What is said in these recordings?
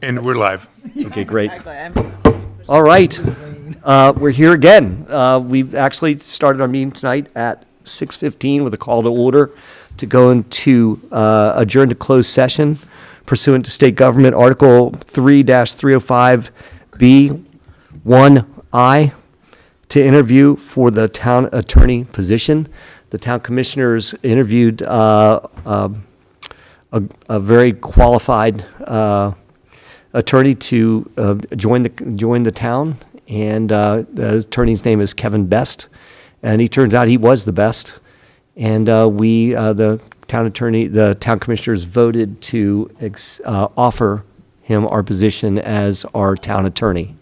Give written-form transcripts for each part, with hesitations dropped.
And we're live. Okay, great. Exactly. All right. We're here again. We've actually started our meeting tonight at 6:15 with a call to order to go into adjourn to closed session pursuant to State Government Article 3-305B1I to interview for the town attorney position. The town commissioners interviewed a very qualified attorney to join the town, and the attorney's name is Kevin Best, and he turns out he was the best, and the town commissioners voted to offer him our position as our town attorney.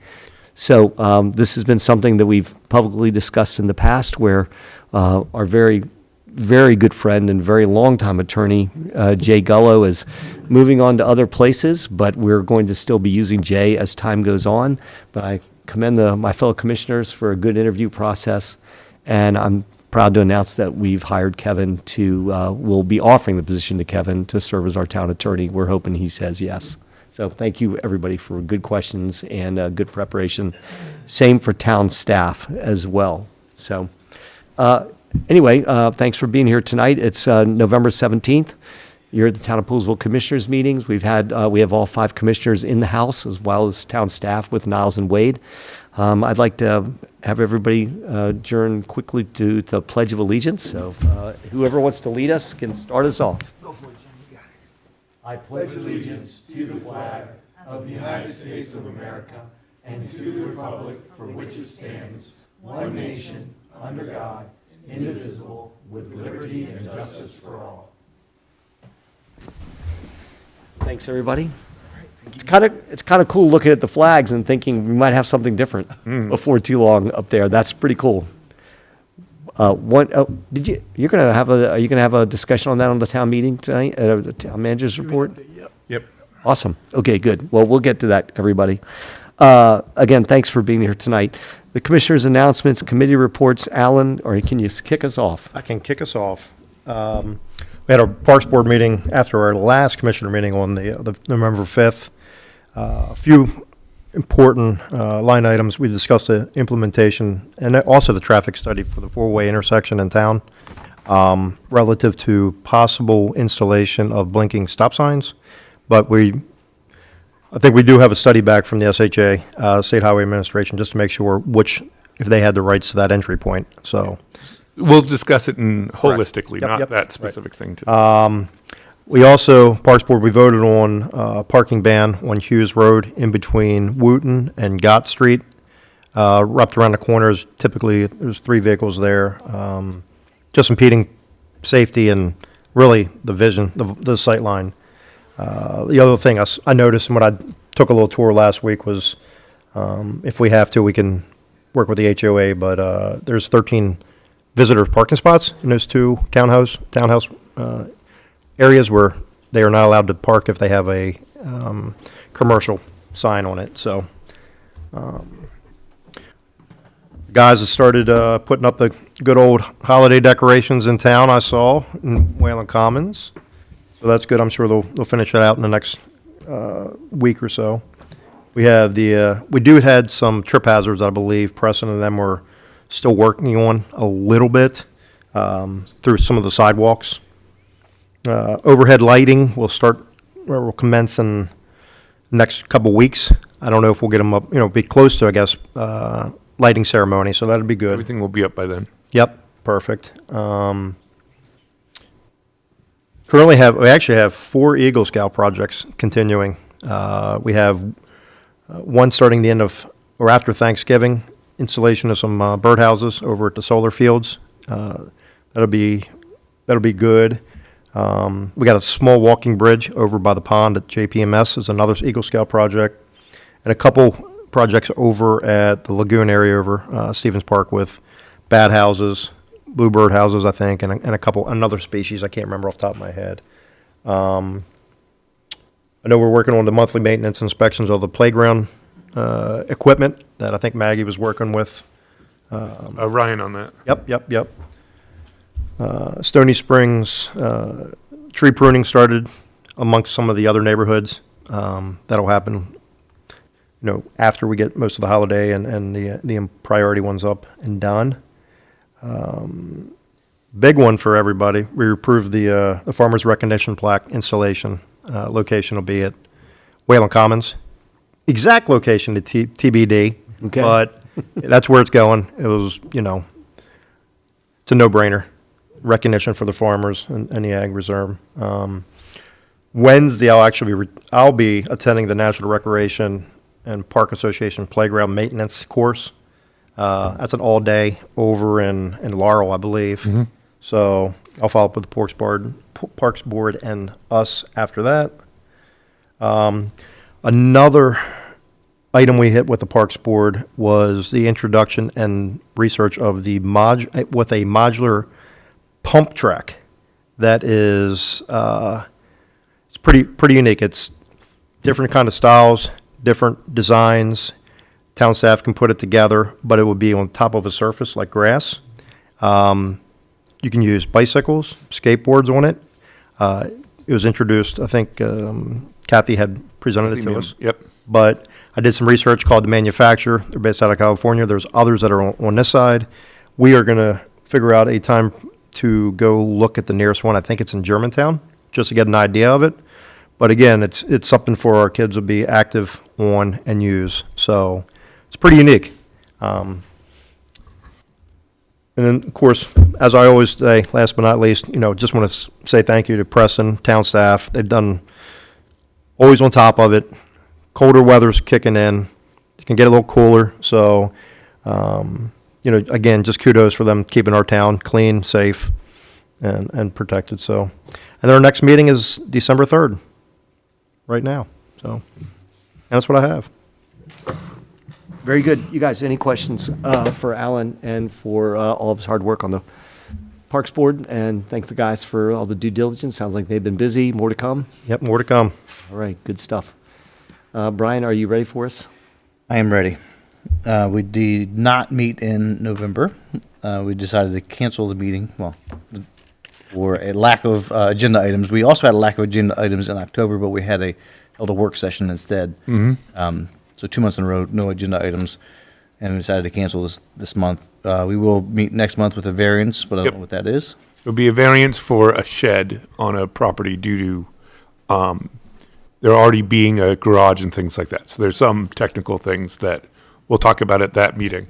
So this has been something that we've publicly discussed in the past, where our very, very good friend and very long-time attorney, Jay Gullo, is moving on to other places, but we're going to still be using Jay as time goes on. But I commend my fellow commissioners for a good interview process, and I'm proud to announce that we've hired Kevin we'll be offering the position to Kevin to serve as our town attorney. We're hoping he says yes. So thank you, everybody, for good questions and good preparation. Same for town staff as well. So anyway, thanks for being here tonight. It's November 17th. You're at the Town of Poolesville Commissioners meetings. We have all 5 commissioners in the house, as well as town staff with Niles and Wade. I'd like to have everybody adjourn quickly to the Pledge of Allegiance. So whoever wants to lead us can start us off. Go for it, Jim. You got it. I pledge allegiance to the flag of the United States of America and to the republic for which it stands, one nation, under God, indivisible, with liberty and justice for all. Thanks, everybody. It's kind of cool looking at the flags and thinking we might have something different before too long up there. That's pretty cool. Are you gonna have a discussion on that on the town meeting tonight at the town manager's report? Yep. Awesome. Okay, good. Well, we'll get to that, everybody. Again, thanks for being here tonight. The commissioners' announcements, committee reports. Alan, or can you kick us off? I can kick us off. We had our Parks Board meeting after our last commissioner meeting on the November 5th. A few important line items. We discussed the implementation and also the traffic study for the 4-way intersection in town relative to possible installation of blinking stop signs. But I think we do have a study back from the SHA, State Highway Administration, just to make sure if they had the rights to that entry point. So We'll discuss it holistically, Yep, not yep. that specific thing. we also, Parks Board, we voted on parking ban on Hughes Road in between Wooten and Gott Street. Wrapped around the corners, typically there's 3 vehicles there, just impeding safety and really the vision, the sight line. The other thing I noticed and what I took a little tour last week was if we have to, we can work with the HOA, but there's 13 visitor parking spots in those 2 townhouse areas where they are not allowed to park if they have a commercial sign on it. So guys have started putting up the good old holiday decorations in town, I saw, in Wayland Commons. So that's good. I'm sure they'll finish that out in the next week or so. We have we had some trip hazards, I believe. Preston and them were still working on a little bit through some of the sidewalks. Overhead lighting will commence in the next couple weeks. I don't know if we'll get them up, be close to, I guess, lighting ceremony, so that'd be good. Everything will be up by then. Yep, perfect. We actually have 4 Eagle Scout projects continuing. We have one starting the end of, or after Thanksgiving, installation of some birdhouses over at the solar fields. That'll be good. We got a small walking bridge over by the pond at JPMS is another Eagle Scout project, and a couple projects over at the lagoon area over Stevens Park with bat houses, bluebird houses, I think, and another species I can't remember off the top of my head. I know we're working on the monthly maintenance inspections of the playground equipment that I think Maggie was working with. Ryan on that. Yep. Stony Springs tree pruning started amongst some of the other neighborhoods. That'll happen, after we get most of the holiday and the priority ones up and done. Big one for everybody. We approved the Farmers Recognition Plaque installation. Location will be at Whalen Commons. Exact location to TBD, Okay. but that's where it's going. It was, it's a no-brainer. Recognition for the farmers and the ag reserve. Wednesday, I'll be attending the National Recreation and Park Association Playground Maintenance course. That's an all-day over in Laurel, I believe. So I'll follow up with the Parks Board and us after that. Another item we hit with the Parks Board was the introduction and research of the with a modular pump track that is it's pretty unique. It's different kind of styles, different designs. Town staff can put it together, but it would be on top of a surface like grass. You can use bicycles, skateboards on it. It was introduced, I think Kathy had presented it to us. Yep. But I did some research called the manufacturer. They're based out of California. There's others that are on this side. We are going to figure out a time to go look at the nearest one. I think it's in Germantown, just to get an idea of it. But again, it's something for our kids to be active on and use. So it's pretty unique. And then, of course, as I always say, last but not least, just want to say thank you to Preston, town staff. They've done always on top of it. Colder weather's kicking in. It can get a little cooler. So, again, just kudos for them keeping our town clean, safe, and protected. So, and then our next meeting is December 3rd, right now. So, and that's what I have. Very good. You guys, any questions for Alan and for all of his hard work on the Parks Board? And thanks the guys for all the due diligence. Sounds like they've been busy. More to come. Yep, more to come. All right, good stuff. Brian, are you ready for us? I am ready. We did not meet in November. We decided to cancel the meeting, for a lack of agenda items. We also had a lack of agenda items in October, but we held a work session instead. So 2 months in a row, no agenda items, and we decided to cancel this month. We will meet next month with a variance, but I don't know what that is. It would be a variance for a shed on a property due to there already being a garage and things like that. So there's some technical things that we'll talk about at that meeting.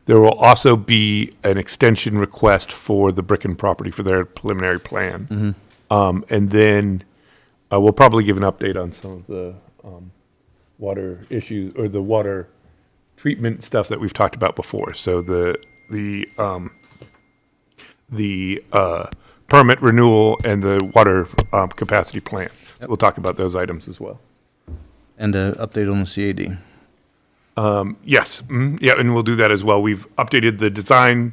There will also be an extension request for the Bricken property for their preliminary plan. And then we'll probably give an update on some of the water issues or the water treatment stuff that we've talked about before. So the permit renewal and the water capacity plan. So we'll talk about those items as well. And an update on the CAD. Yes, yeah, and we'll do that as well. We've updated the design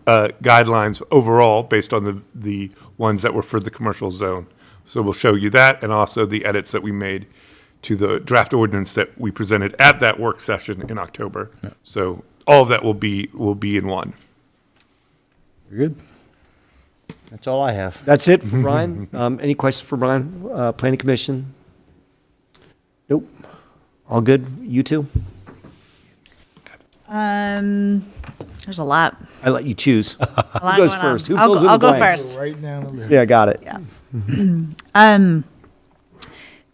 guidelines overall based on the ones that were for the commercial zone. So we'll show you that and also the edits that we made to the draft ordinance that we presented at that work session in October. So all of that will be in one. Very good. That's all I have. That's it for Brian. Any questions for Brian? Planning Commission? Nope. All good? You two? There's a lot. I let you choose. A lot Who goes going first? on. Who fills in I'll the go blanks? first. Right down the list. Yeah, got it. Yeah.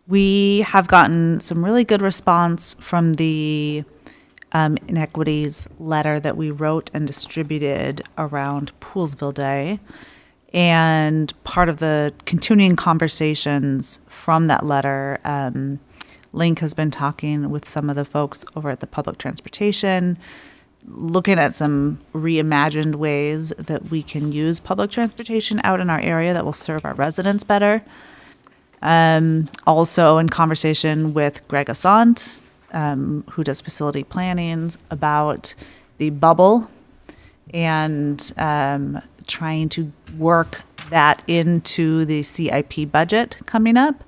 We have gotten some really good response from the inequities letter that we wrote and distributed around Poolesville Day. And part of the continuing conversations from that letter, Link has been talking with some of the folks over at the public transportation, looking at some reimagined ways that we can use public transportation out in our area that will serve our residents better. Also in conversation with Greg Assant, who does facility plannings, about the bubble and trying to work that into the CIP budget coming up.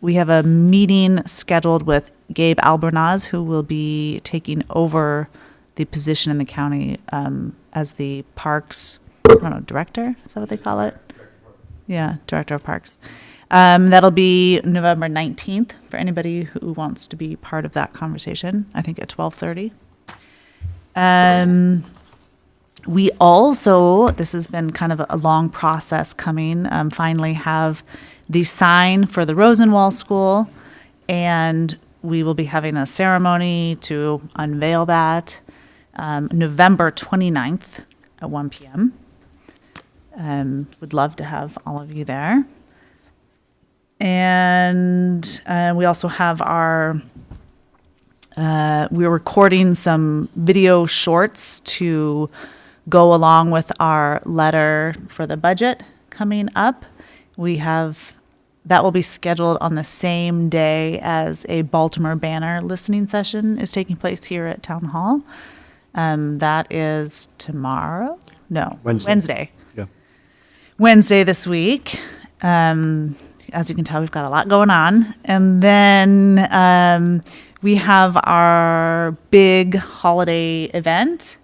We have a meeting scheduled with Gabe Albernaz, who will be taking over the position in the county as the parks, director? Is that what they call it? Yeah, director of parks. That'll be November 19th for anybody who wants to be part of that conversation, I think at 12:30. We also, this has been kind of a long process coming, finally have the sign for the Rosenwall School, and we will be having a ceremony to unveil that November 29th at 1 p.m. Would love to have all of you there. And we also have we're recording some video shorts to go along with our letter for the budget coming up. That will be scheduled on the same day as a Baltimore Banner listening session is taking place here at Town Hall. That is tomorrow? No, Wednesday. Yeah. Wednesday this week. As you can tell, we've got a lot going on. And then we have our big holiday event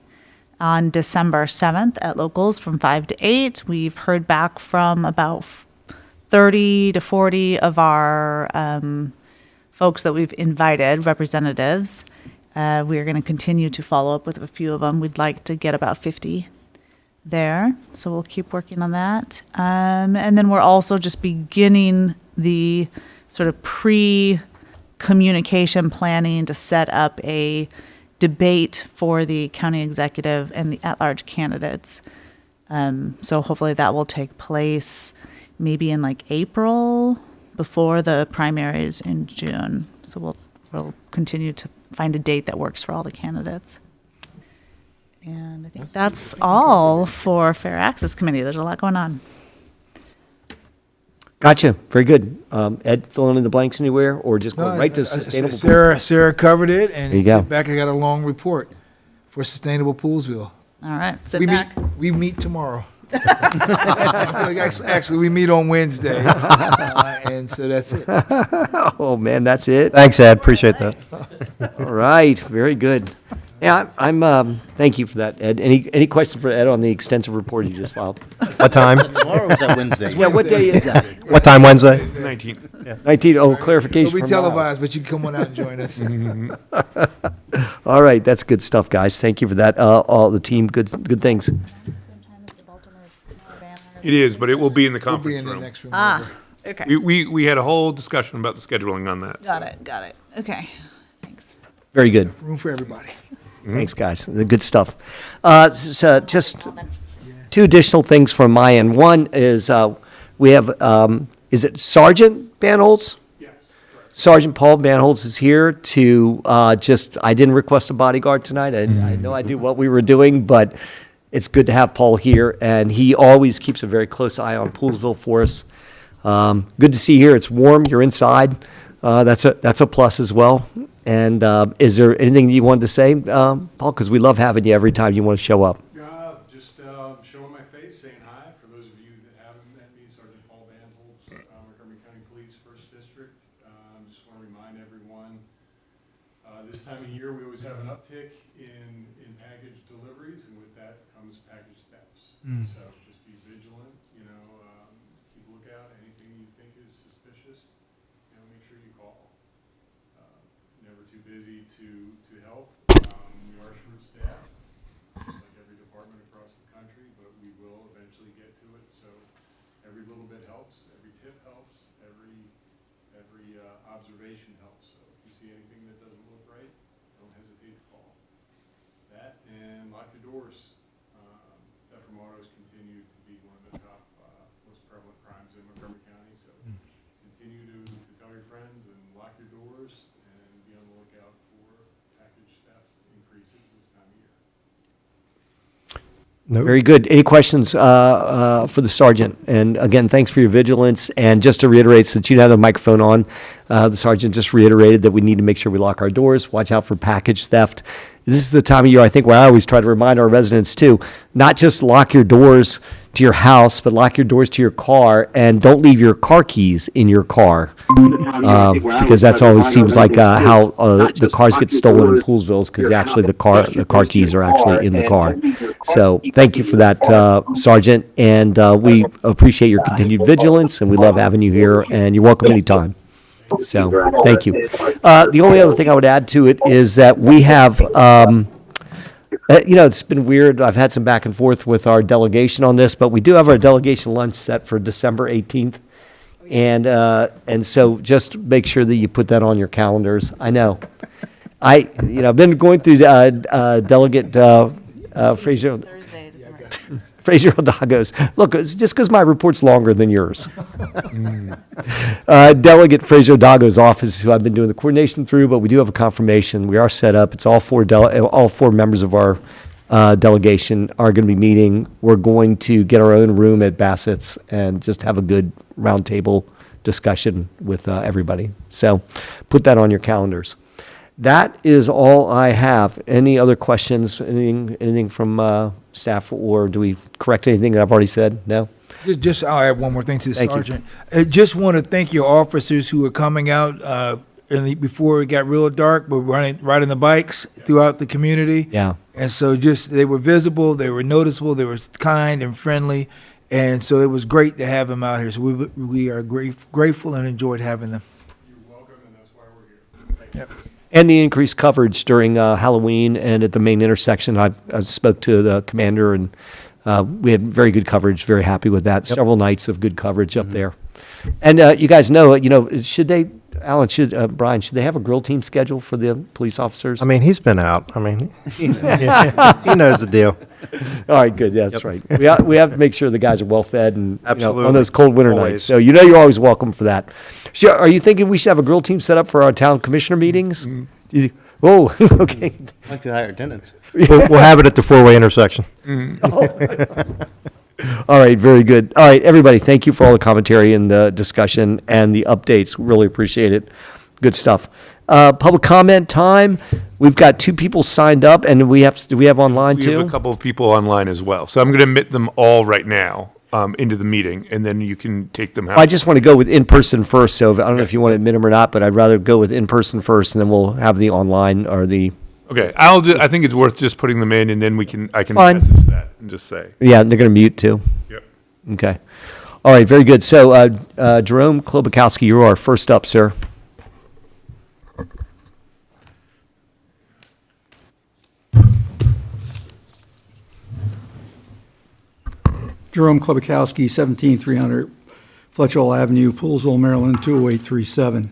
on December 7th at Locals from 5 to 8. We've heard back from about 30 to 40 of our folks that we've invited, representatives. We're going to continue to follow up with a few of them. We'd like to get about 50 there, so we'll keep working on that. And then we're also just beginning the sort of pre-communication planning to set up a debate for the county executive and the at-large candidates. So hopefully that will take place maybe in like April before the primaries in June. So we'll continue to find a date that works for all the candidates. And I think that's all for Fair Access Committee. There's a lot going on. Gotcha. Very good. Ed, filling in the blanks anywhere, or just going right to sustainable? Sarah covered it, and There you go. sit back, I got a long report for Sustainable Poolesville. All right, sit We back. we meet tomorrow. Actually, we meet on Wednesday, and so that's it. Oh, man, that's it? Thanks, Ed, appreciate that. All right, very good. Yeah, thank you for that, Ed. Any questions for Ed on the extensive report you just filed? What time? Tomorrow was that Wednesday? Yeah, what day is that? What time Wednesday? 19th. 19, clarification It'll be from televised, but you can come on out and join us. All right, that's good stuff, guys. Thank you for that. All the team, good things. It is, but it will be in the We'll be conference in the room. next room. Ah, over. okay. We had a whole discussion about the scheduling on that. Got it. Okay, thanks. Very good. Room for everybody. Thanks, guys. The good stuff. So just two additional things from my end. One is we have, is it Sergeant Banholz? Yes. Sergeant Paul Banholz is here to I didn't request a bodyguard tonight. I had no idea what we were doing, but it's good to have Paul here, and he always keeps a very close eye on Poolesville for us. Good to see you here. It's warm. You're inside. That's a plus as well. And is there anything you wanted to say, Paul? Because we love having you every time you want to show up. Just showing my face, saying hi. For those of you that haven't met me, Sergeant Paul Banholz, Montgomery County Police, 1st District. Just want to remind everyone, this time of year, we always have an uptick in package deliveries, and with that comes package thefts. So just be vigilant, keep a lookout. Anything you think is suspicious, make sure you call. Never too busy to help. We are short-staffed, just like every department across the country, but we will eventually get to it. So every little bit helps, every tip helps, every observation helps. So if you see anything that doesn't look right, don't hesitate to call. That and lock your doors. Theft from autos continue to be one of the top most prevalent crimes in Montgomery County. So continue to tell your friends and lock your doors. Be on the lookout for package theft increases this time of year. No. Very good. Any questions for the sergeant? And again, thanks for your vigilance. And just to reiterate, since you have the microphone on, the sergeant just reiterated that we need to make sure we lock our doors, watch out for package theft. This is the time of year, I think, where I always try to remind our residents too, not just lock your doors to your house, but lock your doors to your car, and don't leave your car keys in your car. Because that's always seems like how the cars get stolen in Poolesville, because actually the car keys are actually in the car. So thank you for that, Sergeant, and we appreciate your continued vigilance, and we love having you here, and you're welcome anytime. So thank you. The only other thing I would add to it is that we have. It's been weird. I've had some back and forth with our delegation on this, but we do have our delegation lunch set for December 18th. And so just make sure that you put that on your calendars. I know. I've been going through Delegate Fraser O'Daga's. Look, it's just because my report's longer than yours. Delegate Fraser O'Daga's office, who I've been doing the coordination through, but we do have a confirmation. We are set up. It's all four members of our delegation are going to be meeting. We're going to get our own room at Bassett's and just have a good roundtable discussion with everybody. So put that on your calendars. That is all I have. Any other questions? Anything from staff, or do we correct anything that I've already said? No? Just I'll add one more thing to the Thank you. sergeant. I just want to thank your officers who were coming out before it got real dark, but riding the bikes throughout the community. Yeah. And so they were visible, they were noticeable, they were kind and friendly, and so it was great to have them out here. So we are grateful and enjoyed having them. You're welcome, and that's why we're here. Thank you. Yep. And the increased coverage during Halloween and at the main intersection. I spoke to the commander, and we had very good coverage. Very happy with that. Yep. Several nights of good coverage up there. And you guys know, should they, Alan, Brian, should they have a grill team schedule for the police officers? I mean, he's been out. I mean, he knows the deal. All right, good. That's right. We have to make sure the guys are well fed and Absolutely. On those cold winter Always. nights. So you're always welcome for that. Sure, are you thinking we should have a grill team set up for our town commissioner meetings? Oh, okay. I could hire attendants. We'll have it at the four-way intersection. All right, very good. All right, everybody, thank you for all the commentary and the discussion and the updates. Really appreciate it. Good stuff. Public comment time. We've got 2 people signed up, and do we have online We too? have a couple of people online as well. So I'm going to admit them all right now into the meeting, and then you can take them out. I just want to go with in-person first, so I don't know if you want to admit them or not, but I'd rather go with in-person first, and then we'll have the online or the, Okay, I think it's worth just putting them in, and then I can Fine. message that and just say. yeah, they're going to mute too. Yep. Okay. All right, very good. So Jerome Klobakowski, you are first up, sir. Jerome Klobakowski, 17300 Fletchall Avenue, Poolesville, Maryland, 20837.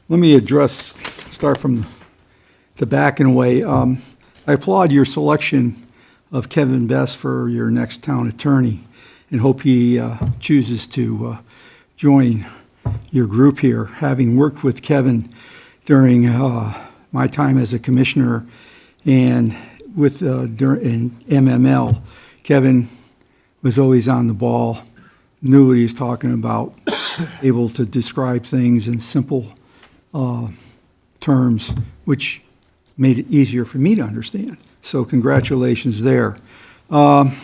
Let me start from the back in a way. I applaud your selection of Kevin Best for your next town attorney and hope he chooses to join your group here. Having worked with Kevin during my time as a commissioner and in MML, Kevin was always on the ball, knew what he was talking about, able to describe things in simple terms, which made it easier for me to understand. So congratulations there. I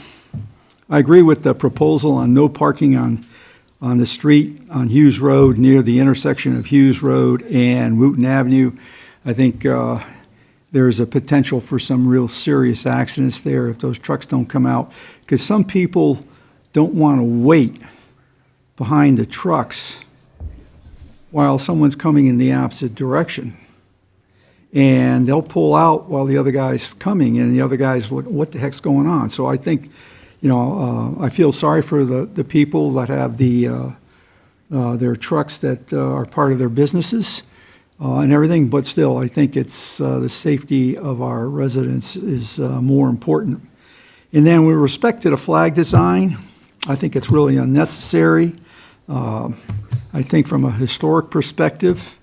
agree with the proposal on no parking on the street on Hughes Road near the intersection of Hughes Road and Wooten Avenue. I think there is a potential for some real serious accidents there if those trucks don't come out, because some people don't want to wait behind the trucks while someone's coming in the opposite direction. And they'll pull out while the other guy's coming, and the other guy's look, what the heck's going on? So I think, I feel sorry for the people that have their trucks that are part of their businesses and everything, but still, I think it's the safety of our residents is more important. And then with respect to the flag design, I think it's really unnecessary. I think from a historic perspective,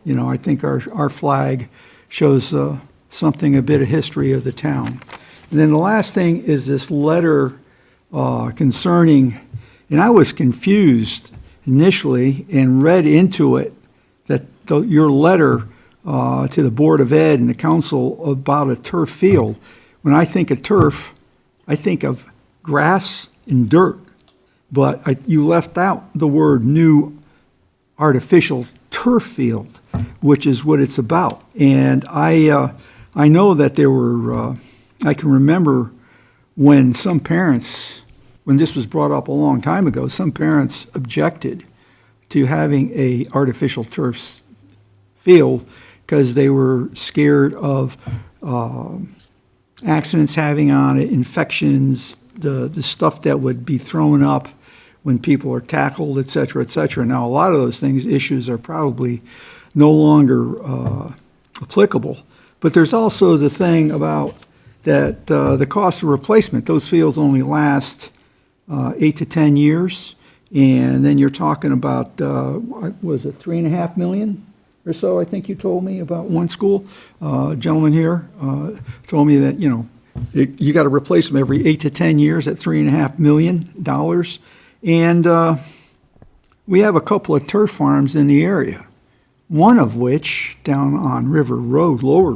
I think our flag shows something, a bit of history of the town. And then the last thing is this letter concerning, and I was confused initially and read into it that your letter to the Board of Ed and the council about a turf field. When I think of turf, I think of grass and dirt, but you left out the word new artificial turf field, which is what it's about. And I know that there were, I can remember when some parents, when this was brought up a long time ago, some parents objected to having a artificial turf field because they were scared of accidents having on it, infections, the stuff that would be thrown up when people are tackled, et cetera, et cetera. Now, a lot of those issues are probably no longer applicable. But there's also the thing about that the cost of replacement. Those fields only last 8 to 10 years. And then you're talking about, was it $3.5 million or so, I think you told me about one school. A gentleman here told me that, you got to replace them every 8 to 10 years at $3.5 million. And we have a couple of turf farms in the area, one of which down on River Road, Lower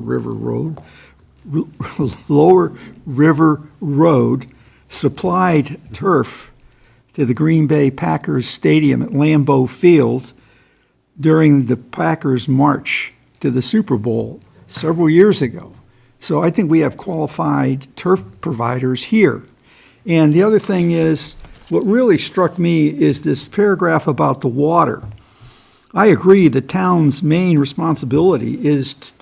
River Road, supplied turf to the Green Bay Packers Stadium at Lambeau Field during the Packers' march to the Super Bowl several years ago. So I think we have qualified turf providers here. And the other thing is, what really struck me is this paragraph about the water. I agree the town's main responsibility is to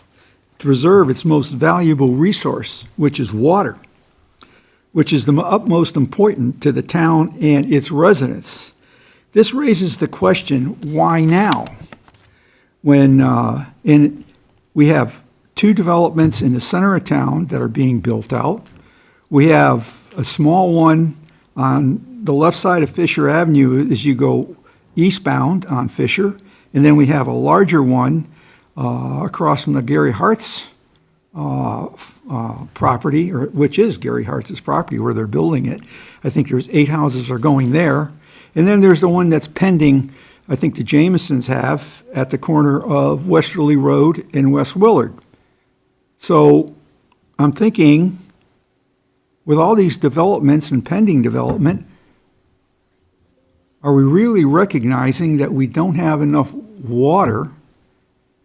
preserve its most valuable resource, which is water, which is the utmost important to the town and its residents. This raises the question, why now? When we have two developments in the center of town that are being built out. We have a small one on the left side of Fisher Avenue as you go eastbound on Fisher, and then we have a larger one across from the Gary Hart's property, which is Gary Hart's property where they're building it. I think there's 8 houses are going there. And then there's the one that's pending, I think the Jamesons have, at the corner of Westerly Road and West Willard. So I'm thinking, with all these developments and pending development, are we really recognizing that we don't have enough water,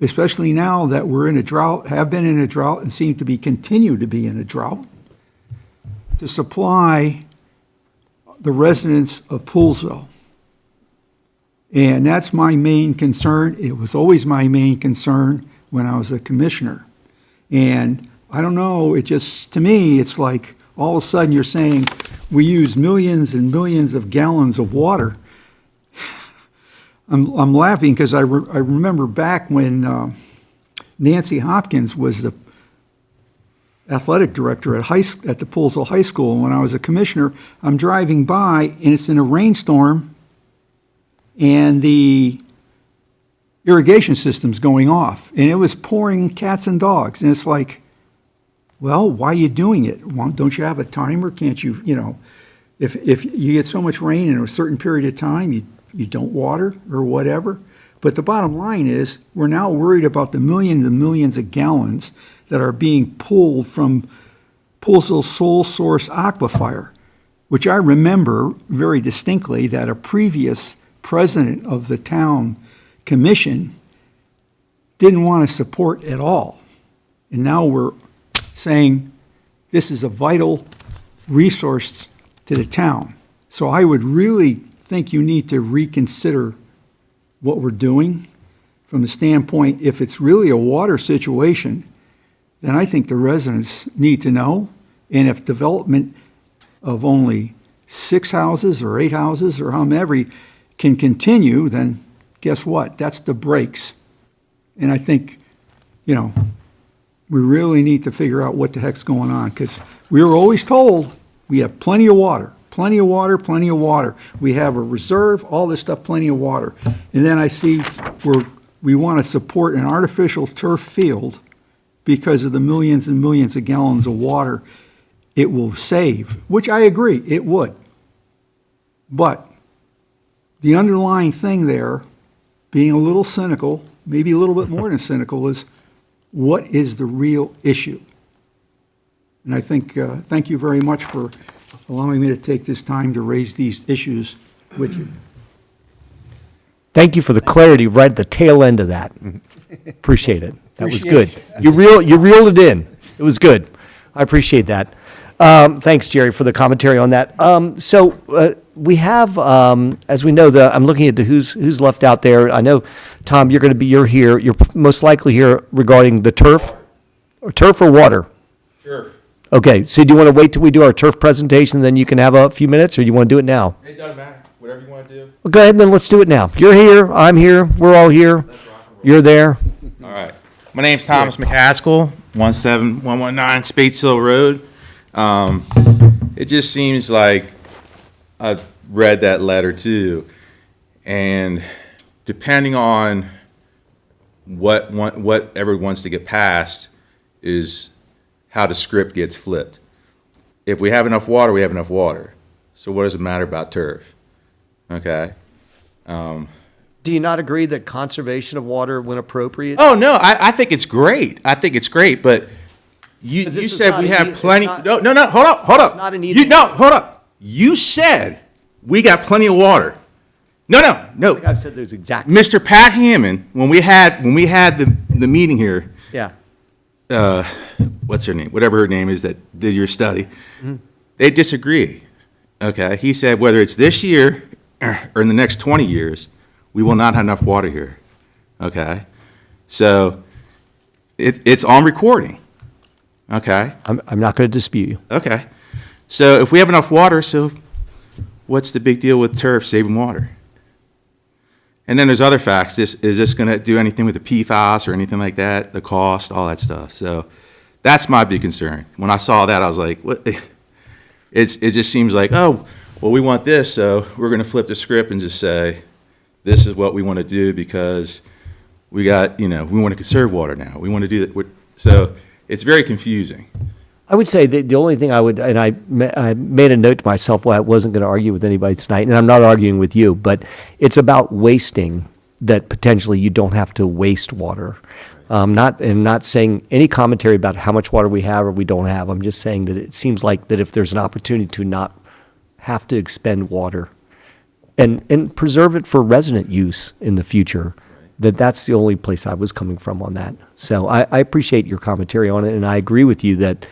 especially now that we're in a drought, have been in a drought, and seem to be continue to be in a drought, to supply the residents of Poolesville? And that's my main concern. It was always my main concern when I was a commissioner. And I don't know, it just, to me, it's like all of a sudden you're saying we use millions and millions of gallons of water. I'm laughing because I remember back when Nancy Hopkins was the athletic director at the Poolesville High School. And when I was a commissioner, I'm driving by and it's in a rainstorm and the irrigation system's going off, and it was pouring cats and dogs. And it's like, well, why are you doing it? Well, don't you have a timer? Can't you, if you get so much rain in a certain period of time, you don't water or whatever? But the bottom line is, we're now worried about the millions and millions of gallons that are being pulled from Poolesville's sole source aquifer, which I remember very distinctly that a previous president of the town commission didn't want to support at all. And now we're saying this is a vital resource to the town. So I would really think you need to reconsider what we're doing from the standpoint, if it's really a water situation, then I think the residents need to know. And if development of only 6 houses or 8 houses or however can continue, then guess what? That's the brakes. And I think, we really need to figure out what the heck's going on, because we were always told we have plenty of water, plenty of water, plenty of water. We have a reserve, all this stuff, plenty of water. And then I see where we want to support an artificial turf field because of the millions and millions of gallons of water it will save, which I agree, it would. But the underlying thing there, being a little cynical, maybe a little bit more than cynical, is what is the real issue? And I think, thank you very much for allowing me to take this time to raise these issues with you. Thank you for the clarity right at the tail end of that. Appreciate it. That was good. Appreciate You reeled it in. It was good. I appreciate that. Thanks, Jerry, for the commentary on that. We have, as we know, I'm looking at who's left out there. I know, Tom, you're here. You're most likely here regarding the turf, or water. Sure. Okay. So do you want to wait till we do our turf presentation, then you can have a few minutes, or you want to do it now? It doesn't matter. Whatever you want to do. Well, go ahead, and then let's do it now. You're here. I'm here. We're all here. You're there. All right. My name's Thomas McCaskill, 17119 Spatesville Road. It just seems like I've read that letter too, and depending on whatever wants to get passed is how the script gets flipped. If we have enough water, we have enough water. So what does it matter about turf? Okay. Do you not agree that conservation of water, when appropriate? Oh no, I think it's great. I think it's great, but you 'Cause this is said not we an have easy- plenty. it's No, not- hold up. It's not an easy- Hold up. You said we got plenty of water. No. I think I've said there's exactly. Mr. Pat Hammond, when we had the meeting here, Yeah. what's her name? Whatever her name is that did your study, Mm-hmm. they disagree. Okay, he said whether it's this year or in the next 20 years, we will not have enough water here. Okay, so it's on recording. Okay. I'm not going to dispute you. Okay. So if we have enough water, so what's the big deal with turf saving water? And then there's other facts. Is this going to do anything with the PFAS or anything like that? The cost, all that stuff. So that's my big concern. When I saw that, I was like, what? It just seems like, oh, well, we want this, so we're going to flip the script and just say, this is what we want to do because we got, we want to conserve water now. We want to do that. So it's very confusing. I would say that the only thing I would, and I made a note to myself, well, I wasn't going to argue with anybody tonight, and I'm not arguing with you, but it's about wasting, that potentially you don't have to waste water. Not saying any commentary about how much water we have or we don't have. I'm just saying that it seems like that if there's an opportunity to not have to expend water and preserve it for resident use in the future, that's the only place I was coming from on that. So I appreciate your commentary on it, and I agree with you that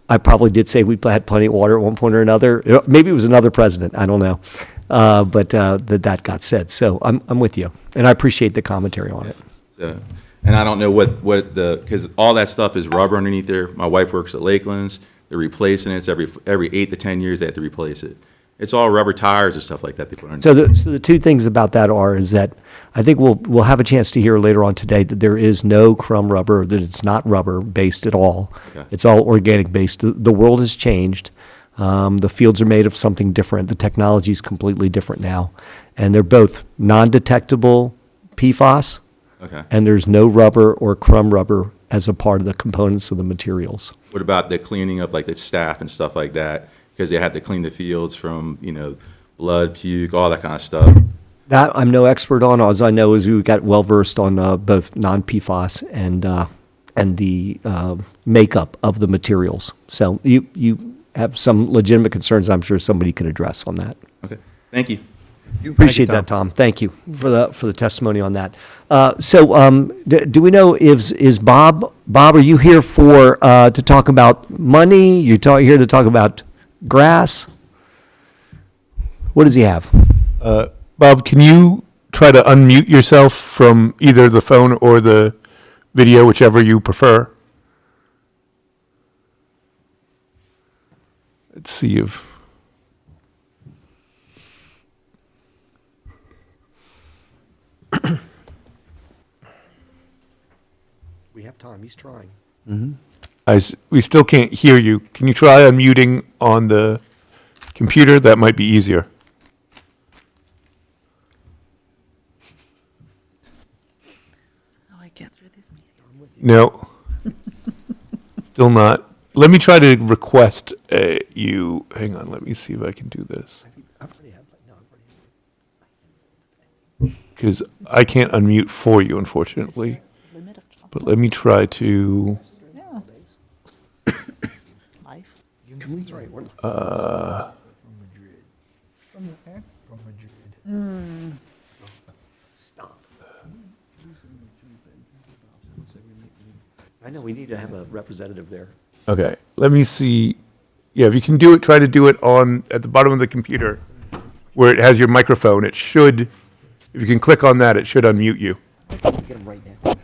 I probably did say we had plenty of water at one point or another. Maybe it was another president, I don't know, but that got said. So I'm with you, and I appreciate the commentary on it. So, and I don't know because all that stuff is rubber underneath there. My wife works at Lakelands. They're replacing it. It's every 8 to 10 years they have to replace it. It's all rubber tires and stuff like that they put on. So the two things about that is that I think we'll have a chance to hear later on today that there is no crumb rubber, that it's not rubber based at all. Okay. It's all organic based. The world has changed. The fields are made of something different. The technology is completely different now, and they're both non-detectable PFAS. Okay. And there's no rubber or crumb rubber as a part of the components of the materials. What about the cleaning of like the staff and stuff like that? Because they have to clean the fields from blood, puke, all that kind of stuff. That I'm no expert on. All I know is we got well versed on both non-PFAS and the makeup of the materials. So you have some legitimate concerns. I'm sure somebody can address on that. Okay. Thank you. Appreciate that, Tom. Thank you for the testimony on that. Do we know is Bob? Bob, are you here to talk about money? You're here to talk about grass? What does he have? Bob, can you try to unmute yourself from either the phone or the video, whichever you prefer? Let's see if... We have time. He's trying. we still can't hear you. Can you try unmuting on the computer? That might be easier. How I get through these meetings. No. Still not. Let me try to request you. Hang on. Let me see if I can do this. Because I can't unmute for you, unfortunately. But let me try to. Yeah. Life. You Stop. I know, we need to have a representative there. Okay, let me see. Yeah, if you can do it, try to do it at the bottom of the computer where it has your microphone. It should, if you can click on that, it should unmute you. Get him right now.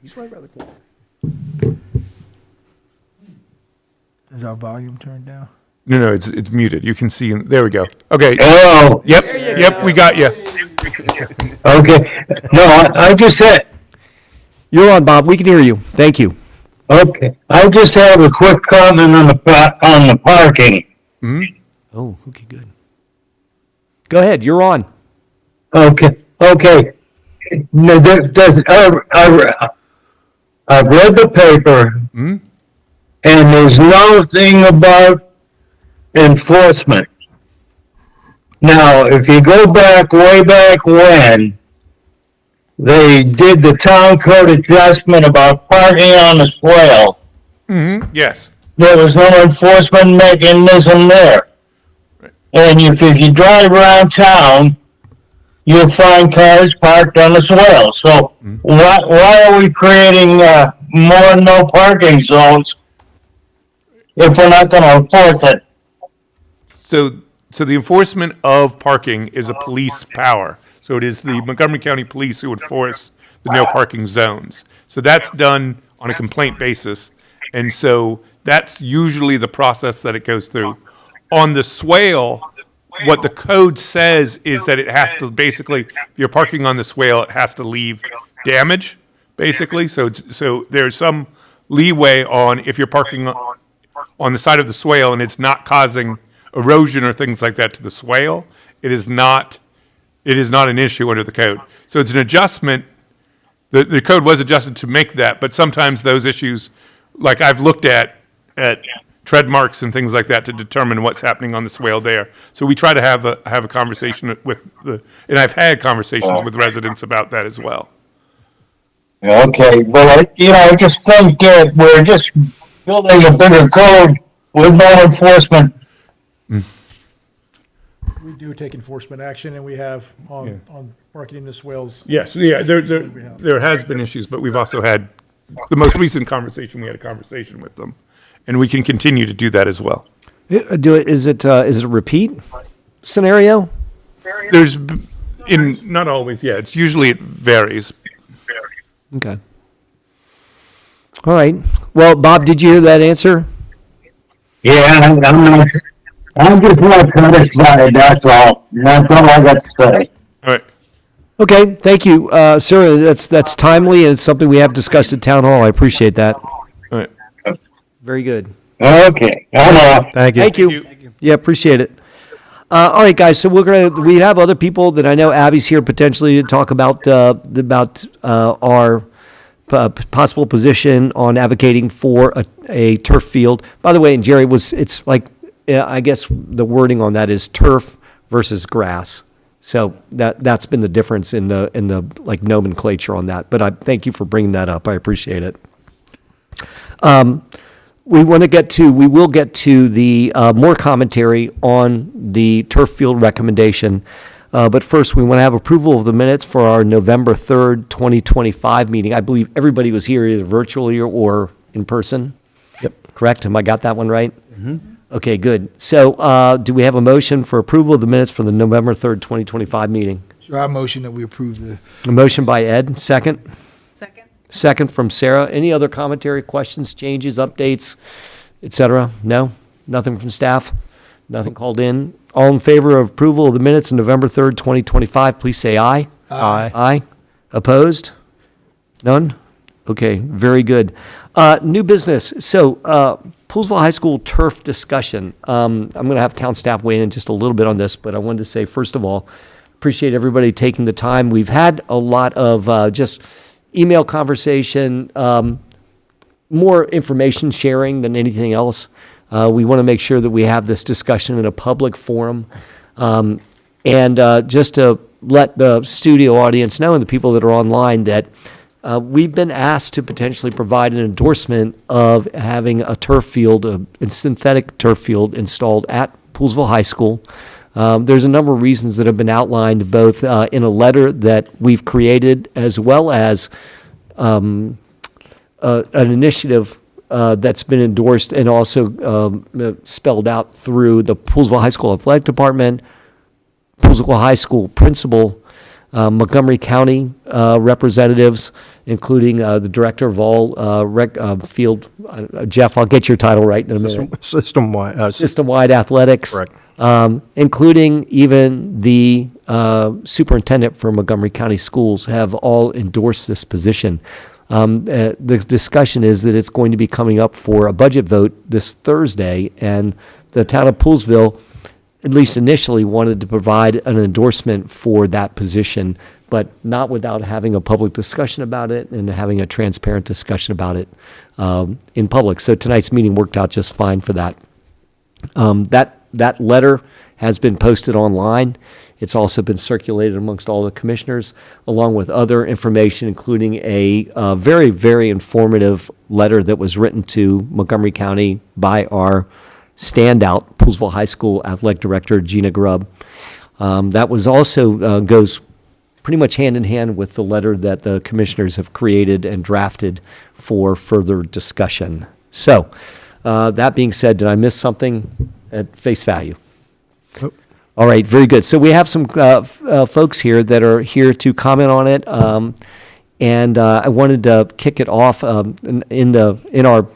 He's right around the corner. Is our volume turned down? No, it's muted. You can see, there we go. Okay, Hello. yep, we got you. Okay. No, I just had, You're on, Bob. We can hear you. Thank you. okay. I just have a quick comment on the parking. Oh, okay, good. Go ahead. You're on. Okay. No, I've read the paper, and there's nothing about enforcement. Now, if you go back, way back when, they did the town code adjustment about parking on the swale, Yes. there was no enforcement mechanism there. And if you drive around town, you'll find cars parked on the swale. So why are we creating more no parking zones if we're not going to enforce it? So the enforcement of parking is a police power. So it is the Montgomery County Police who enforce the no parking zones. So that's done on a complaint basis. And so that's usually the process that it goes through. On the swale, what the code says is that it has to basically, if you're parking on the swale, it has to leave damage, basically. So there's some leeway on if you're parking on the side of the swale and it's not causing erosion or things like that to the swale, it is not an issue under the code. So it's an adjustment. The code was adjusted to make that, but sometimes those issues, like I've looked at tread marks and things like that to determine what's happening on the swale there. So we try to have a conversation with and I've had conversations with residents about that as well. Okay, but I just think we're just building a bigger code with no enforcement. We do take enforcement action, and we have on marketing the swales. Yes, yeah, there has been issues, but we've also had the most recent conversation, we had a conversation with them. And we can continue to do that as well. Is it a repeat scenario? Not always, yeah, it's usually it varies. Okay. All right. Well, Bob, did you hear that answer? Yeah, I'm just not satisfied, that's all. That's all I got to say. All right, Okay. Thank you, sir. That's timely and it's something we have discussed at town hall. I appreciate that. all right. Very good. Okay, I'm off. Thank you. Thank you. Yeah, appreciate it. All right, guys. So we have other people that I know Abby's here potentially to talk about our possible position on advocating for a turf field. By the way, and Jerry it's like I guess the wording on that is turf versus grass. So that's been the difference in the like nomenclature on that. But I thank you for bringing that up. I appreciate it. We will get to the more commentary on the turf field recommendation. But first, we want to have approval of the minutes for our November 3rd, 2025 meeting. I believe everybody was here either virtually or in person. Yep. Correct? Am I got that one right? Mm-hmm. Okay, good. So do we have a motion for approval of the minutes for the November 3rd, 2025 meeting? So I motion that we approve the. A motion by Ed, second. Second. Second from Sarah. Any other commentary, questions, changes, updates, et cetera? No? Nothing from staff? Nothing called in? All in favor of approval of the minutes of November 3rd, 2025, please say aye. Aye. Aye. Opposed? None? Okay, very good. New business. So, Poolesville High School turf discussion. I'm going to have town staff weigh in just a little bit on this, but I wanted to say, first of all, appreciate everybody taking the time. We've had a lot of just email conversation, more information sharing than anything else. We want to make sure that we have this discussion in a public forum. And just to let the studio audience know and the people that are online that we've been asked to potentially provide an endorsement of having a turf field, a synthetic turf field installed at Poolesville High School. There's a number of reasons that have been outlined both in a letter that we've created as well as an initiative that's been endorsed and also spelled out through the Poolesville High School Athletic Department, Poolesville High School principal, Montgomery County representatives, including the director of all field, Jeff, I'll get your title right in a minute. System-wide athletics. Correct. Including even the superintendent for Montgomery County Schools have all endorsed this position. The discussion is that it's going to be coming up for a budget vote this Thursday, and the town of Poolesville, at least initially, wanted to provide an endorsement for that position, but not without having a public discussion about it and having a transparent discussion about it in public. So tonight's meeting worked out just fine for that. That letter has been posted online. It's also been circulated amongst all the commissioners, along with other information, including a very, very informative letter that was written to Montgomery County by our standout Poolesville High School athletic director, Gina Grubb. That was also goes pretty much hand in hand with the letter that the commissioners have created and drafted for further discussion. So, that being said, did I miss something at face value? Nope. All right, very good. So we have some folks here that are here to comment on it, and I wanted to kick it off in our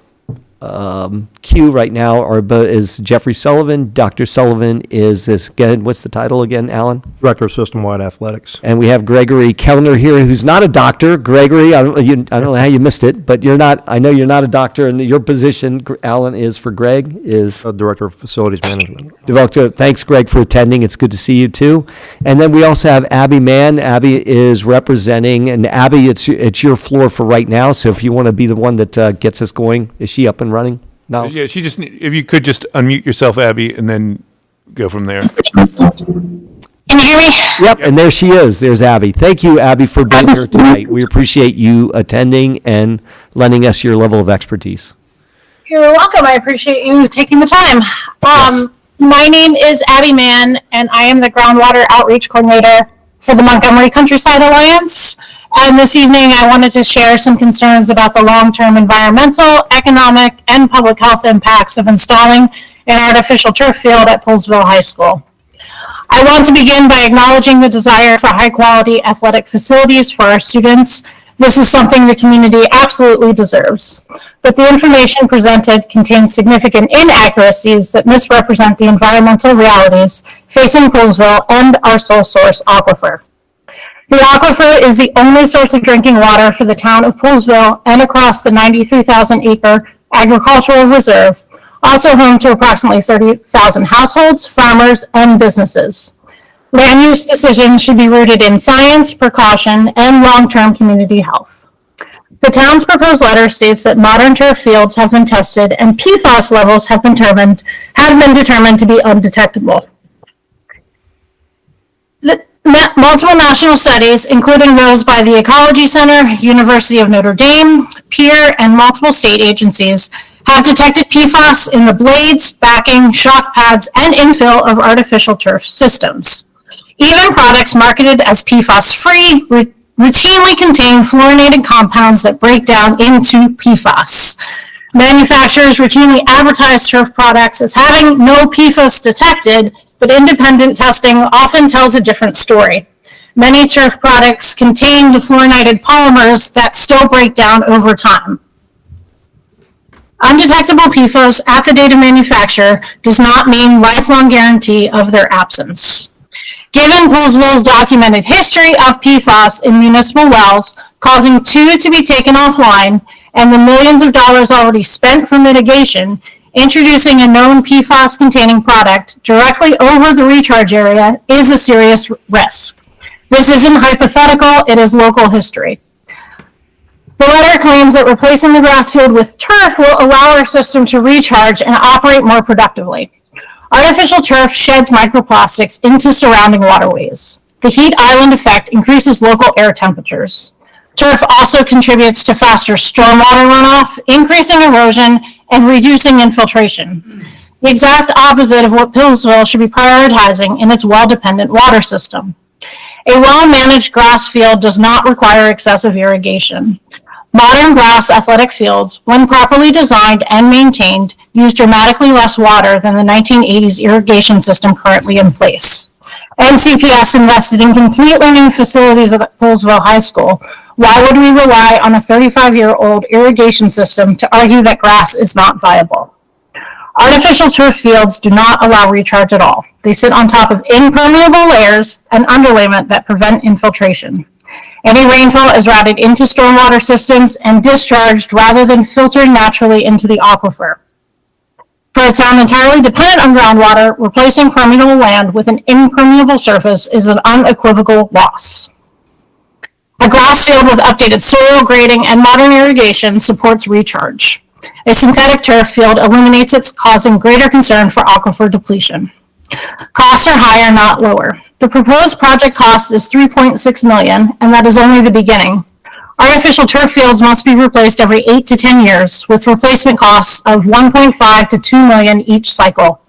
queue right now is Jeffrey Sullivan. Dr. Sullivan is again, what's the title again, Alan? Director of System-Wide Athletics. And we have Gregory Kellner here, who's not a doctor. Gregory, I don't know how you missed it, but I know you're not a doctor, and your position, Alan, is for Greg, is? Director of Facilities Management. Director, thanks, Greg, for attending. It's good to see you, too. And then we also have Abby Mann. Abby is representing, and Abby, it's your floor for right now, so if you want to be the one that gets us going, is she up and running now? Yeah, if you could just unmute yourself, Abby, and then go from there. Can you hear me? Yep, and there she is. There's Abby. Thank you, Abby, for being here tonight. We appreciate you attending and lending us your level of expertise. You're welcome. I appreciate you taking the time. Yes. My name is Abby Mann, and I am the Groundwater Outreach Coordinator for the Montgomery Countryside Alliance. And this evening, I wanted to share some concerns about the long-term environmental, economic, and public health impacts of installing an artificial turf field at Poolesville High School. I want to begin by acknowledging the desire for high-quality athletic facilities for our students. This is something the community absolutely deserves. But the information presented contains significant inaccuracies that misrepresent the environmental realities facing Poolesville and our sole source aquifer. The aquifer is the only source of drinking water for the town of Poolesville and across the 93,000-acre agricultural reserve, also home to approximately 30,000 households, farmers, and businesses. Land use decisions should be rooted in science, precaution, and long-term community health. The town's proposed letter states that modern turf fields have been tested and PFAS levels have been determined to be undetectable. Multiple national studies, including those by the Ecology Center, University of Notre Dame, PEER, and multiple state agencies, have detected PFAS in the blades, backing, shock pads, and infill of artificial turf systems. Even products marketed as PFAS-free routinely contain fluorinated compounds that break down into PFAS. Manufacturers routinely advertise turf products as having no PFAS detected, but independent testing often tells a different story. Many turf products contain defluorinated polymers that still break down over time. Undetectable PFAS at the date of manufacture does not mean lifelong guarantee of their absence. Given Poolesville's documented history of PFAS in municipal wells, causing 2 to be taken offline, and the millions of dollars already spent for mitigation, introducing a known PFAS-containing product directly over the recharge area is a serious risk. This isn't hypothetical, it is local history. The letter claims that replacing the grass field with turf will allow our system to recharge and operate more productively. Artificial turf sheds microplastics into surrounding waterways. The heat island effect increases local air temperatures. Turf also contributes to faster stormwater runoff, increasing erosion, and reducing infiltration. The exact opposite of what Poolesville should be prioritizing in its well-dependent water system. A well-managed grass field does not require excessive irrigation. Modern grass athletic fields, when properly designed and maintained, use dramatically less water than the 1980s irrigation system currently in place. MCPS invested in completely new facilities at Poolesville High School. Why would we rely on a 35-year-old irrigation system to argue that grass is not viable? Artificial turf fields do not allow recharge at all. They sit on top of impermeable layers and underlayment that prevent infiltration. Any rainfall is routed into stormwater systems and discharged rather than filtering naturally into the aquifer. For a town entirely dependent on groundwater, replacing permeable land with an impermeable surface is an unequivocal loss. A grass field with updated soil grading and modern irrigation supports recharge. A synthetic turf field eliminates it, causing greater concern for aquifer depletion. Costs are higher, not lower. The proposed project cost is $3.6 million, and that is only the beginning. Artificial turf fields must be replaced every 8 to 10 years, with replacement costs of $1.5 to $2 million each cycle.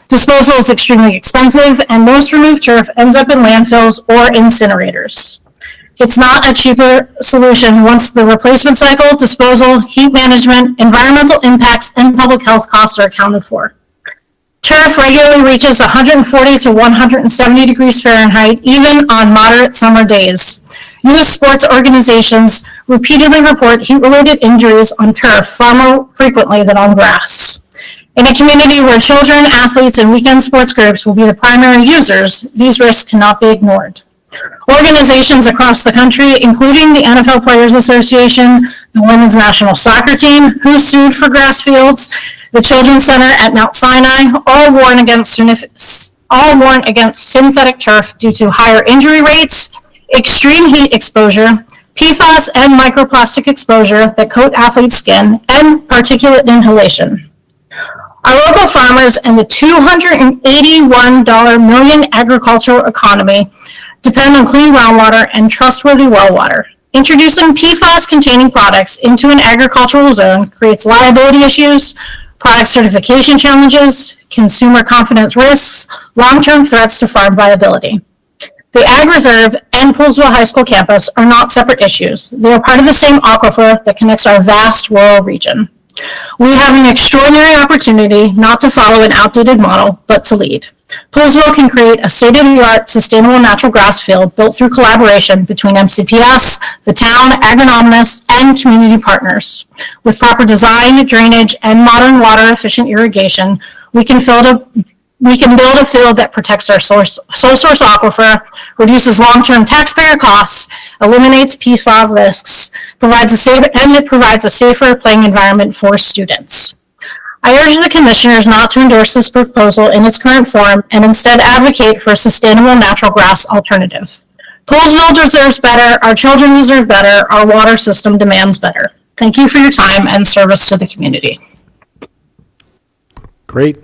Disposal is extremely expensive, and most removed turf ends up in landfills or incinerators. It's not a cheaper solution once the replacement cycle, disposal, heat management, environmental impacts, and public health costs are accounted for. Turf regularly reaches 140 to 170 degrees Fahrenheit, even on moderate summer days. Youth sports organizations repeatedly report heat-related injuries on turf far more frequently than on grass. In a community where children, athletes, and weekend sports groups will be the primary users, these risks cannot be ignored. Organizations across the country, including the NFL Players Association, the Women's National Soccer Team, who sued for grass fields, the Children's Center at Mount Sinai, all warn against synthetic turf due to higher injury rates, extreme heat exposure, PFAS and microplastic exposure that coat athletes' skin, and particulate inhalation. Our local farmers and the $281 million agricultural economy depend on clean groundwater and trustworthy well water. Introducing PFAS-containing products into an agricultural zone creates liability issues, product certification challenges, consumer confidence risks, long-term threats to farm viability. The Ag Reserve and Poolesville High School campus are not separate issues. They are part of the same aquifer that connects our vast rural region. We have an extraordinary opportunity not to follow an outdated model, but to lead. Poolesville can create a state-of-the-art sustainable natural grass field built through collaboration between MCPS, the town, agronomists, and community partners. With proper design, drainage, and modern water-efficient irrigation, we can build a field that protects our sole source aquifer, reduces long-term taxpayer costs, eliminates PFAS risks, provides a safer playing environment for students. I urge the commissioners not to endorse this proposal in its current form and instead advocate for a sustainable natural grass alternative. Poolesville deserves better, our children deserve better, our water system demands better. Thank you for your time and service to the community. Great.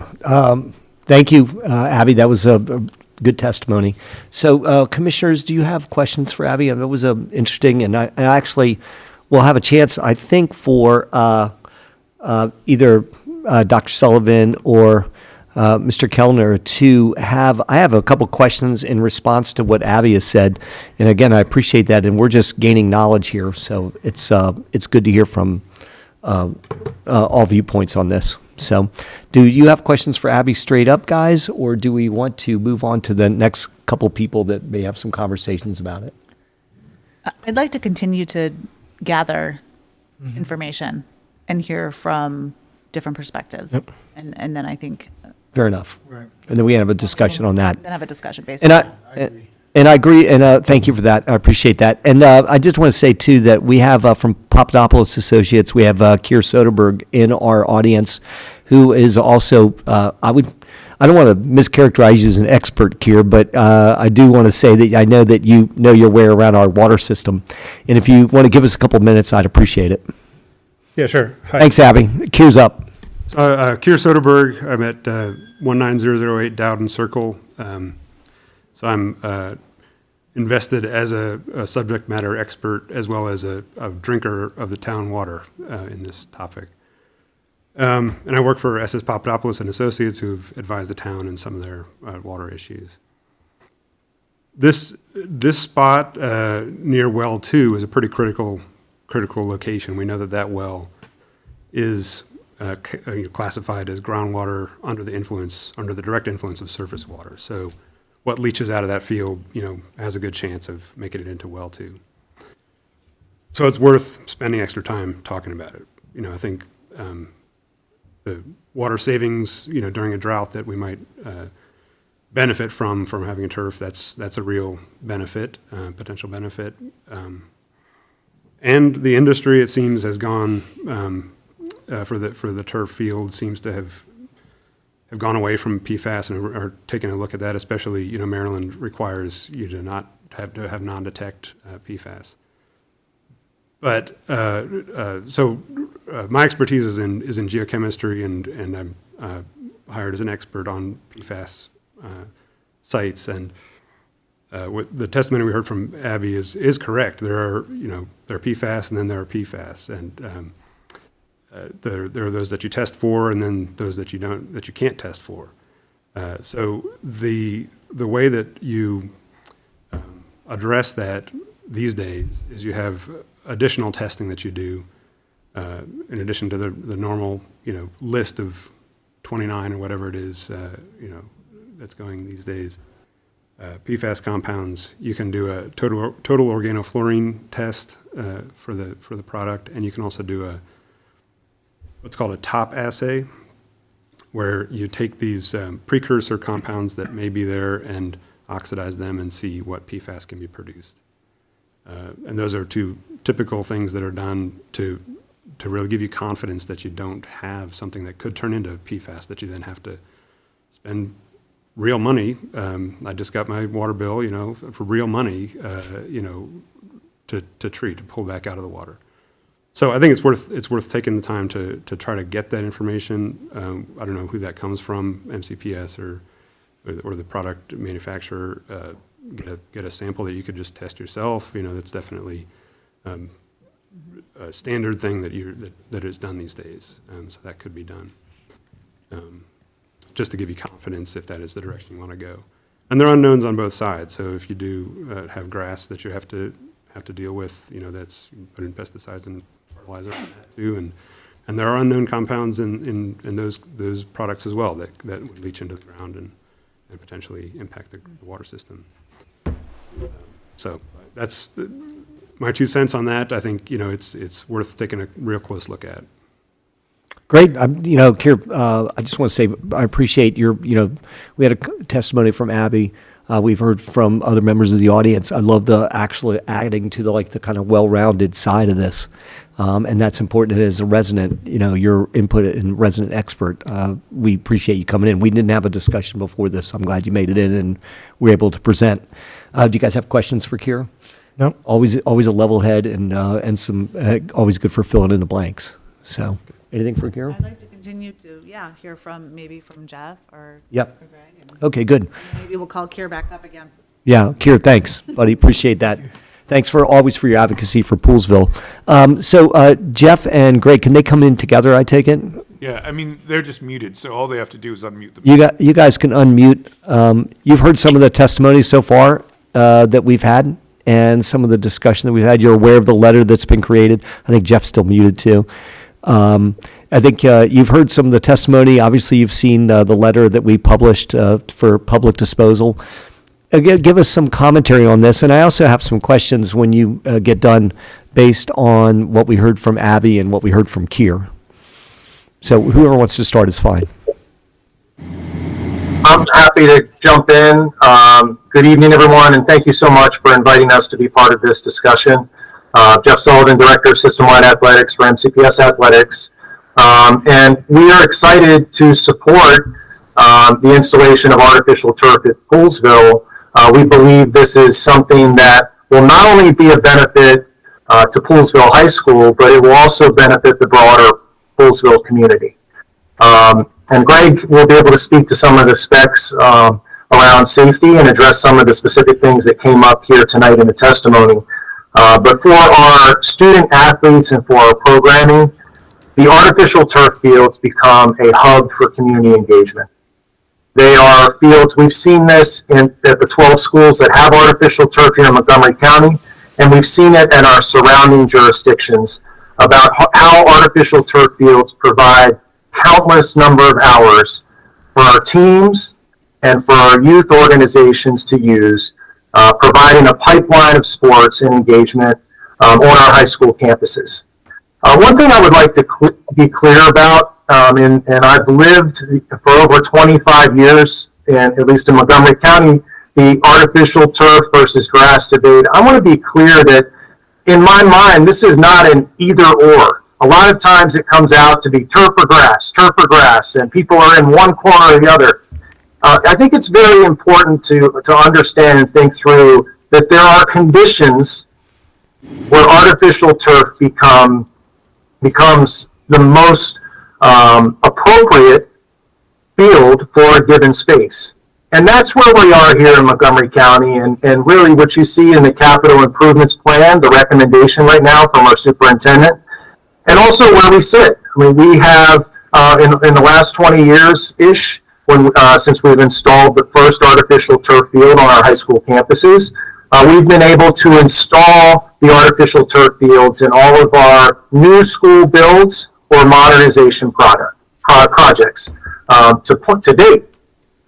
Thank you, Abby. That was a good testimony. So, commissioners, do you have questions for Abby? It was interesting, and I actually will have a chance, I think, for either Dr. Sullivan or Mr. Kellner to have. I have a couple questions in response to what Abby has said, and again, I appreciate that. And we're just gaining knowledge here, so it's good to hear from all viewpoints on this. So, do you have questions for Abby straight up, guys, or do we want to move on to the next couple people that may have some conversations about it? I'd like to continue to gather information and hear from different perspectives. Yep. And then I think Fair enough. Right. And then we have a discussion on that. then have a discussion based on that. And I agree, and thank you for that. I appreciate that. And I just want to say, too, that we have from Papadopoulos Associates, we have Keir Soderberg in our audience, who is also, I don't want to mischaracterize you as an expert, Keir, but I do want to say that I know that you know your way around our water system. And if you want to give us a couple minutes, I'd appreciate it. Yeah, sure. Hi. Thanks, Abby. Keir's up. So, Keir Soderberg, I'm at 19008 Dowden Circle. So I'm invested as a subject matter expert as well as a drinker of the town water in this topic. And I work for SS Papadopoulos and Associates, who've advised the town in some of their water issues. This spot near well 2 is a pretty critical location. We know that well is classified as groundwater under the direct influence of surface water. So what leaches out of that field, has a good chance of making it into well 2. So it's worth spending extra time talking about it. I think the water savings, during a drought that we might benefit from having a turf, that's a real benefit, potential benefit. And the industry, it seems, has gone for the turf field, seems to have gone away from PFAS and are taking a look at that. Especially, Maryland requires you to not have non-detect PFAS. But so my expertise is in geochemistry, and I'm hired as an expert on PFAS sites. And what the testimony we heard from Abby is correct. There are PFAS, and then there are PFAS, and there are those that you test for, and then those that you can't test for. So the way that you address that these days is you have additional testing that you do in addition to the normal list of 29 or whatever it is that's going these days. PFAS compounds, you can do a total organofluorine test for the product, and you can also do what's called a top assay, where you take these precursor compounds that may be there and oxidize them and see what PFAS can be produced. And those are two typical things that are done to really give you confidence that you don't have something that could turn into PFAS that you then have to spend real money. I just got my water bill, for real money, to treat, to pull back out of the water. So I think it's worth taking the time to try to get that information. I don't know who that comes from, MCPS or the product manufacturer. Get a sample that you could just test yourself. That's definitely a standard thing that is done these days. So that could be done, just to give you confidence if that is the direction you want to go. And there are unknowns on both sides. So if you do have grass that you have to deal with, that's put in pesticides and fertilizer too, and there are unknown compounds in those products as well that would leach into the ground and potentially impact the water system. So that's my 2 cents on that. I think it's worth taking a real close look at. Great. Kier, I just want to say I appreciate we had a testimony from Abby. We've heard from other members of the audience. I love the actually adding to the kind of well-rounded side of this. And that's important as a resident, your input and resident expert. We appreciate you coming in. We didn't have a discussion before this. I'm glad you made it in and were able to present. Do you guys have questions for Kier? No. Always a level head and some always good for filling in the blanks. So anything for Kier? I'd like to continue to, hear from Jeff or Yep. Greg. And Okay, good. maybe we'll call Kier back up again. Yeah, Kier, thanks, buddy. Appreciate that. Thanks always for your advocacy for Poolesville. So Jeff and Greg, can they come in together, I take it? Yeah, they're just muted, so all they have to do is unmute them. You guys can unmute. You've heard some of the testimonies so far that we've had and some of the discussion that we've had. You're aware of the letter that's been created. I think Jeff's still muted too. I think you've heard some of the testimony. Obviously, you've seen the letter that we published for public disposal. Give us some commentary on this, and I also have some questions when you get done based on what we heard from Abby and what we heard from Kier. So whoever wants to start is fine. I'm happy to jump in. Good evening, everyone, and thank you so much for inviting us to be part of this discussion. Jeff Sullivan, Director of System-Wide Athletics for MCPS Athletics. And we are excited to support the installation of artificial turf at Poolesville. We believe this is something that will not only be a benefit to Poolesville High School, but it will also benefit the broader Poolesville community. And Greg will be able to speak to some of the specs around safety and address some of the specific things that came up here tonight in the testimony. But for our student athletes and for our programming, the artificial turf fields become a hub for community engagement. They are fields, we've seen this at the 12 schools that have artificial turf here in Montgomery County, and we've seen it at our surrounding jurisdictions about how artificial turf fields provide countless number of hours for our teams and for our youth organizations to use, providing a pipeline of sports and engagement on our high school campuses. One thing I would like to be clear about, and I've lived for over 25 years, at least in Montgomery County, the artificial turf versus grass debate. I want to be clear that in my mind, this is not an either or. A lot of times it comes out to be turf or grass, and people are in one corner or the other. I think it's very important to understand and think through that there are conditions where artificial turf becomes the most appropriate field for a given space. And that's where we are here in Montgomery County, and really what you see in the capital improvements plan, the recommendation right now from our superintendent, and also where we sit. I mean, we have, in the last 20 years-ish, since we've installed the first artificial turf field on our high school campuses, we've been able to install the artificial turf fields in all of our new school builds or modernization projects to date.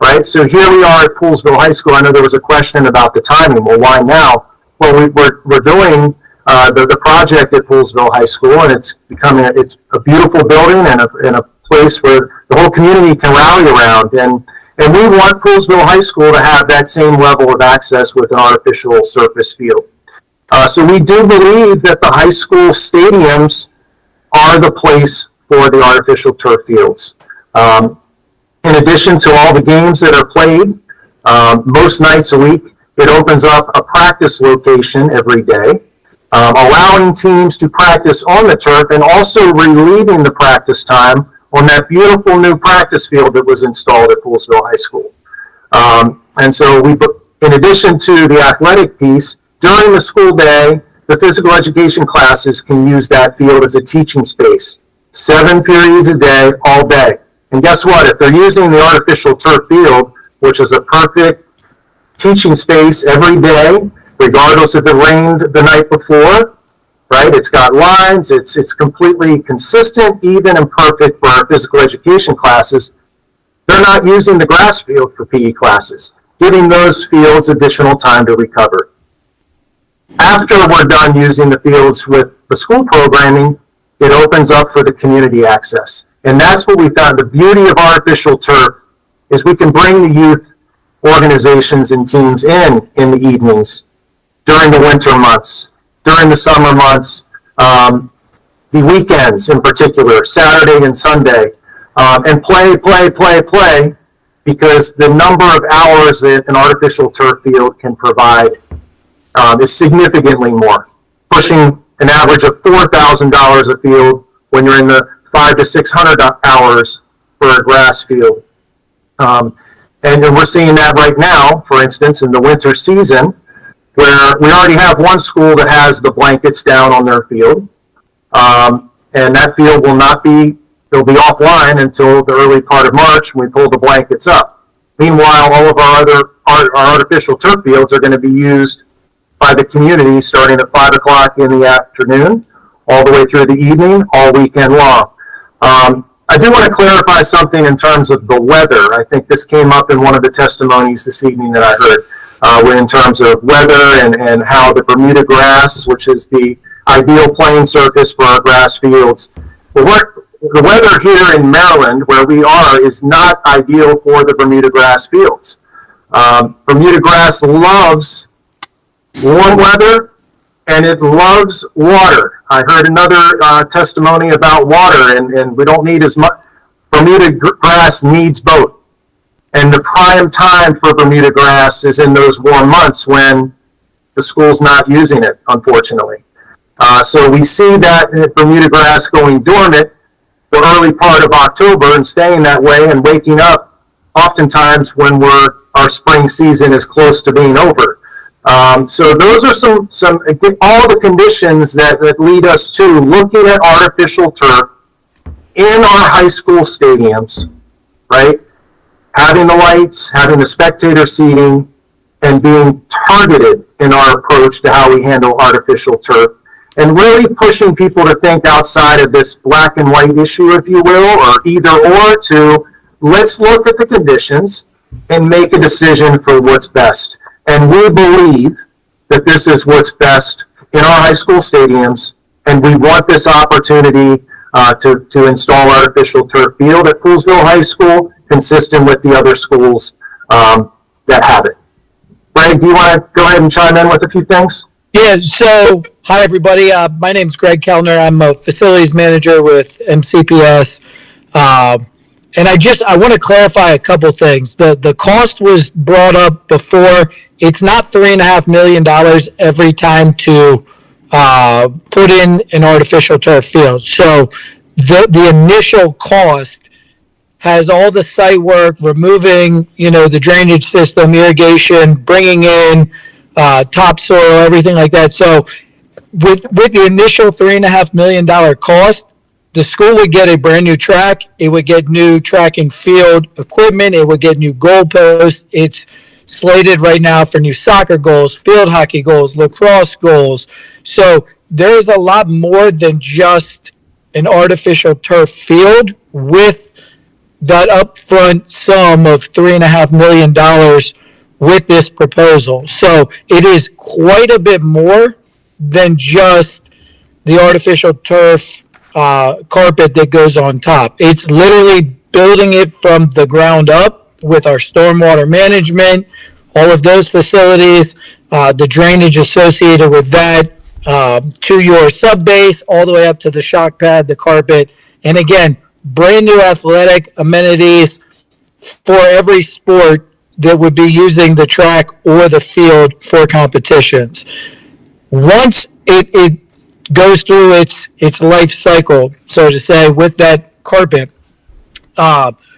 Right, so here we are at Poolesville High School. I know there was a question about the timing. Well, why now? Well, we're doing the project at Poolesville High School, and it's a beautiful building and a place where the whole community can rally around. And we want Poolesville High School to have that same level of access with an artificial surface field. So we do believe that the high school stadiums are the place for the artificial turf fields. In addition to all the games that are played, most nights a week, it opens up a practice location every day, allowing teams to practice on the turf and also relieving the practice time on that beautiful new practice field that was installed at Poolesville High School. And so in addition to the athletic piece, during the school day, the physical education classes can use that field as a teaching space, 7 periods a day, all day. And guess what? If they're using the artificial turf field, which is a perfect teaching space every day, regardless if it rained the night before, right? It's got lines, it's completely consistent, even, and perfect for our physical education classes. They're not using the grass field for PE classes, giving those fields additional time to recover. After we're done using the fields with the school programming, it opens up for the community access. And that's what we found. The beauty of artificial turf is we can bring the youth organizations and teams in the evenings, during the winter months, during the summer months, the weekends in particular, Saturday and Sunday, and play, because the number of hours that an artificial turf field can provide is significantly more, pushing an average of $4,000 a field when you're in the 500 to 600 hours for a grass field. And we're seeing that right now, for instance, in the winter season, where we already have one school that has the blankets down on their field. And that field they'll be offline until the early part of March when we pull the blankets up. Meanwhile, all of our artificial turf fields are going to be used by the community starting at 5 o'clock in the afternoon, all the way through the evening, all weekend long. I do want to clarify something in terms of the weather. I think this came up in one of the testimonies this evening that I heard, in terms of weather and how the Bermuda grass, which is the ideal playing surface for our grass fields. The weather here in Maryland, where we are, is not ideal for the Bermuda grass fields. Bermuda grass loves warm weather, and it loves water. I heard another testimony about water, and we don't need as much. Bermuda grass needs both. And the prime time for Bermuda grass is in those warm months when the school's not using it, unfortunately. So we see that Bermuda grass going dormant the early part of October and staying that way and waking up oftentimes when our spring season is close to being over. So those are some all the conditions that lead us to looking at artificial turf in our high school stadiums, right? Having the lights, having the spectator seating, and being targeted in our approach to how we handle artificial turf, and really pushing people to think outside of this black and white issue, if you will, or either or, to let's look at the conditions and make a decision for what's best. And we believe that this is what's best in our high school stadiums, and we want this opportunity to install artificial turf field at Poolesville High School, consistent with the other schools that have it. Greg, do you want to go ahead and chime in with a few things? Yeah, so hi everybody. My name is Greg Kellner. I'm a facilities manager with MCPS. And I want to clarify a couple things. The cost was brought up before. It's not $3.5 million every time to put in an artificial turf field. So the initial cost has all the site work, removing, the drainage system, irrigation, bringing in topsoil, everything like that. So with the initial $3.5 million cost, the school would get a brand new track. It would get new track and field equipment. It would get new goalposts. It's slated right now for new soccer goals, field hockey goals, lacrosse goals. So there's a lot more than just an artificial turf field with that upfront sum of $3.5 million with this proposal. So it is quite a bit more than just the artificial turf carpet that goes on top. It's literally building it from the ground up with our stormwater management, all of those facilities, the drainage associated with that, to your sub base, all the way up to the shock pad, the carpet, and again, brand new athletic amenities for every sport that would be using the track or the field for competitions. Once it goes through its life cycle, so to say, with that carpet,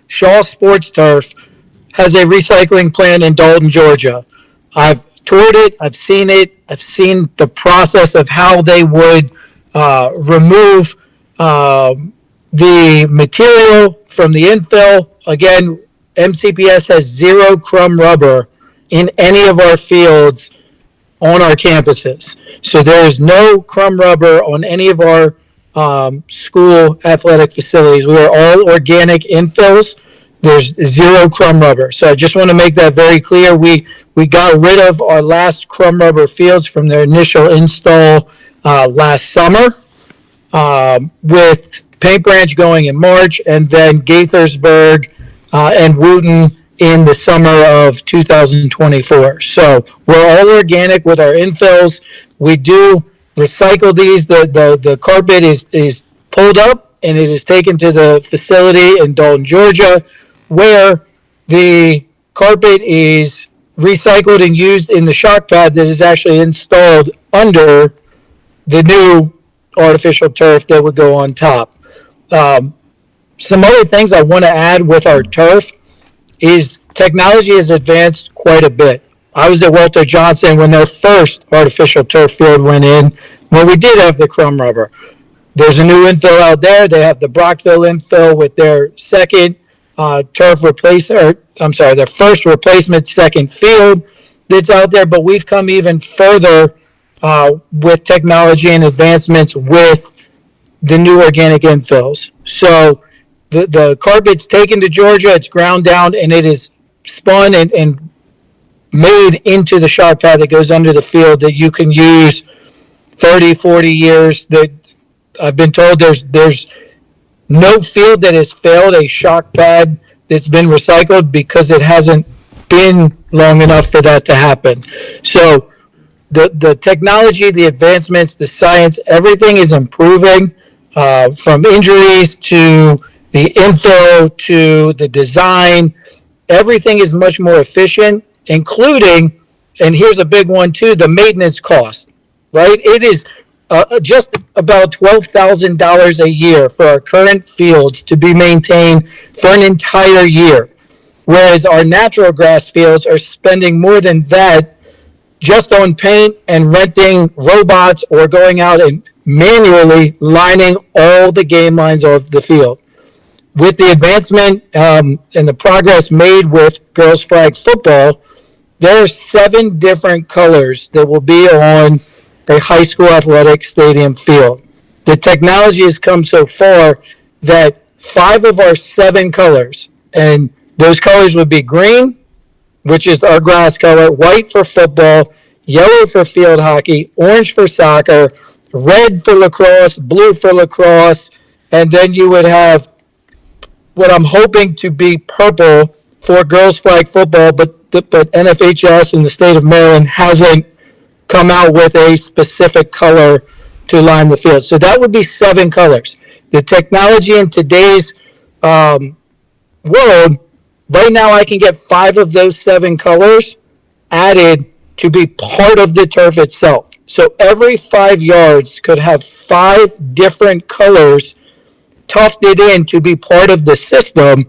Shaw Sports Turf has a recycling plant in Dalton, Georgia. I've toured it. I've seen it. I've seen the process of how they would remove the material from the infill. Again, MCPS has zero crumb rubber in any of our fields on our campuses. So there is no crumb rubber on any of our school athletic facilities. We are all organic infills. There's zero crumb rubber. So I just want to make that very clear. We got rid of our last crumb rubber fields from their initial install last summer, with Paint Branch going in March, and then Gaithersburg and Wooten in the summer of 2024. So we're all organic with our infills. We do recycle these. The carpet is pulled up and it is taken to the facility in Dalton, Georgia, where the carpet is recycled and used in the shock pad that is actually installed under the new artificial turf that would go on top. Some other things I want to add with our turf is technology has advanced quite a bit. I was at Walter Johnson when their first artificial turf field went in, when we did have the crumb rubber. There's a new infill out there. They have the Brockville infill with their second their first replacement second field that's out there, but we've come even further with technology and advancements with the new organic infills. So the carpet's taken to Georgia, it's ground down, and it is spun and made into the shock pad that goes under the field that you can use 30, 40 years. That I've been told there's no field that has failed a shock pad that's been recycled because it hasn't been long enough for that to happen. So the technology, the advancements, the science, everything is improving, from injuries to the infill to the design. Everything is much more efficient, including, and here's a big one too, the maintenance cost, right? It is just about $12,000 a year for our current fields to be maintained for an entire year. Whereas our natural grass fields are spending more than that just on paint and renting robots or going out and manually lining all the game lines of the field. With the advancement and the progress made with girls flag football, there are 7 different colors that will be on a high school athletic stadium field. The technology has come so far that 5 of our 7 colors, and those colors would be green, which is our grass color, white for football, yellow for field hockey, orange for soccer, red for lacrosse, blue for lacrosse, and then you would have what I'm hoping to be purple for girls flag football, but NFHS in the state of Maryland hasn't come out with a specific color to line the field. So that would be 7 colors. The technology in today's world, right now I can get 5 of those 7 colors added to be part of the turf itself. So every 5 yards could have 5 different colors tufted in to be part of the system,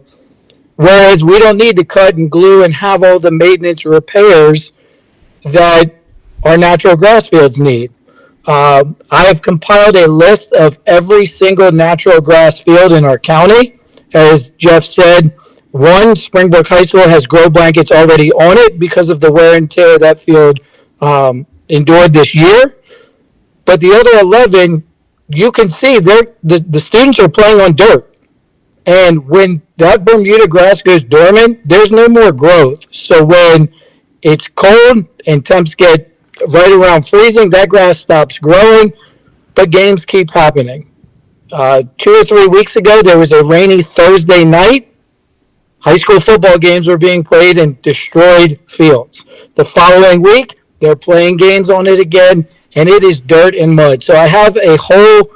whereas we don't need to cut and glue and have all the maintenance repairs that our natural grass fields need. I have compiled a list of every single natural grass field in our county. As Jeff said, Springbrook High School has grow blankets already on it because of the wear and tear that field endured this year. But the other 11, you can see the students are playing on dirt. And when that Bermuda grass goes dormant, there's no more growth. So when it's cold and temps get right around freezing, that grass stops growing, but games keep happening. 2 or 3 weeks ago, there was a rainy Thursday night. High school football games were being played in destroyed fields. The following week, they're playing games on it again, and it is dirt and mud. So I have a whole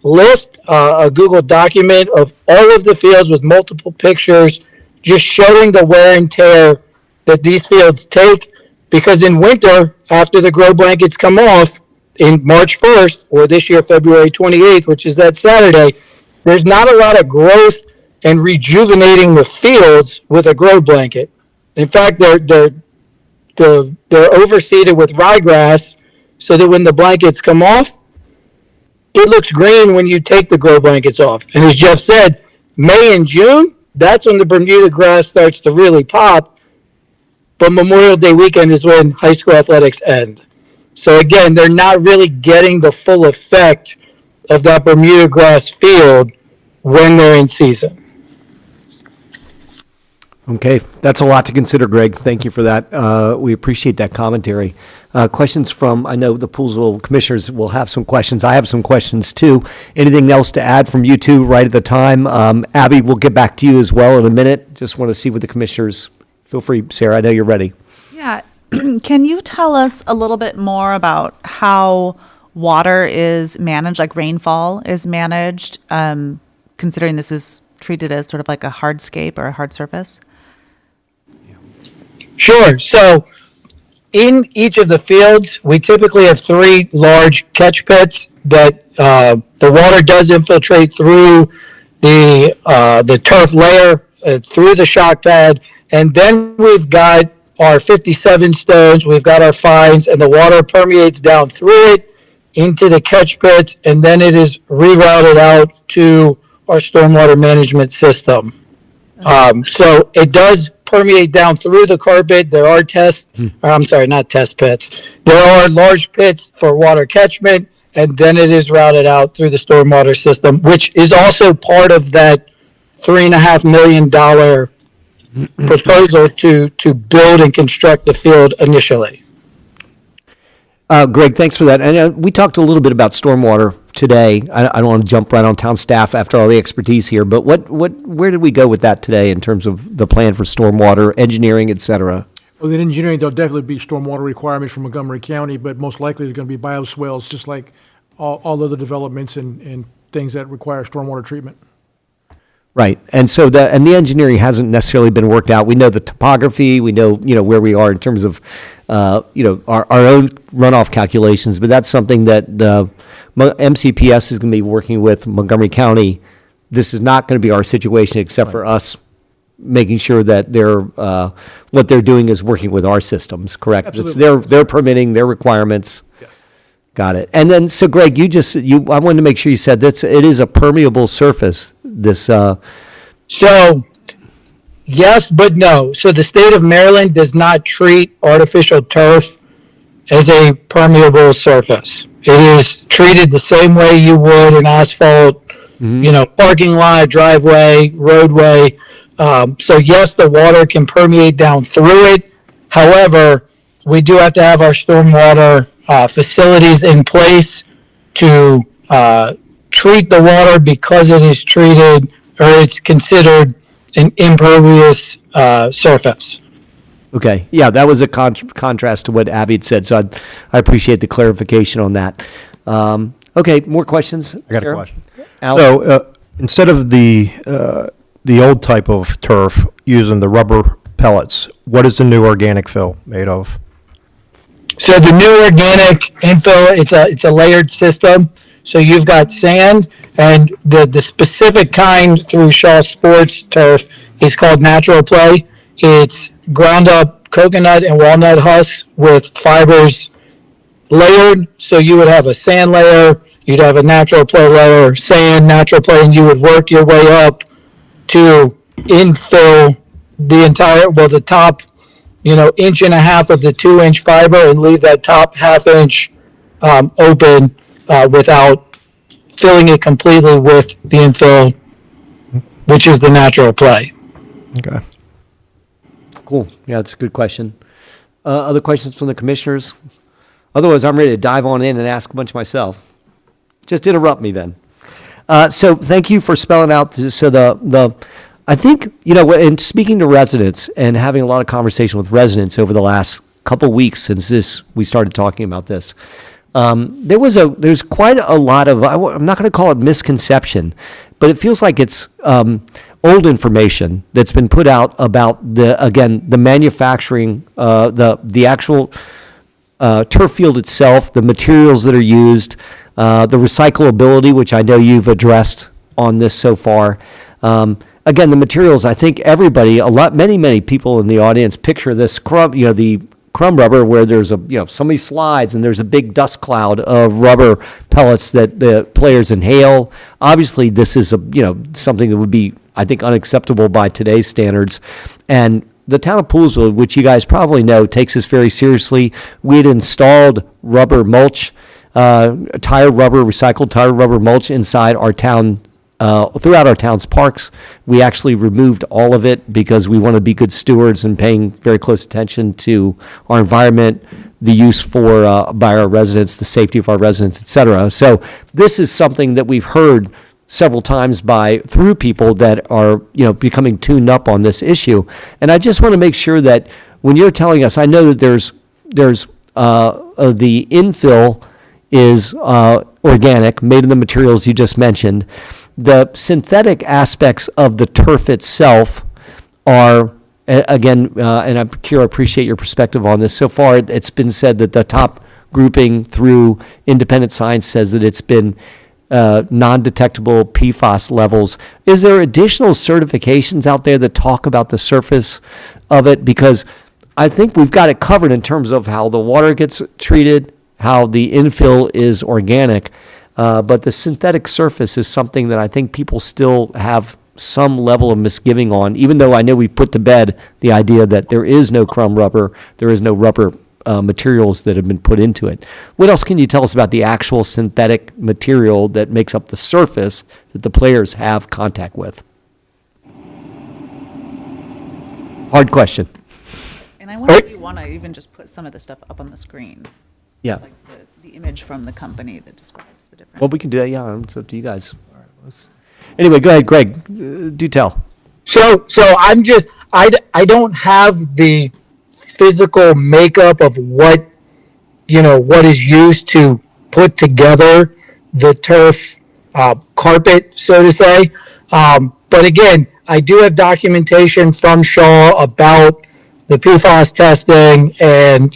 list, a Google document of all of the fields with multiple pictures, just showing the wear and tear that these fields take. Because in winter, after the grow blankets come off, in March 1st, or this year, February 28th, which is that Saturday, there's not a lot of growth and rejuvenating the fields with a grow blanket. In fact, they're overseeded with ryegrass so that when the blankets come off, it looks green when you take the grow blankets off. And as Jeff said, May and June, that's when the Bermuda grass starts to really pop. But Memorial Day weekend is when high school athletics end. So again, they're not really getting the full effect of that Bermuda grass field when they're in season. Okay, that's a lot to consider, Greg. Thank you for that. We appreciate that commentary. Questions from, I know the Poolesville commissioners will have some questions. I have some questions too. Anything else to add from you two right at the time? Abby, we'll get back to you as well in a minute. Just want to see what the commissioners, feel free, Sarah, I know you're ready. Yeah. Can you tell us a little bit more about how water is managed, like rainfall is managed, considering this is treated as sort of like a hardscape or a hard surface? Sure. So in each of the fields, we typically have 3 large catch pits that the water does infiltrate through the turf layer, through the shock pad, and then we've got our 57 stones, we've got our fines, and the water permeates down through it into the catch pits, and then it is rerouted out to our stormwater management system. So it does permeate down through the carpet. There are not test pits. There are large pits for water catchment, and then it is routed out through the stormwater system, which is also part of that $3.5 million proposal to build and construct the field initially. Greg, thanks for that. And we talked a little bit about stormwater today. I don't want to jump right on town staff after all the expertise here, but where did we go with that today in terms of the plan for stormwater, engineering, et cetera? Well, in engineering, there'll definitely be stormwater requirements from Montgomery County, but most likely there's going to be bioswales, just like all other developments and things that require stormwater treatment. Right, and so the engineering hasn't necessarily been worked out. We know the topography, we know where we are in terms of our own runoff calculations, but that's something that the MCPS is going to be working with Montgomery County. This is not going to be our situation except for us, making sure that they're, what they're doing is working with our systems, correct? It's Absolutely. their permitting, their requirements. Yes. Got it. And then, so Greg, I wanted to make sure you said that it is a permeable surface, this, So, yes, but no. So the state of Maryland does not treat artificial turf as a permeable surface. It is treated the same way you would an asphalt, parking lot, driveway, roadway. So yes, the water can permeate down through it. However, we do have to have our stormwater facilities in place to treat the water because it is treated or it's considered an impervious surface. okay, yeah, that was a contrast to what Abby had said, so I appreciate the clarification on that. Okay, more questions? I got a Sarah? question. Al? So, instead of the old type of turf using the rubber pellets, what is the new organic fill made of? So the new organic infill, it's a layered system. So you've got sand, and the specific kind through Shaw Sports turf is called Natural Play. It's ground up coconut and walnut husks with fibers layered. So you would have a sand layer, you'd have a Natural Play layer, sand, Natural Play, and you would work your way up to infill the entire, the top, inch and a half of the 2-inch fiber, and leave that top half-inch open without filling it completely with the infill, which is the Natural Play. Okay. Cool. Yeah, that's a good question. Other questions from the commissioners? Otherwise, I'm ready to dive on in and ask a bunch myself. Just interrupt me then. So thank you for spelling out. So I think, in speaking to residents and having a lot of conversation with residents over the last couple weeks since we started talking about this, there's quite a lot of, I'm not going to call it misconception, but it feels like it's old information that's been put out about the manufacturing, the actual turf field itself, the materials that are used, the recyclability, which I know you've addressed on this so far. Again, the materials, I think everybody, many people in the audience picture this the crumb rubber where there's somebody slides and there's a big dust cloud of rubber pellets that the players inhale. Obviously, this is something that would be, I think, unacceptable by today's standards. And the town of Poolesville, which you guys probably know, takes this very seriously. We had installed rubber mulch, recycled tire rubber mulch inside our town, throughout our town's parks. We actually removed all of it because we want to be good stewards and paying very close attention to our environment, the use by our residents, the safety of our residents, et cetera. So this is something that we've heard several times through people that are becoming tuned up on this issue. And I just want to make sure that when you're telling us, I know that there's the infill is organic, made of the materials you just mentioned. The synthetic aspects of the turf itself are, again, and I'm Kira, appreciate your perspective on this. So far, it's been said that the top grouping through independent science says that it's been non-detectable PFAS levels. Is there additional certifications out there that talk about the surface of it? Because I think we've got it covered in terms of how the water gets treated, how the infill is organic, but the synthetic surface is something that I think people still have some level of misgiving on, even though I know we put to bed the idea that there is no crumb rubber, there is no rubber materials that have been put into it. What else can you tell us about the actual synthetic material that makes up the surface that the players have contact with? Hard question. And I wonder if you want to even just put some of the stuff up on the screen. Yeah. Like the image from the company that describes the different. Well, we can do that. Yeah, it's up to you guys. Anyway, go ahead, Greg. Do tell. So I don't have the physical makeup of what is used to put together the turf carpet, so to say. But again, I do have documentation from Shaw about the PFAS testing and,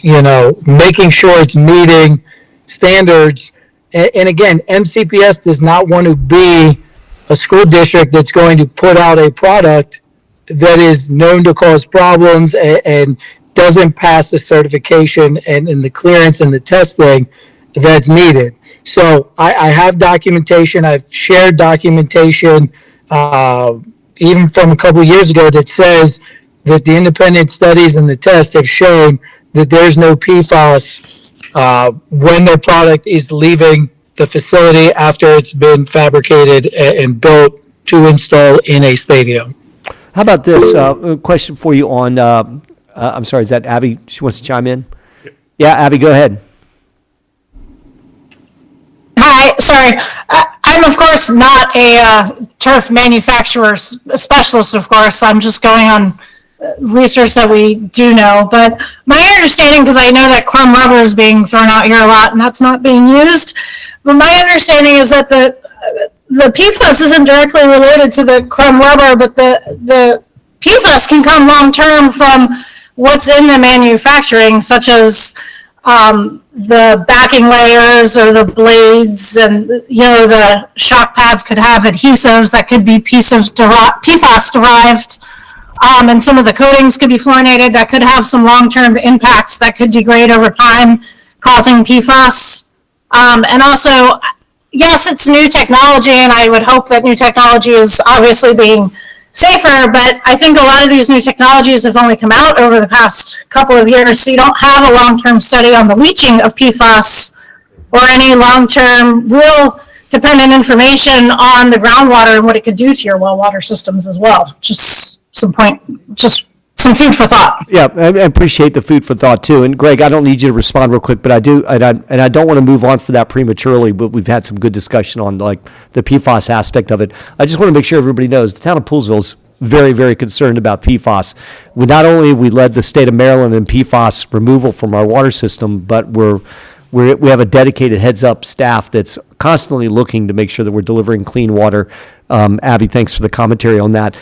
making sure it's meeting standards. And again, MCPS does not want to be a school district that's going to put out a product that is known to cause problems and doesn't pass the certification and the clearance and the testing that's needed. So I have documentation. I've shared documentation, even from a couple of years ago, that says that the independent studies and the test have shown that there's no PFAS when their product is leaving the facility after it's been fabricated and built to install in a stadium. How about this, a question for you on, I'm sorry, is that Abby? She wants to chime in? Yeah, Abby, go ahead. Hi, sorry. I'm of course not a turf manufacturer specialist, of course. I'm just going on research that we do know. But my understanding, because I know that crumb rubber is being thrown out here a lot and that's not being used, but my understanding is that the PFAS isn't directly related to the crumb rubber, but the PFAS can come long-term from what's in the manufacturing, such as the backing layers or the blades, and the shock pads could have adhesives that could be PFAS derived, and some of the coatings could be fluorinated that could have some long-term impacts that could degrade over time, causing PFAS. And also, yes, it's new technology, and I would hope that new technology is obviously being safer, but I think a lot of these new technologies have only come out over the past couple of years, so you don't have a long-term study on the leaching of PFAS or any long-term real dependent information on the groundwater and what it could do to your well water systems as well. Just some food for thought. Yeah, I appreciate the food for thought too. And Greg, I don't need you to respond real quick, but I do, and I don't want to move on for that prematurely, but we've had some good discussion on like the PFAS aspect of it. I just want to make sure everybody knows the town of Poolesville is very, very concerned about PFAS. We not only we led the state of Maryland in PFAS removal from our water system, but we have a dedicated heads-up staff that's constantly looking to make sure that we're delivering clean water. Abby, thanks for the commentary on that.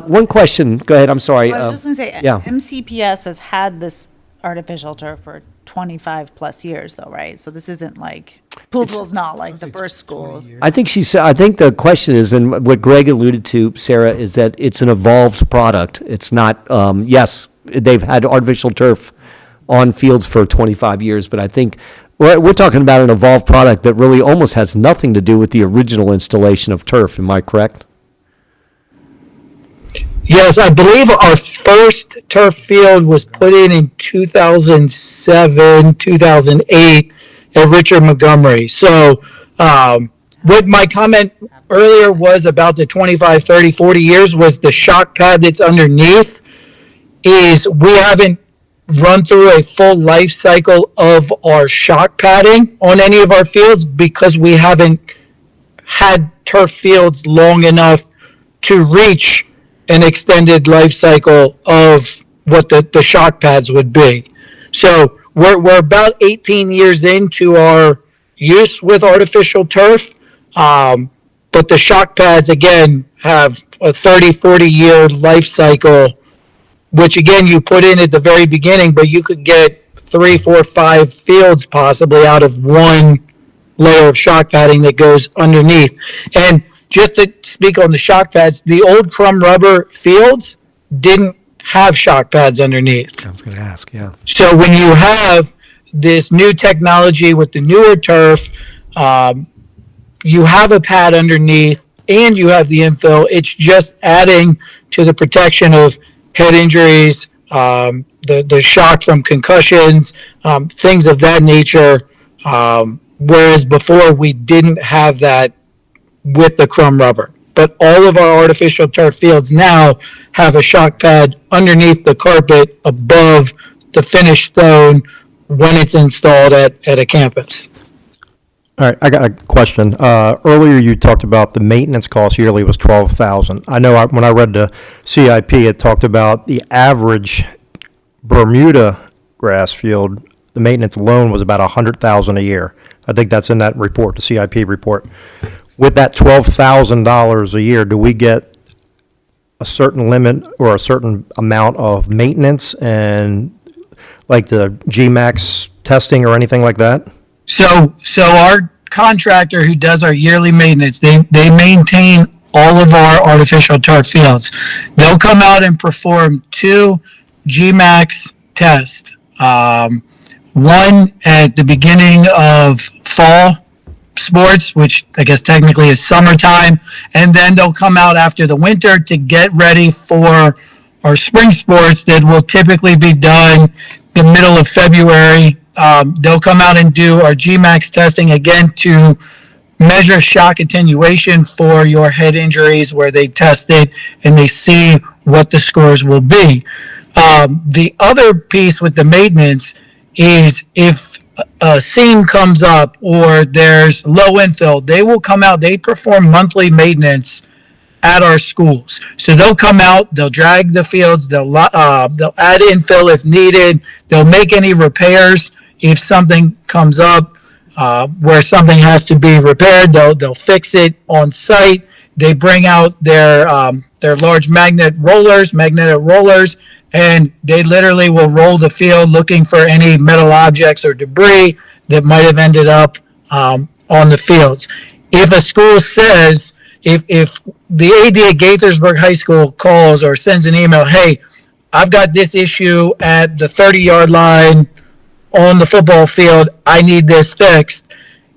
One question. Go ahead. I'm sorry. I was just going to say, yeah. MCPS has had this artificial turf for 25 plus years, though, right? So this isn't like Poolesville's not like the first school. I think she said. I think the question is, and what Greg alluded to, Sarah, is that it's an evolved product. It's not. Yes, they've had artificial turf on fields for 25 years, but I think we're talking about an evolved product that really almost has nothing to do with the original installation of turf. Am I correct? Yes, I believe our first turf field was put in 2007, 2008 at Richard Montgomery. So what my comment earlier was about the 25, 30, 40 years was the shock pad that's underneath is we haven't run through a full life cycle of our shock padding on any of our fields because we haven't had turf fields long enough to reach an extended life cycle of what the shock pads would be. So we're about 18 years into our use with artificial turf, but the shock pads, again, have a 30, 40-year life cycle, which, again, you put in at the very beginning, but you could get 3, 4, 5 fields possibly out of one layer of shock padding that goes underneath. And just to speak on the shock pads, the old crumb rubber fields didn't have shock pads underneath. I was going to ask, yeah. So when you have this new technology with the newer turf, you have a pad underneath and you have the infill. It's just adding to the protection of head injuries, the shock from concussions, things of that nature. Whereas before we didn't have that with the crumb rubber. But all of our artificial turf fields now have a shock pad underneath the carpet above the finished stone when it's installed at a campus. All right, I got a question. Earlier you talked about the maintenance cost yearly was $12,000. I know when I read the CIP, it talked about the average Bermuda grass field, the maintenance alone was about $100,000 a year. I think that's in that report, the CIP report. With that $12,000 a year, do we get a certain limit or a certain amount of maintenance and like the GMAX testing or anything like that? So our contractor who does our yearly maintenance, they maintain all of our artificial turf fields. They'll come out and perform 2 GMAX tests. One at the beginning of fall sports, which I guess technically is summertime, and then they'll come out after the winter to get ready for our spring sports that will typically be done the middle of February. They'll come out and do our GMAX testing again to measure shock attenuation for your head injuries, where they test it and they see what the scores will be. The other piece with the maintenance is if a seam comes up or there's low infill, they will come out, they perform monthly maintenance at our schools. So they'll come out, they'll drag the fields, they'll add infill if needed, they'll make any repairs if something comes up where something has to be repaired. They'll fix it on site. They bring out their large magnetic rollers, and they literally will roll the field looking for any metal objects or debris that might have ended up on the fields. If a school says, if the AD at Gaithersburg High School calls or sends an email, hey, I've got this issue at the 30-yard line on the football field, I need this fixed.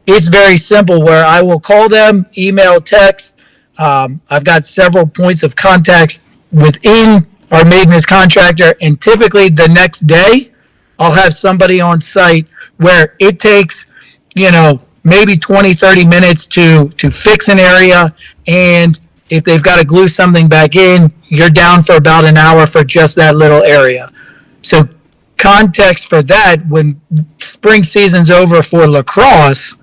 It's very simple, where I will call them, email, text. I've got several points of contact within our maintenance contractor, and typically the next day I'll have somebody on site where it takes, maybe 20, 30 minutes to fix an area. And if they've got to glue something back in, you're down for about an hour for just that little area. So context for that, when spring season's over for lacrosse,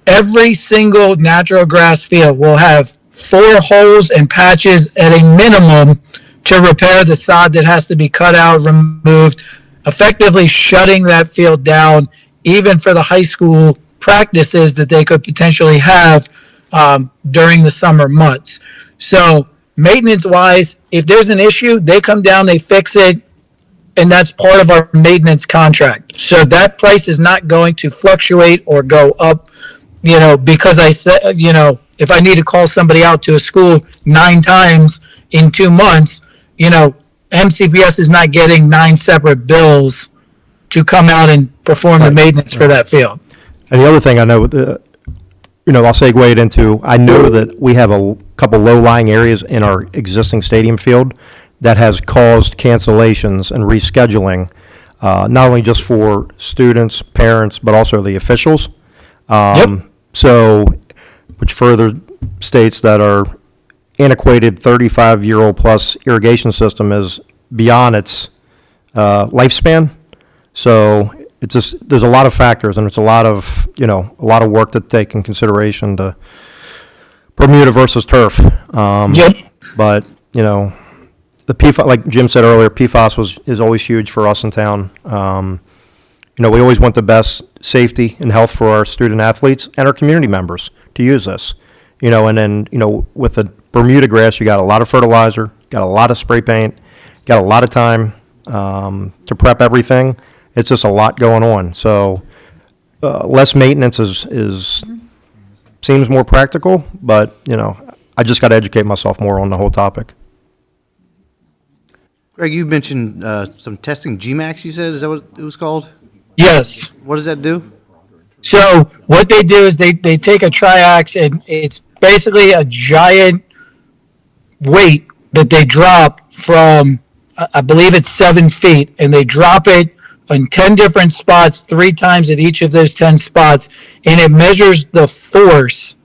every single natural grass field will have 4 holes and patches at a minimum to repair the sod that has to be cut out, removed, effectively shutting that field down, even for the high school practices that they could potentially have during the summer months. So maintenance-wise, if there's an issue, they come down, they fix it, and that's part of our maintenance contract. So that price is not going to fluctuate or go up, because I said, if I need to call somebody out to a school 9 times in 2 months, MCPS is not getting 9 separate bills to come out and perform the maintenance for that field. And the other thing I know, I'll segue it into, I know that we have a couple low-lying areas in our existing stadium field that has caused cancellations and rescheduling, not only just for students, parents, but also the officials. So, which further states that our antiquated 35-year-old plus irrigation system is beyond its lifespan. So it's just, there's a lot of factors, and it's a lot of work to take in consideration to Bermuda versus turf. But, the PFAS, like Jim said earlier, PFAS is always huge for us in town. We always want the best safety and health for our student athletes and our community members to use this. And then, with the Bermuda grass, you got a lot of fertilizer, got a lot of spray paint, got a lot of time to prep everything. It's just a lot going on. So less maintenance seems more practical, but, I just got to educate myself more on the whole topic. Greg, you mentioned some testing GMAX, you said? Is that what it was called? Yes. What does that do? So what they do is they take a triax, and it's basically a giant weight that they drop from, I believe it's 7 feet, and they drop it on 10 different spots, 3 times at each of those 10 spots, and it measures the force,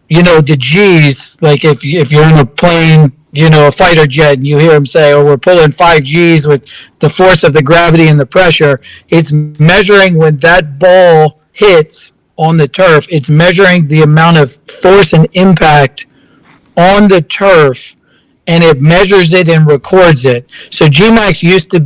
the G's, like if you're in a plane, a fighter jet, and you hear them say, we're pulling 5 G's with the force of the gravity and the pressure. It's measuring when that ball hits on the turf. It's measuring the amount of force and impact on the turf, and it measures it and records it. So GMAX used to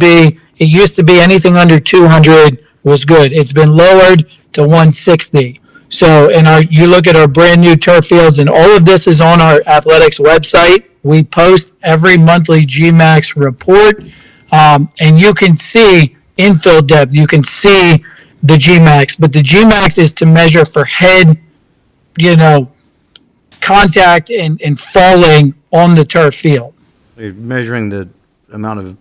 be anything under 200 was good. It's been lowered to 160. So you look at our brand new turf fields, and all of this is on our athletics website. We post every monthly GMAX report, and you can see infill depth. You can see the GMAX, but the GMAX is to measure for head, contact and falling on the turf field. You're measuring the amount of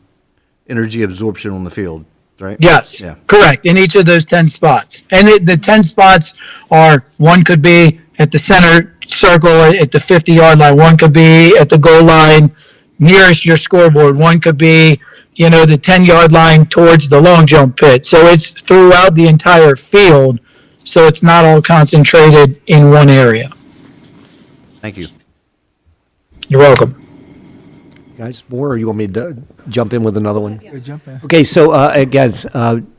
energy absorption on the field, right? Yes, Yeah. correct, in each of those 10 spots. And the 10 spots are, one could be at the center circle at the 50-yard line, one could be at the goal line nearest your scoreboard, one could be, you know, the 10-yard line towards the long jump pit. So it's throughout the entire field, so it's not all concentrated in one area. Thank you. You're welcome. Guys, more, or you want me to jump in with another one? Jump in. Okay, so again,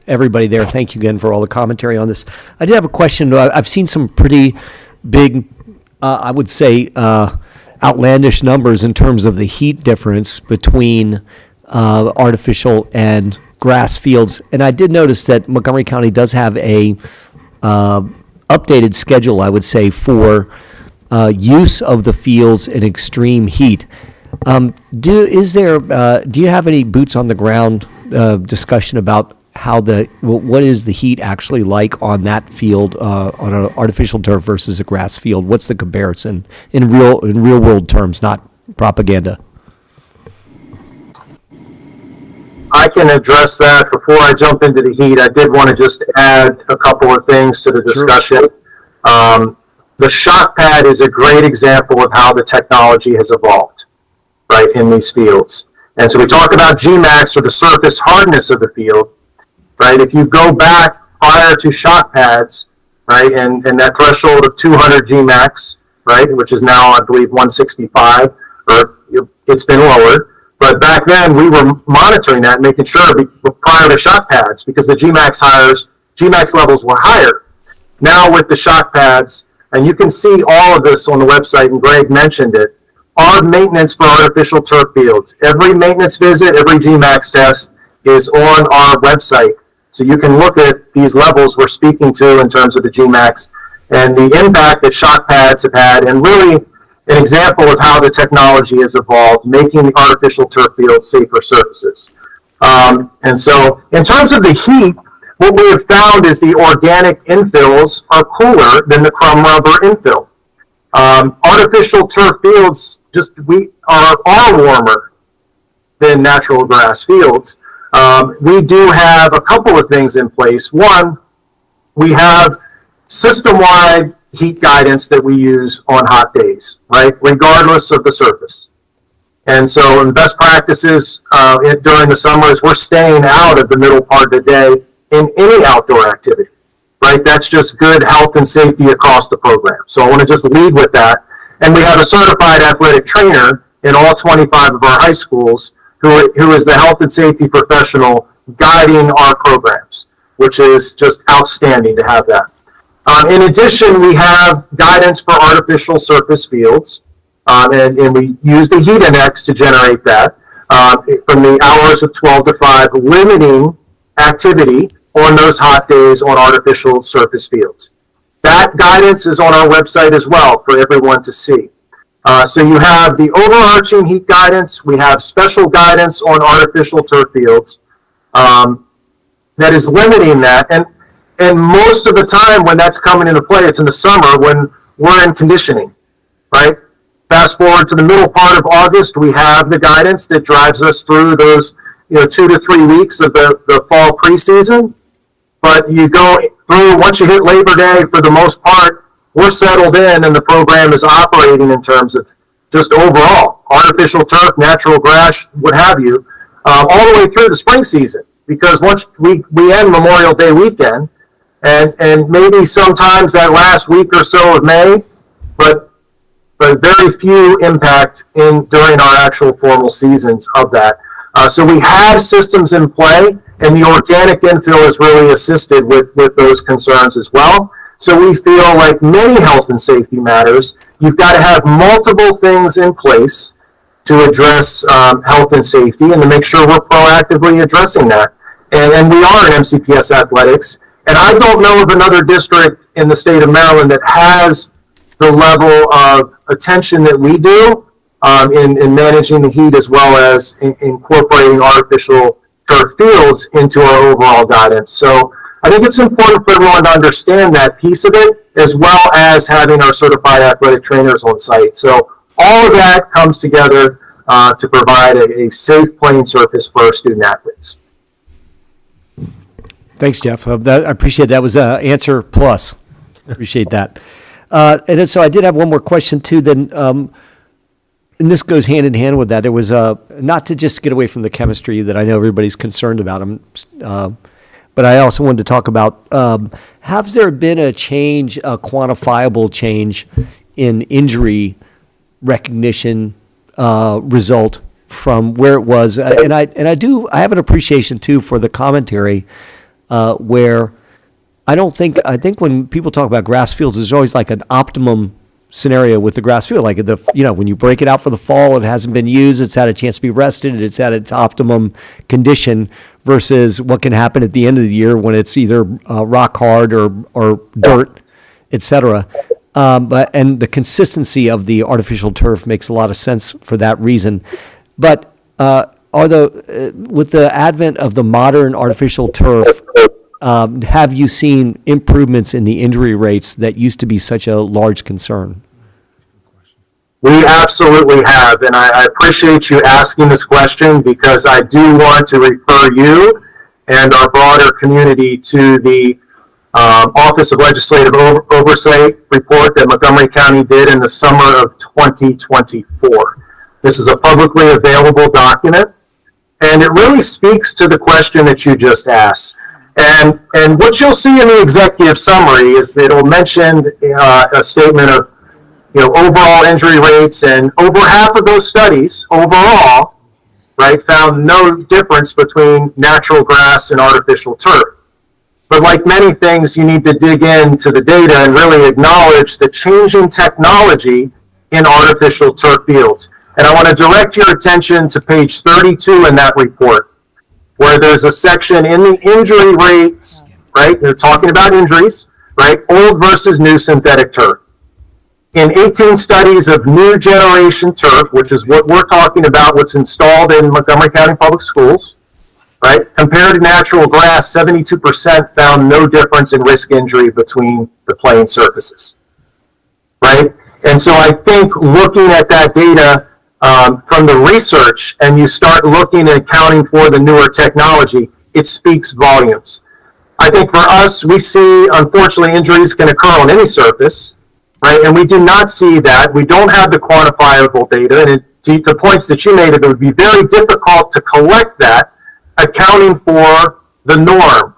everybody there, thank you again for all the commentary on this. I did have a question. I've seen some pretty big, I would say, outlandish numbers in terms of the heat difference between artificial and grass fields. And I did notice that Montgomery County does have a updated schedule, I would say, for use of the fields in extreme heat. Do you have any boots on the ground discussion about what is the heat actually like on that field on an artificial turf versus a grass field? What's the comparison in real world terms, not propaganda? I can address that. Before I jump into the heat, I did want to just add a couple of things to the discussion. Sure. The shock pad is a great example of how the technology has evolved, right, in these fields. And so we talk about Gmax, or the surface hardness of the field, right? If you go back prior to shock pads, right, and that threshold of 200 Gmax, right, which is now, I believe, 165, or it's been lowered. But back then, we were monitoring that, making sure prior to shock pads, because the Gmax levels were higher. Now with the shock pads, and you can see all of this on the website, and Greg mentioned it, our maintenance for artificial turf fields, every maintenance visit, every Gmax test is on our website. So you can look at these levels we're speaking to in terms of the Gmax and the impact that shock pads have had, and really an example of how the technology has evolved, making the artificial turf fields safer surfaces. And so in terms of the heat, what we have found is the organic infills are cooler than the crumb rubber infill. Artificial turf fields are warmer than natural grass fields. We do have a couple of things in place. One, we have system-wide heat guidance that we use on hot days, right, regardless of the surface. And so in best practices during the summers, we're staying out of the middle part of the day in any outdoor activity, right? That's just good health and safety across the program. So I want to just lead with that. And we have a certified athletic trainer in all 25 of our high schools who is the health and safety professional guiding our programs, which is just outstanding to have that. In addition, we have guidance for artificial surface fields, and we use the heat index to generate that from the hours of 12 to 5, limiting activity on those hot days on artificial surface fields. That guidance is on our website as well for everyone to see. So you have the overarching heat guidance. We have special guidance on artificial turf fields that is limiting that. And most of the time when that's coming into play, it's in the summer when we're in conditioning, right? Fast forward to the middle part of August, we have the guidance that drives us through those 2 to 3 weeks of the fall preseason. But you go through, once you hit Labor Day, for the most part, we're settled in and the program is operating in terms of just overall artificial turf, natural grass, what have you, all the way through the spring season. Because once we end Memorial Day weekend, and maybe sometimes that last week or so of May, but very few impact during our actual formal seasons of that. So we have systems in play, and the organic infill has really assisted with those concerns as well. So we feel like many health and safety matters, you've got to have multiple things in place to address health and safety and to make sure we're proactively addressing that. And we are in MCPS athletics. And I don't know of another district in the state of Maryland that has the level of attention that we do in managing the heat, as well as incorporating artificial turf fields into our overall guidance. So I think it's important for everyone to understand that piece of it, as well as having our certified athletic trainers on site. So all of that comes together to provide a safe playing surface for our student athletes. Thanks, Jeff. I appreciate that. Was answer plus. Appreciate that. And then, so I did have one more question too. Then, and this goes hand in hand with that. It was not to just get away from the chemistry that I know everybody's concerned about. But I also wanted to talk about, has there been a change, a quantifiable change in injury recognition result from where it was? And I have an appreciation too for the commentary where I think when people talk about grass fields, there's always like an optimum scenario with the grass field. Like when you break it out for the fall, it hasn't been used, it's had a chance to be rested, it's at its optimum condition versus what can happen at the end of the year when it's either rock hard or dirt, et cetera. And the consistency of the artificial turf makes a lot of sense for that reason. But with the advent of the modern artificial turf, have you seen improvements in the injury rates that used to be such a large concern? We absolutely have, and I appreciate you asking this question because I do want to refer you and our broader community to the Office of Legislative Oversight report that Montgomery County did in the summer of 2024. This is a publicly available document, and it really speaks to the question that you just asked. And what you'll see in the executive summary is it'll mention a statement of overall injury rates, and over half of those studies overall, right, found no difference between natural grass and artificial turf. But like many things, you need to dig into the data and really acknowledge the changing technology in artificial turf fields. And I want to direct your attention to page 32 in that report, where there's a section in the injury rates, right? They're talking about injuries, right? Old versus new synthetic turf. In 18 studies of new generation turf, which is what we're talking about, what's installed in Montgomery County Public Schools, right? Compared to natural grass, 72% found no difference in risk injury between the playing surfaces, right? And so I think looking at that data from the research, and you start looking and accounting for the newer technology, it speaks volumes. I think for us, we see, unfortunately, injuries can occur on any surface, right? And we do not see that. We don't have the quantifiable data. And to the points that you made, it would be very difficult to collect that, accounting for the norm,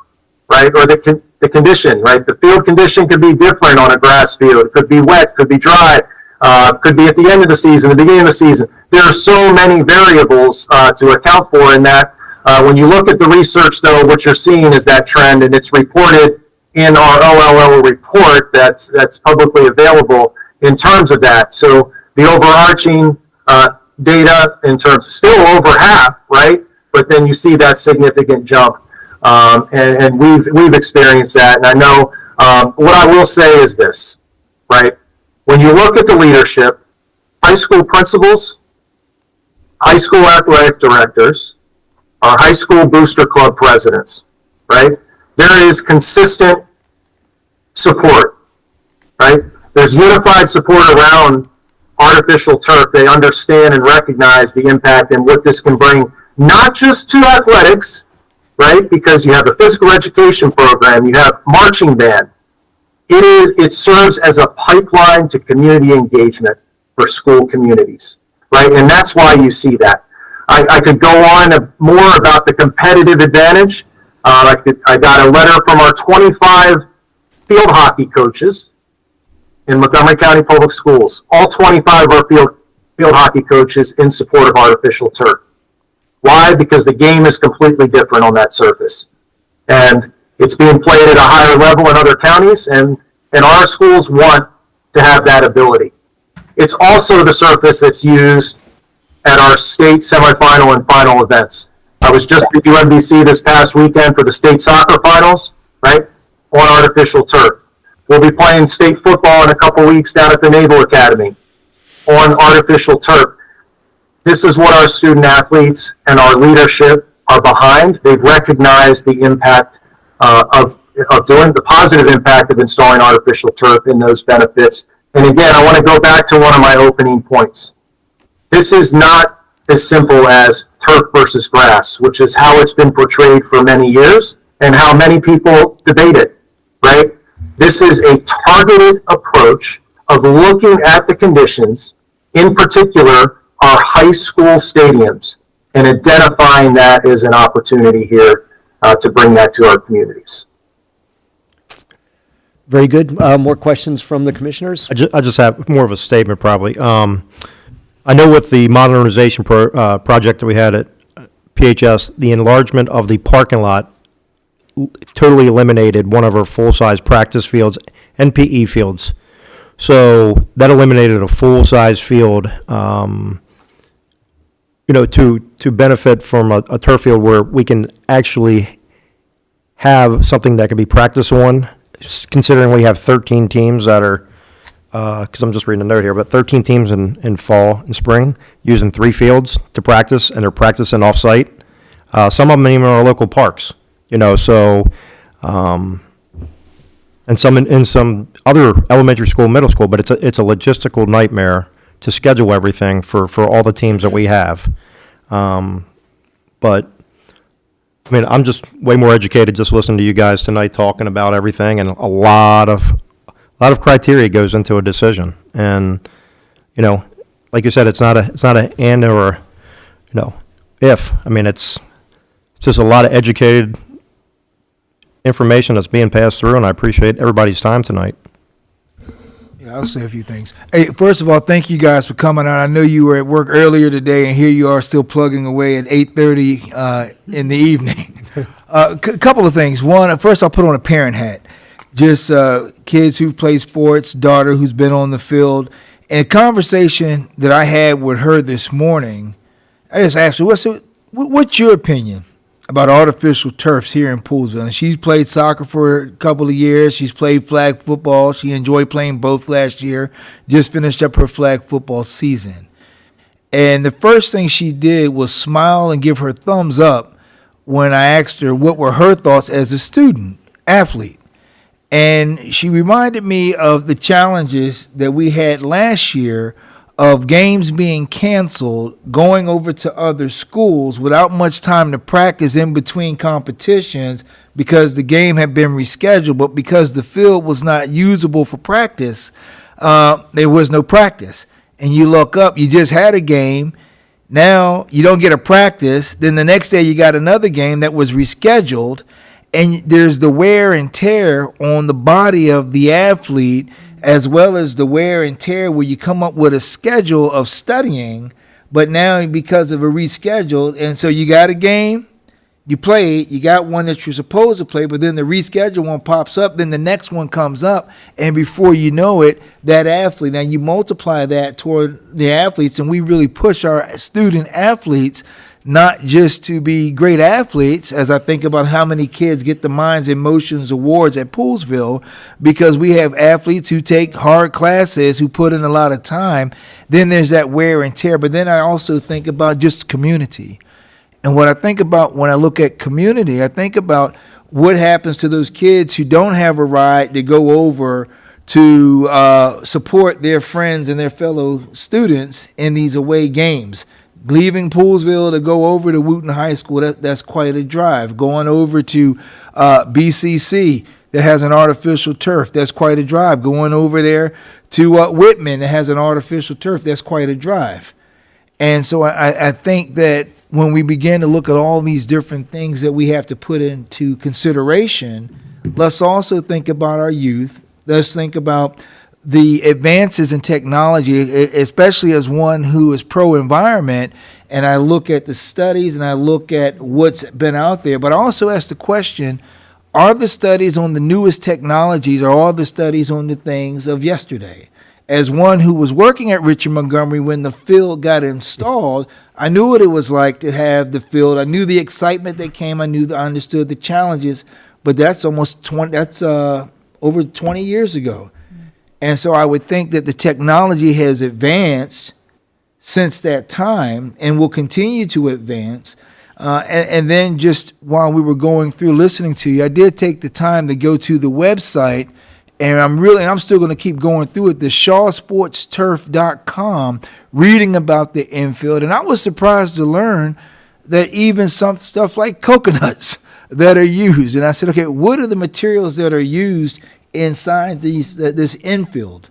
right? Or the condition, right? The field condition could be different on a grass field. It could be wet, could be dry, could be at the end of the season, the beginning of the season. There are so many variables to account for in that. When you look at the research, though, what you're seeing is that trend, and it's reported in our OLO report that's publicly available in terms of that. So the overarching data in terms of still over half, right? But then you see that significant jump, and we've experienced that. And I know what I will say is this, right? When you look at the leadership, high school principals, high school athletic directors, our high school booster club presidents, right? There is consistent support, right? There's unified support around artificial turf. They understand and recognize the impact and what this can bring, not just to athletics, right? Because you have a physical education program, you have marching band. It serves as a pipeline to community engagement for school communities, right? And that's why you see that. I could go on more about the competitive advantage. I got a letter from our 25 field hockey coaches in Montgomery County Public Schools. All 25 are field hockey coaches in support of artificial turf. Why? Because the game is completely different on that surface. And it's being played at a higher level in other counties, and our schools want to have that ability. It's also the surface that's used at our state semifinal and final events. I was just at UMBC this past weekend for the state soccer finals, right, on artificial turf. We'll be playing state football in a couple weeks down at the Naval Academy on artificial turf. This is what our student athletes and our leadership are behind. They've recognized the impact of of doing, the positive impact of installing artificial turf and those benefits. And again, I want to go back to one of my opening points. This is not as simple as turf versus grass, which is how it's been portrayed for many years and how many people debate it, right? This is a targeted approach of looking at the conditions, in particular, our high school stadiums, and identifying that as an opportunity here to bring that to our communities. Very good. More questions from the commissioners? I just have more of a statement, probably. I know with the modernization project that we had at PHS, the enlargement of the parking lot totally eliminated one of our full-size practice fields and PE fields. So that eliminated a full-size field, to benefit from a turf field where we can actually have something that can be practiced on, considering we have 13 teams that are, because I'm just reading a note here, but 13 teams in fall and spring using 3 fields to practice, and they're practicing off-site. Some of them even are local parks, so, and some in some other elementary school, middle school, but it's a logistical nightmare to schedule everything for all the teams that we have. But I mean, I'm just way more educated just listening to you guys tonight talking about everything, and a lot of criteria goes into a decision. And like you said, it's not a and or if. I mean, it's just a lot of educated information that's being passed through, and I appreciate everybody's time tonight. Yeah, I'll say a few things. Hey, first of all, thank you guys for coming out. I know you were at work earlier today, and here you are still plugging away at 8:30 in the evening. Couple of things. One, first I'll put on a parent hat. Just kids who've played sports, daughter who's been on the field. And a conversation that I had with her this morning, I just asked her, what's your opinion about artificial turfs here in Poolesville? And she's played soccer for a couple of years. She's played flag football. She enjoyed playing both last year. Just finished up her flag football season. And the first thing she did was smile and give her thumbs up when I asked her what were her thoughts as a student athlete. And she reminded me of the challenges that we had last year of games being canceled, going over to other schools without much time to practice in between competitions because the game had been rescheduled, but because the field was not usable for practice, there was no practice. And you look up, you just had a game, now you don't get a practice, then the next day you got another game that was rescheduled, and there's the wear and tear on the body of the athlete, as well as the wear and tear where you come up with a schedule of studying, but now because of a rescheduled, and so you got a game, you played, you got one that you're supposed to play, but then the rescheduled one pops up, then the next one comes up, and before you know it, that athlete, and you multiply that toward the athletes, and we really push our student athletes not just to be great athletes, as I think about how many kids get the Minds and Motions Awards at Poolesville, because we have athletes who take hard classes, who put in a lot of time. Then there's that wear and tear. But then I also think about just community. And what I think about when I look at community, I think about what happens to those kids who don't have a ride to go over to support their friends and their fellow students in these away games. Leaving Poolesville to go over to Wooten High School, that's quite a drive. Going over to BCC that has an artificial turf, that's quite a drive. Going over there to Whitman that has an artificial turf, that's quite a drive. And so I think that when we begin to look at all these different things that we have to put into consideration, let's also think about our youth. Let's think about the advances in technology, especially as one who is pro-environment, and I look at the studies and I look at what's been out there, but I also ask the question, are the studies on the newest technologies or are the studies on the things of yesterday? As one who was working at Richard Montgomery when the field got installed, I knew what it was like to have the field. I knew the excitement that came. I understood the challenges, but that's over 20 years ago. And so I would think that the technology has advanced since that time and will continue to advance. And then just while we were going through listening to you, I did take the time to go to the website, and I'm still going to keep going through it, the shawsportsturf.com, reading about the infield. And I was surprised to learn that even some stuff like coconuts that are used. And I said, okay, what are the materials that are used inside this infield?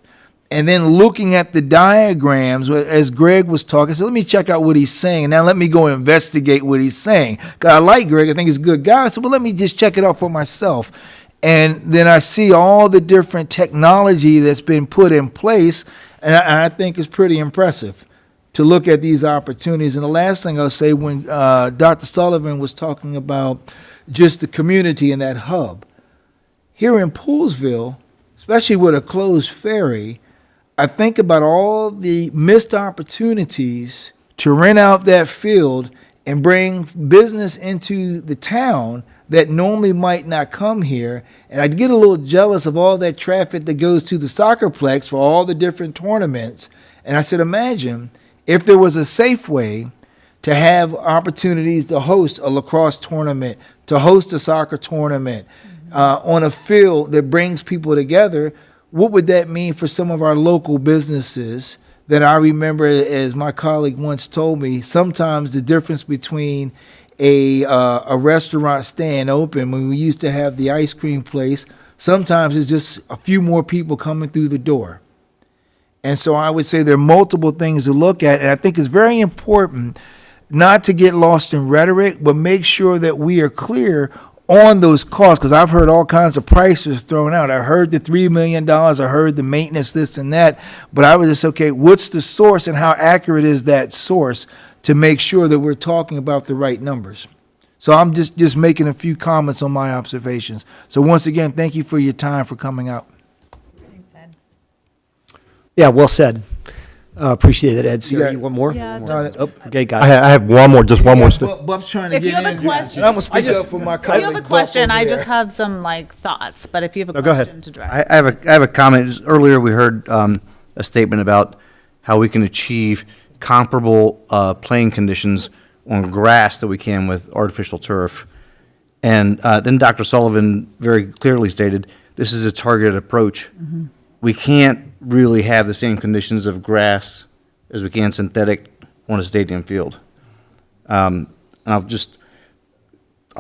And then looking at the diagrams, as Greg was talking, I said, let me check out what he's saying. Now let me go investigate what he's saying. 'Cause I like Greg. I think he's a good guy. I said, well, let me just check it out for myself. And then I see all the different technology that's been put in place, and I think it's pretty impressive to look at these opportunities. And the last thing I'll say, when Dr. Sullivan was talking about just the community and that hub, here in Poolesville, especially with a closed ferry, I think about all the missed opportunities to rent out that field and bring business into the town that normally might not come here. And I get a little jealous of all that traffic that goes to the soccerplex for all the different tournaments. And I said, imagine if there was a safe way to have opportunities to host a lacrosse tournament, to host a soccer tournament on a field that brings people together. What would that mean for some of our local businesses that I remember, as my colleague once told me, sometimes the difference between a restaurant staying open when we used to have the ice cream place, sometimes it's just a few more people coming through the door. And so I would say there are multiple things to look at, and I think it's very important not to get lost in rhetoric, but make sure that we are clear on those costs, because I've heard all kinds of prices thrown out. I heard the $3 million, I heard the maintenance, this and that, but I was just, okay, what's the source and how accurate is that source to make sure that we're talking about the right numbers? So I'm just making a few comments on my observations. So once again, thank you for your time for coming out. Thanks, Ed. Yeah, well said. Appreciate it, Ed. Sarah, got- you want more? Yeah, One just- more? Okay, got I it. have one more, just one more. Bub's trying to If you get have a in. question- And I'm going to speak up for my If colleague. you have a Buff question, over I there. just have some thoughts, but if you have a No, go ahead. question to direct. I have a comment. Just earlier, we heard a statement about how we can achieve comparable playing conditions on grass that we can with artificial turf. And then Dr. Sullivan very clearly stated, this is a targeted approach. We can't really have the same conditions of grass as we can synthetic on a stadium field. And I'll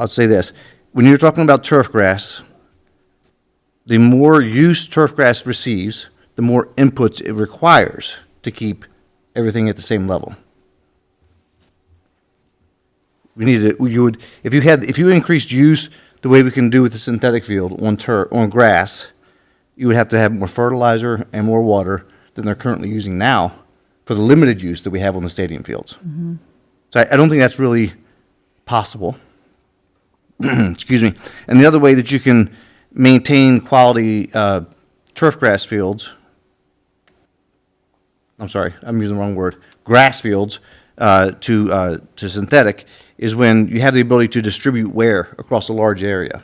say this. When you're talking about turf grass, the more use turf grass receives, the more inputs it requires to keep everything at the same level. We need to, if you increased use the way we can do with the synthetic field on grass, you would have to have more fertilizer and more water than they're currently using now for the limited use that we have on the stadium fields. So I don't think that's really possible. Excuse me. And the other way that you can maintain quality turf grass fields, I'm sorry, I'm using the wrong word, grass fields to synthetic, is when you have the ability to distribute wear across a large area.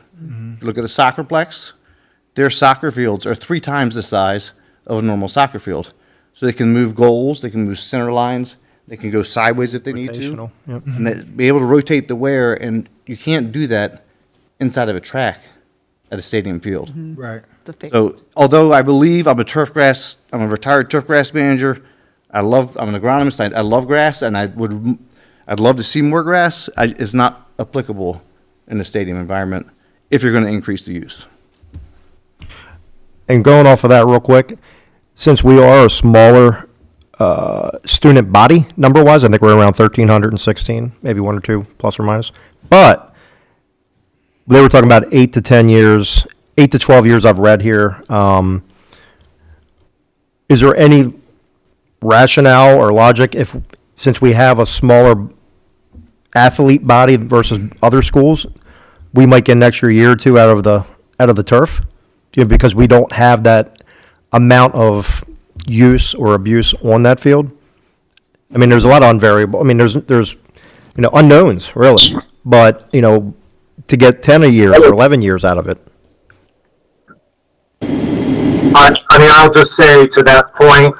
Look at the soccerplex. Their soccer fields are 3 times the size of a normal soccer field. So they can move goals, they can move center lines, they can go sideways if they need to. Rotational, yep. And be able to rotate the wear, and you can't do that inside of a track at a stadium field. Right. The fixed. So although I believe I'm a retired turf grass manager, I'm an agronomist, I love grass, and I'd love to see more grass. It's not applicable in the stadium environment if you're going to increase the use. And going off of that real quick, since we are a smaller student body, number-wise, I think we're around 1,316, maybe 1 or 2, plus or minus. But they were talking about 8 to 10 years, 8 to 12 years I've read here. Is there any rationale or logic since we have a smaller athlete body versus other schools, we might get an extra year or 2 out of the turf? Because we don't have that amount of use or abuse on that field. I mean, there's a lot of unvariable. I mean, there's unknowns really, but to get 10 a year or 11 years out of it. I mean, I'll just say to that point,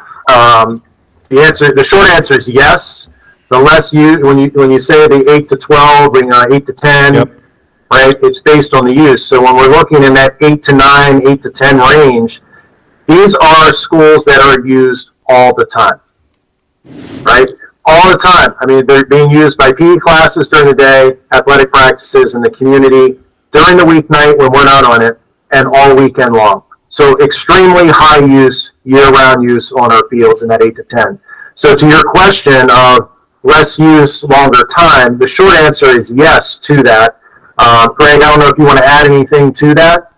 the short answer is yes. the less you, when you say the 8 to 12, 8 to 10, Yep. right, it's based on the use. So when we're looking in that 8 to 9, 8 to 10 range, these are schools that are used all the time, right? All the time. I mean, they're being used by PE classes during the day, athletic practices in the community, during the weeknight when we're not on it, and all weekend long. So extremely high use, year-round use on our fields in that 8 to 10. So to your question of less use, longer time, the short answer is yes to that. Greg, I don't know if you want to add anything to that.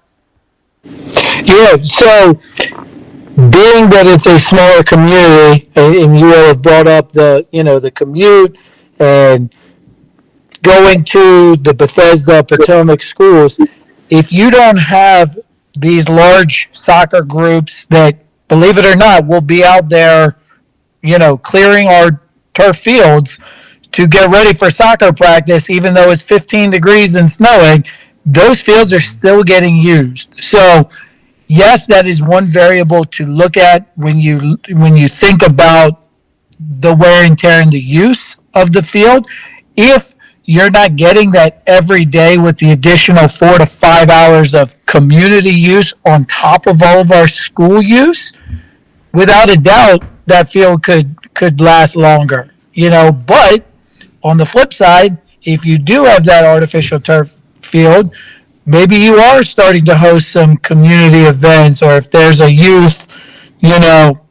Yeah, so being that it's a smaller community, and you all have brought up the commute and going to the Bethesda Potomac schools, if you don't have these large soccer groups that, believe it or not, will be out there, clearing our turf fields to get ready for soccer practice, even though it's 15 degrees and snowing, those fields are still getting used. So, yes, that is one variable to look at when you think about the wear and tear and the use of the field. If you're not getting that every day with the additional 4 to 5 hours of community use on top of all of our school use, without a doubt, that field could last longer. But on the flip side, if you do have that artificial turf field, maybe you are starting to host some community events, or if there's a youth,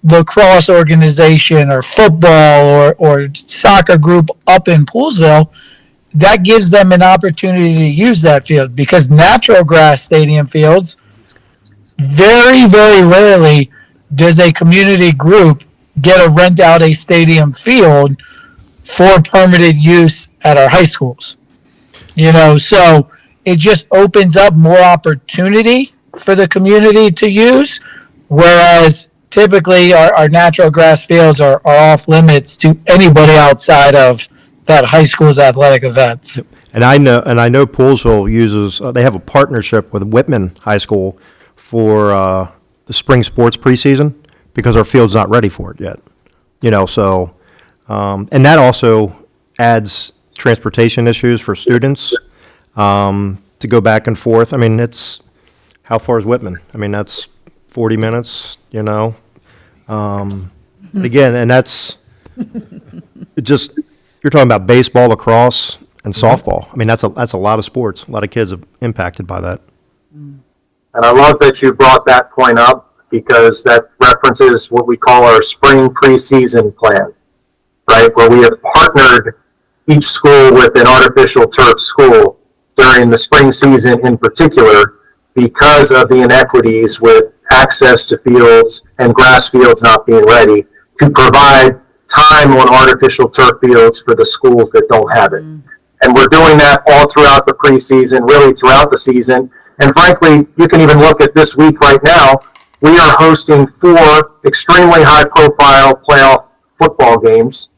lacrosse organization or football or soccer group up in Poolesville, that gives them an opportunity to use that field, because natural grass stadium fields, very, very rarely does a community group get to rent out a stadium field for permitted use at our high schools. So it just opens up more opportunity for the community to use, whereas typically our natural grass fields are off limits to anybody outside of that high school's athletic events. And I know Poolesville uses, they have a partnership with Whitman High School for the spring sports preseason, because our field's not ready for it yet. So, and that also adds transportation issues for students to go back and forth. I mean, how far is Whitman? I mean, that's 40 minutes, Again, and that's, you're talking about baseball, lacrosse, and softball. I mean, that's a lot of sports. A lot of kids are impacted by that. And I love that you brought that point up, because that references what we call our spring preseason plan, right? Where we have partnered each school with an artificial turf school during the spring season in particular, because of the inequities with access to fields and grass fields not being ready, to provide time on artificial turf fields for the schools that don't have it. And we're doing that all throughout the preseason, really throughout the season. And frankly, you can even look at this week right now. We are hosting 4 extremely high-profile playoff football games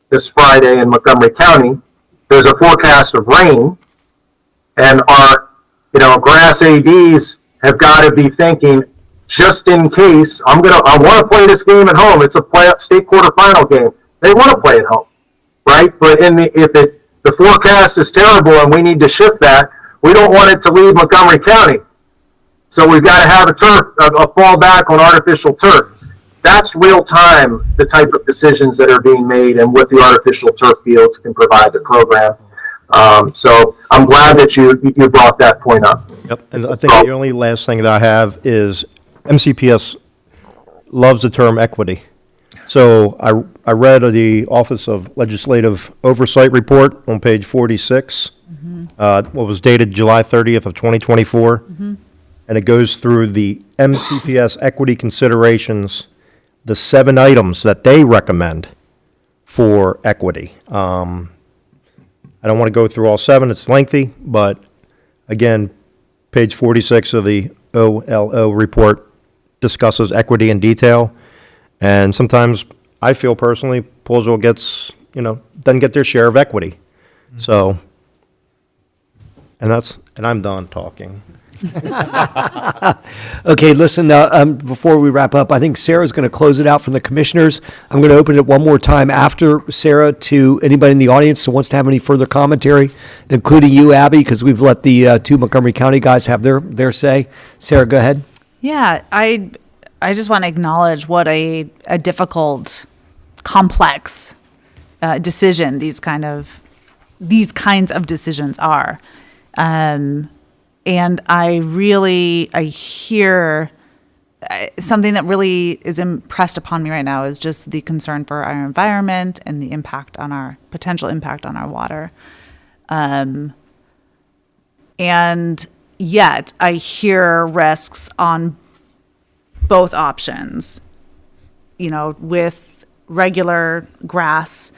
this Friday in Montgomery County. There's a forecast of rain, and our grass ADs have got to be thinking, just in case, I want to play this game at home. It's a state quarterfinal game. They want to play at home, right? But if the forecast is terrible and we need to shift that, we don't want it to leave Montgomery County. So we've got to have a fallback on artificial turf. That's real time, the type of decisions that are being made and what the artificial turf fields can provide the program. So I'm glad that you brought that point up. Yep, and I think the only last thing that I have is MCPS loves the term equity. So I read the Office of Legislative Oversight report on page 46, what was dated July 30th of 2024, and it goes through the MCPS equity considerations, the 7 items that they recommend for equity. I don't want to go through all 7, it's lengthy, but again, page 46 of the OLO report discusses equity in detail. And sometimes I feel personally, Poolesville doesn't get their share of equity. So, and I'm done talking. Okay, listen, before we wrap up, I think Sarah's going to close it out from the commissioners. I'm going to open it one more time after Sarah to anybody in the audience who wants to have any further commentary, including you, Abby, because we've let the two Montgomery County guys have their say. Sarah, go ahead. Yeah, I just want to acknowledge what a difficult, complex decision these kinds of decisions are. And I hear something that really is impressed upon me right now is just the concern for our environment and the potential impact on our water. And yet I hear risks on both options. With regular grass,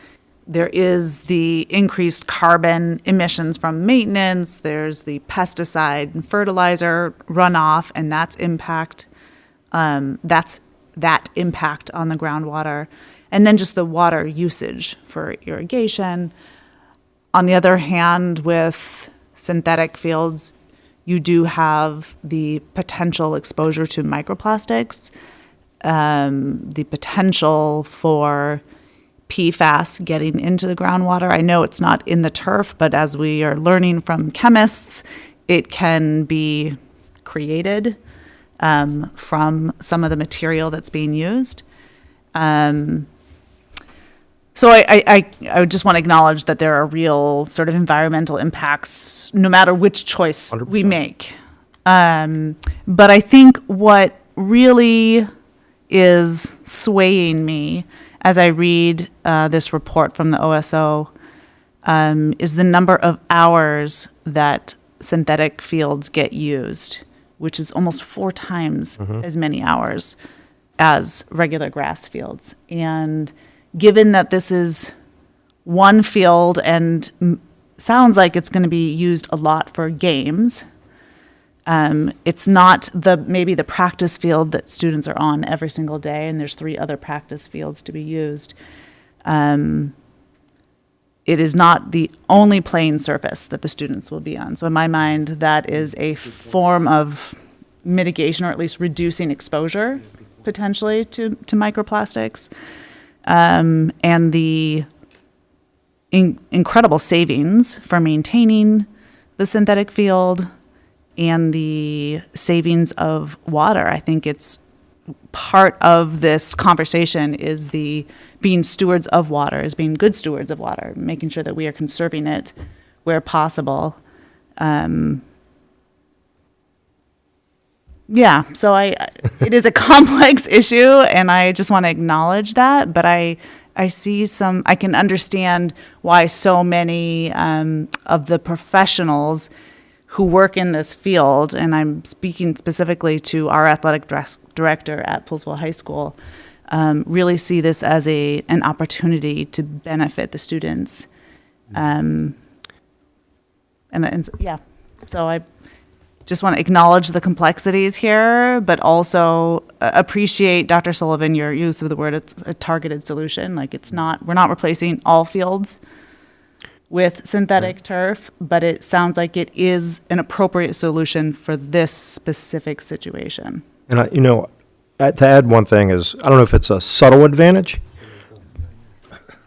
there is the increased carbon emissions from maintenance, there's the pesticide and fertilizer runoff, and that impact on the groundwater, and then just the water usage for irrigation. On the other hand, with synthetic fields, you do have the potential exposure to microplastics, the potential for PFAS getting into the groundwater. I know it's not in the turf, but as we are learning from chemists, it can be created from some of the material that's being used. So I just want to acknowledge that there are real sort of environmental impacts no matter which choice 100%. We make. But I think what really is swaying me as I read this report from the OSO is the number of hours that synthetic fields get used, which is almost 4 times as many hours as regular grass fields. And given that this is one field and sounds like it's going to be used a lot for games, it's not maybe the practice field that students are on every single day, and there's 3 other practice fields to be used. It is not the only playing surface that the students will be on. So in my mind, that is a form of mitigation, or at least reducing exposure potentially to microplastics. And the incredible savings for maintaining the synthetic field and the savings of water. I think it's part of this conversation is the being stewards of water, is being good stewards of water, making sure that we are conserving it where possible. So it is a complex issue, and I just want to acknowledge that, but I can understand why so many of the professionals who work in this field, and I'm speaking specifically to our athletic director at Poolesville High School, really see this as an opportunity to benefit the students. So I just want to acknowledge the complexities here, but also appreciate, Dr. Sullivan, your use of the word, it's a targeted solution. Like we're not replacing all fields with synthetic turf, but it sounds like it is an appropriate solution for this specific situation. And to add one thing is, I don't know if it's a subtle advantage.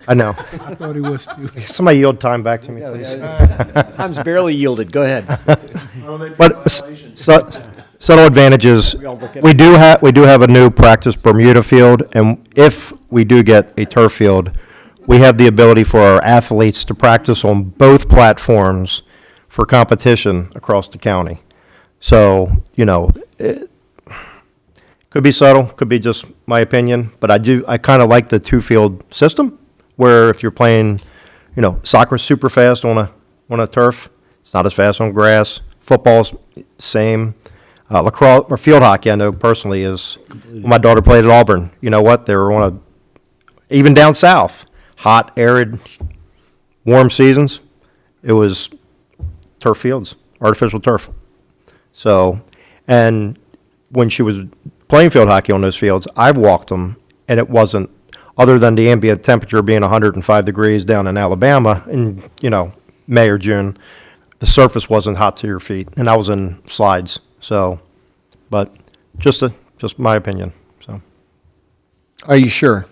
I know. I thought he was too. Somebody yield time back to me, please. Time's barely yielded. Go ahead. But subtle advantages, we do have a new practice Bermuda field, and if we do get a turf field, we have the ability for our athletes to practice on both platforms for competition across the county. So, it could be subtle, could be just my opinion, but I kind of like the 2-field system, where if you're playing, soccer's super fast on a turf, it's not as fast on grass. Football's same. Lacrosse or field hockey, I know personally, is when my daughter played at Auburn. You know what? They were even down south, hot, arid, warm seasons. It was turf fields, artificial turf. So, and when she was playing field hockey on those fields, I walked them, and it wasn't, other than the ambient temperature being 105 degrees down in Alabama in, May or June, the surface wasn't hot to your feet, and I was in slides. So, but just my opinion, so, Are you sure?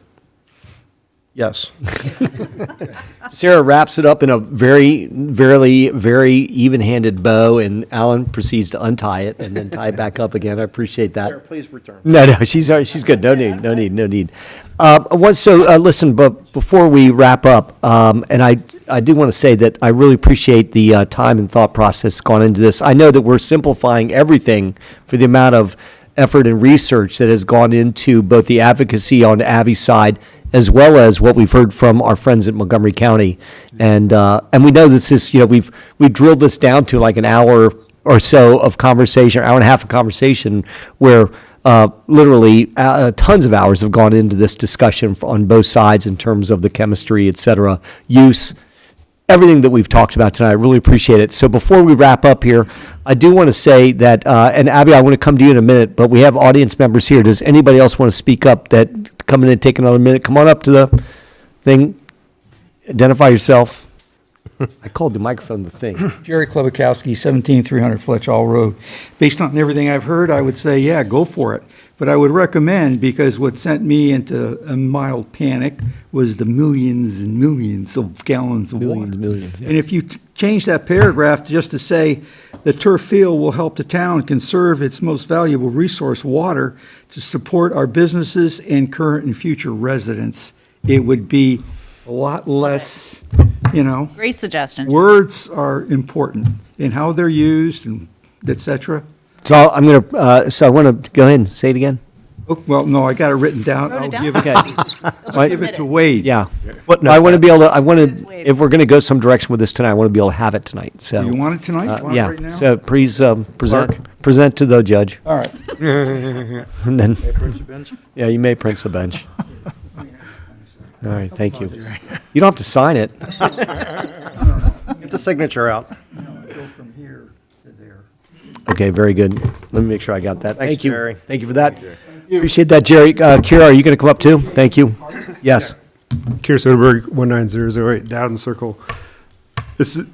yes. Sarah wraps it up in a very even-handed bow, and Alan proceeds to untie it and then tie it back up again. I appreciate that. Please return. No, she's good. No need. Listen, but before we wrap up, and I do want to say that I really appreciate the time and thought process gone into this. I know that we're simplifying everything for the amount of effort and research that has gone into both the advocacy on Abby's side as well as what we've heard from our friends at Montgomery County. And we know this is, we've drilled this down to like an hour or so of conversation, hour and a half of conversation, where literally tons of hours have gone into this discussion on both sides in terms of the chemistry, et cetera, use, everything that we've talked about tonight. I really appreciate it. So before we wrap up here, I do want to say that, and Abby, I want to come to you in a minute, but we have audience members here. Does anybody else want to speak up that come in and take another minute? Come on up to the thing. Identify yourself. I called the microphone the thing. Jerry Klobakowski, 17300 Fletchall Road. Based on everything I've heard, I would say, yeah, go for it. But I would recommend, because what sent me into a mild panic was the millions and millions of gallons of water. Millions, yeah. And if you change that paragraph just to say, the turf field will help the town conserve its most valuable resource, water, to support our businesses and current and future residents, it would be a lot less, Great suggestion. words are important in how they're used and et cetera. So I'm going to, so I want to go ahead and say it again. Oh, well, no, I got it written down. Wrote it I'll down? give it, Okay. give it to Wade. Yeah. Footnote I want to that. be able to, Wait. if we're going to go some direction with this tonight, I want to be able to have it tonight, so. You want it tonight? You want it right now? Yeah, so please present to the judge. All right. And then, yeah, you may print the bench. All right, thank you. You don't have to sign it. Get the signature out. Go from here to there. Okay, very good. Let me make sure I got that. Thanks, Thank you. Jerry. Thank you for that. Appreciate that, Jerry. Kira, are you going to come up too? Thank you. Yes. Kier Soderberg, 19008 Dowden Circle.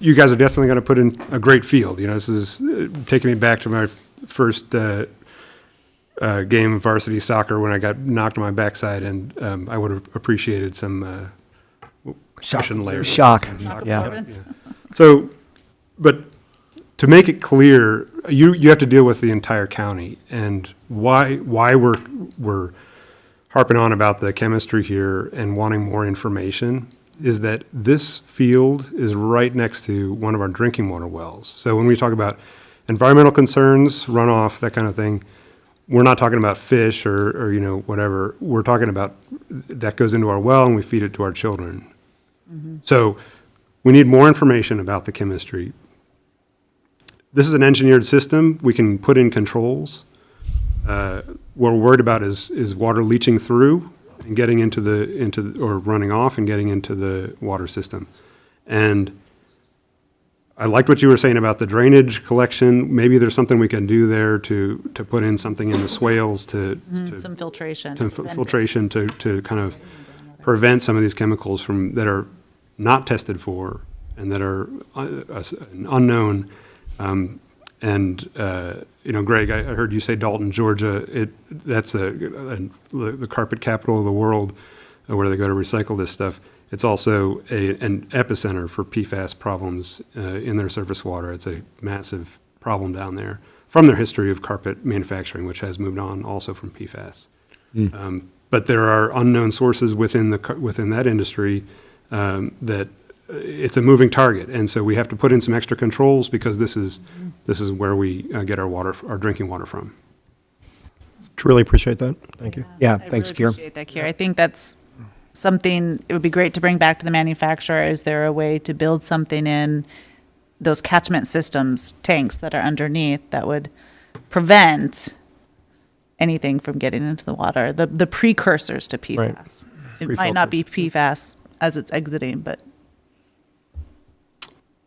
You guys are definitely going to put in a great field. This is taking me back to my first game of varsity soccer when I got knocked on my backside, and I would have appreciated some cushion layers. Shock. Yeah. Performance. So, but to make it clear, you have to deal with the entire county, and why we're harping on about the chemistry here and wanting more information is that this field is right next to one of our drinking water wells. So when we talk about environmental concerns, runoff, that kind of thing, we're not talking about fish or whatever. We're talking about that goes into our well and we feed it to our children. So we need more information about the chemistry. This is an engineered system. We can put in controls. What we're worried about is water leaching through and getting or running off and getting into the water system. And I liked what you were saying about the drainage collection. Maybe there's something we can do there to put in something in the swales to Some filtration. filtration to kind of prevent some of these chemicals that are not tested for and that are unknown. Greg, I heard you say Dalton, Georgia. That's the carpet capital of the world, where they go to recycle this stuff. It's also an epicenter for PFAS problems in their surface water. It's a massive problem down there from their history of carpet manufacturing, which has moved on also from PFAS. But there are unknown sources within that industry that it's a moving target, and so we have to put in some extra controls because this is where we get our drinking water from. Truly appreciate that. Thank you. Yeah, I thanks, really Kira. appreciate that, Kira. I think that's something, it would be great to bring back to the manufacturer. Is there a way to build something in those catchment systems, tanks that are underneath, that would prevent anything from getting into the water? The precursors to PFAS. It might not be PFAS as it's exiting, but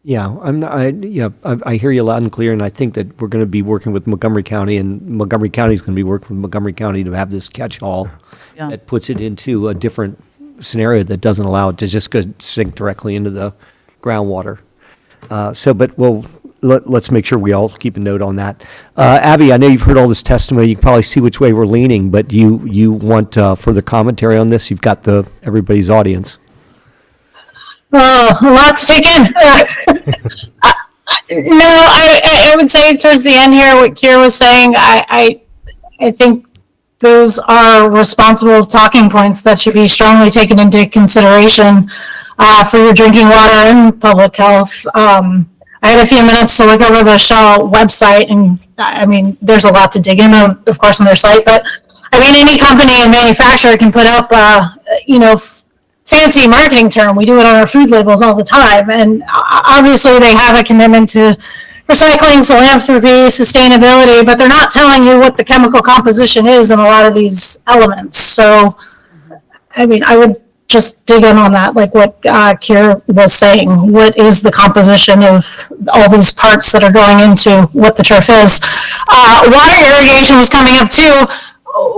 Yeah, I hear you loud and clear, and I think that we're going to be working with Montgomery County, and Montgomery County is going to be working with Montgomery County to have this catch-all Yeah. that puts it into a different scenario that doesn't allow it to just go sink directly into the groundwater. But we'll let's make sure we all keep a note on that. Abby, I know you've heard all this testimony. You can probably see which way we're leaning, but do you want further commentary on this? You've got everybody's audience. Oh, a lot to take in. No, I would say towards the end here, what Kier was saying, I think those are responsible talking points that should be strongly taken into consideration for your drinking water and public health. I had a few minutes to look over the Shell website, and I mean, there's a lot to dig into, of course, on their site, but I mean, any company and manufacturer can put up, fancy marketing term. We do it on our food labels all the time, and obviously they have a commitment to recycling, philanthropy, sustainability, but they're not telling you what the chemical composition is in a lot of these elements. So, I mean, I would just dig in on that, like what Kier was saying. What is the composition of all these parts that are going into what the turf is? Water irrigation was coming up too.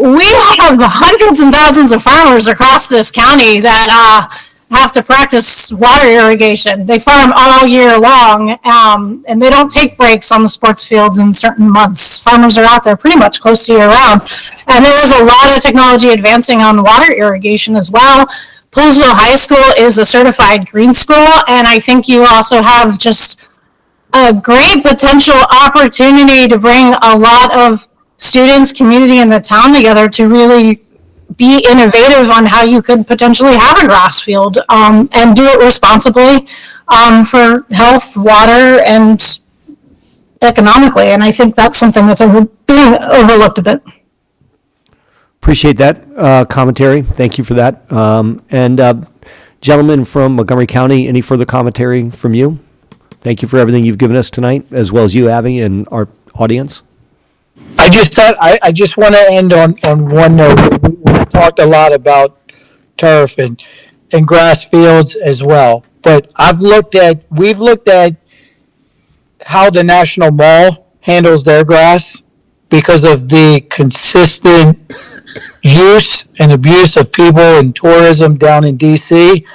We have hundreds and thousands of farmers across this county that have to practice water irrigation. They farm all year long, and they don't take breaks on the sports fields in certain months. Farmers are out there pretty much close to year round. And there is a lot of technology advancing on water irrigation as well. Poolesville High School is a certified green school, and I think you also have just a great potential opportunity to bring a lot of students, community, and the town together to really be innovative on how you could potentially have a grass field and do it responsibly for health, water, and economically. And I think that's something that's being overlooked a bit. Appreciate that commentary. Thank you for that. And gentlemen from Montgomery County, any further commentary from you? Thank you for everything you've given us tonight, as well as you, Abby, and our audience. I just want to end on one note. We talked a lot about turf and grass fields as well, but we've looked at how the National Mall handles their grass because of the consistent use and abuse of people and tourism down in DC.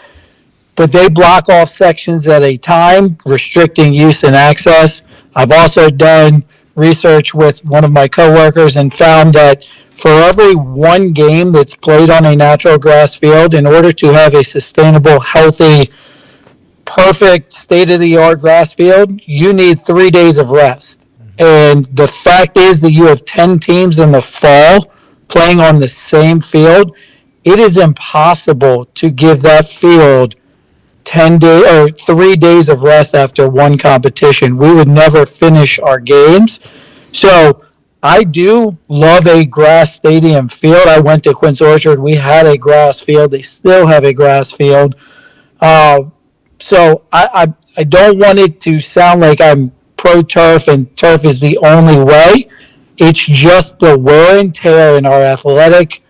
But they block off sections at a time, restricting use and access. I've also done research with one of my coworkers and found that for every one game that's played on a natural grass field, in order to have a sustainable, healthy, perfect, state-of-the-art grass field, you need 3 days of rest. And the fact is that you have 10 teams in the fall playing on the same field. It is impossible to give that field 3 days of rest after one competition. We would never finish our games. So I do love a grass stadium field. I went to Quince Orchard. We had a grass field. They still have a grass field. So I don't want it to sound like I'm pro-turf and turf is the only way. It's just the wear and tear in our athletic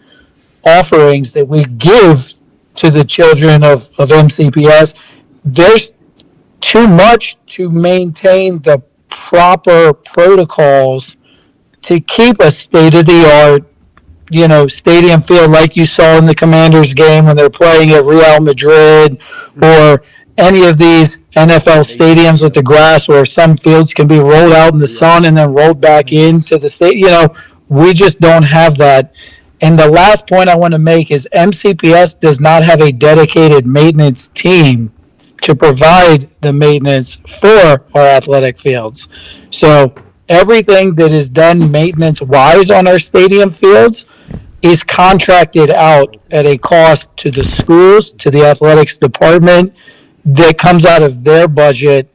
offerings that we give to the children of MCPS. There's too much to maintain the proper protocols to keep a state-of-the-art, stadium field like you saw in the Commanders game when they're playing at Real Madrid, or any of these NFL stadiums with the grass where some fields can be rolled out in the sun and then rolled back into the state. We just don't have that. And the last point I want to make is MCPS does not have a dedicated maintenance team to provide the maintenance for our athletic fields. So everything that is done maintenance-wise on our stadium fields is contracted out at a cost to the schools, to the athletics department, that comes out of their budget.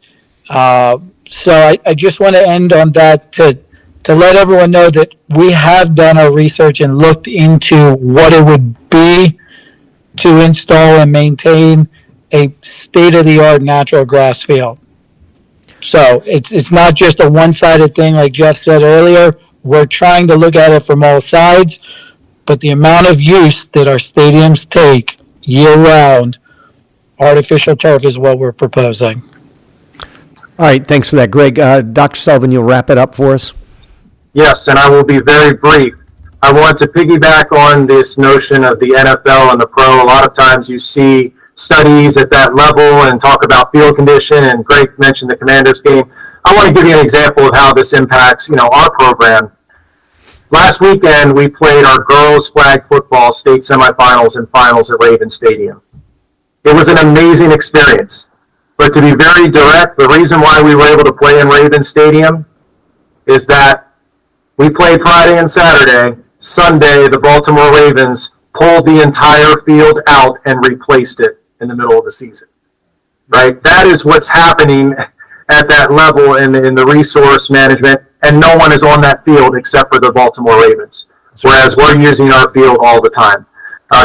So I just want to end on that to let everyone know that we have done our research and looked into what it would be to install and maintain a state-of-the-art natural grass field. So it's not just a one-sided thing like Jeff said earlier. We're trying to look at it from all sides, but the amount of use that our stadiums take year-round, artificial turf is what we're proposing. All right, thanks for that, Greg. Dr. Sullivan, you'll wrap it up for us? Yes, and I will be very brief. I want to piggyback on this notion of the NFL and the pro. A lot of times you see studies at that level and talk about field condition, and Greg mentioned the Commanders game. I want to give you an example of how this impacts, our program. Last weekend, we played our girls flag football state semifinals and finals at Raven Stadium. It was an amazing experience. But to be very direct, the reason why we were able to play in Raven Stadium is that we played Friday and Saturday. Sunday, the Baltimore Ravens pulled the entire field out and replaced it in the middle of the season. Right? That is what's happening at that level in the resource management, and no one is on that field except for the Baltimore Ravens, whereas we're using our field all the time.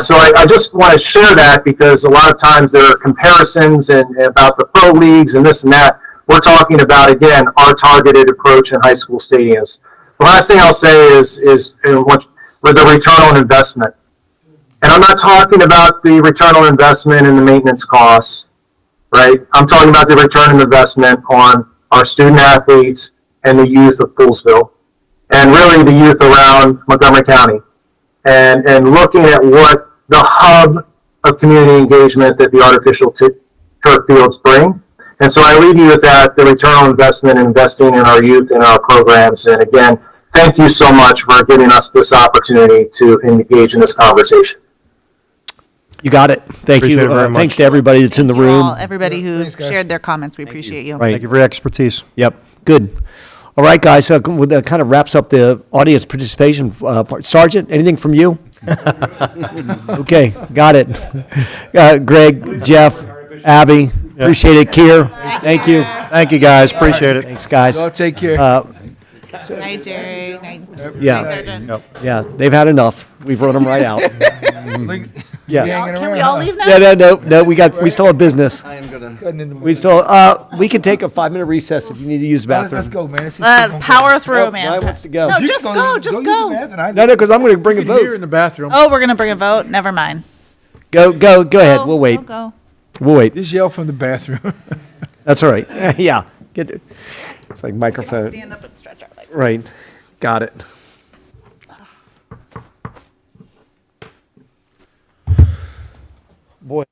So I just want to share that because a lot of times there are comparisons about the pro leagues and this and that. We're talking about, again, our targeted approach in high school stadiums. The last thing I'll say is with the return on investment. And I'm not talking about the return on investment and the maintenance costs, right? I'm talking about the return on investment on our student athletes and the youth of Poolesville, and really the youth around Montgomery County. And looking at what the hub of community engagement that the artificial turf fields bring. And so I leave you with that, the return on investment, investing in our youth and our programs. And again, thank you so much for giving us this opportunity to engage in this conversation. You got it. Thank Appreciate you. it very much. Thanks to everybody that's in the room. Everybody who shared their comments, we appreciate you. Right. Thank you for your expertise. Yep, good. All right, guys, that kind of wraps up the audience participation part. Sergeant, anything from you? Okay, got it. Greg, Jeff, Abby, appreciate it. Kier, thank you. Thank you, guys. Appreciate it. Thanks, guys. Y'all take care. Night, Jerry. Night, Yeah. Sergeant. Yeah, they've had enough. We've run them right out. Yeah. Can we all leave now? No, we still have business. Cutting in the- We still, we can take a 5-minute recess if you need to use the bathroom. Let's go, man. Let's see if we can- Power through, Ryan man. wants to go. No, You just go go, use- just use go. the bathroom. I- No, because I'm going to bring a You can hear vote. in the bathroom. Oh, we're gonna bring a vote? Never mind. Go ahead. We'll wait. Go. We'll wait. Just yell from the bathroom. That's all right. Yeah. It's like microphone. Stand up and stretch our legs. Right. Got it. Boy.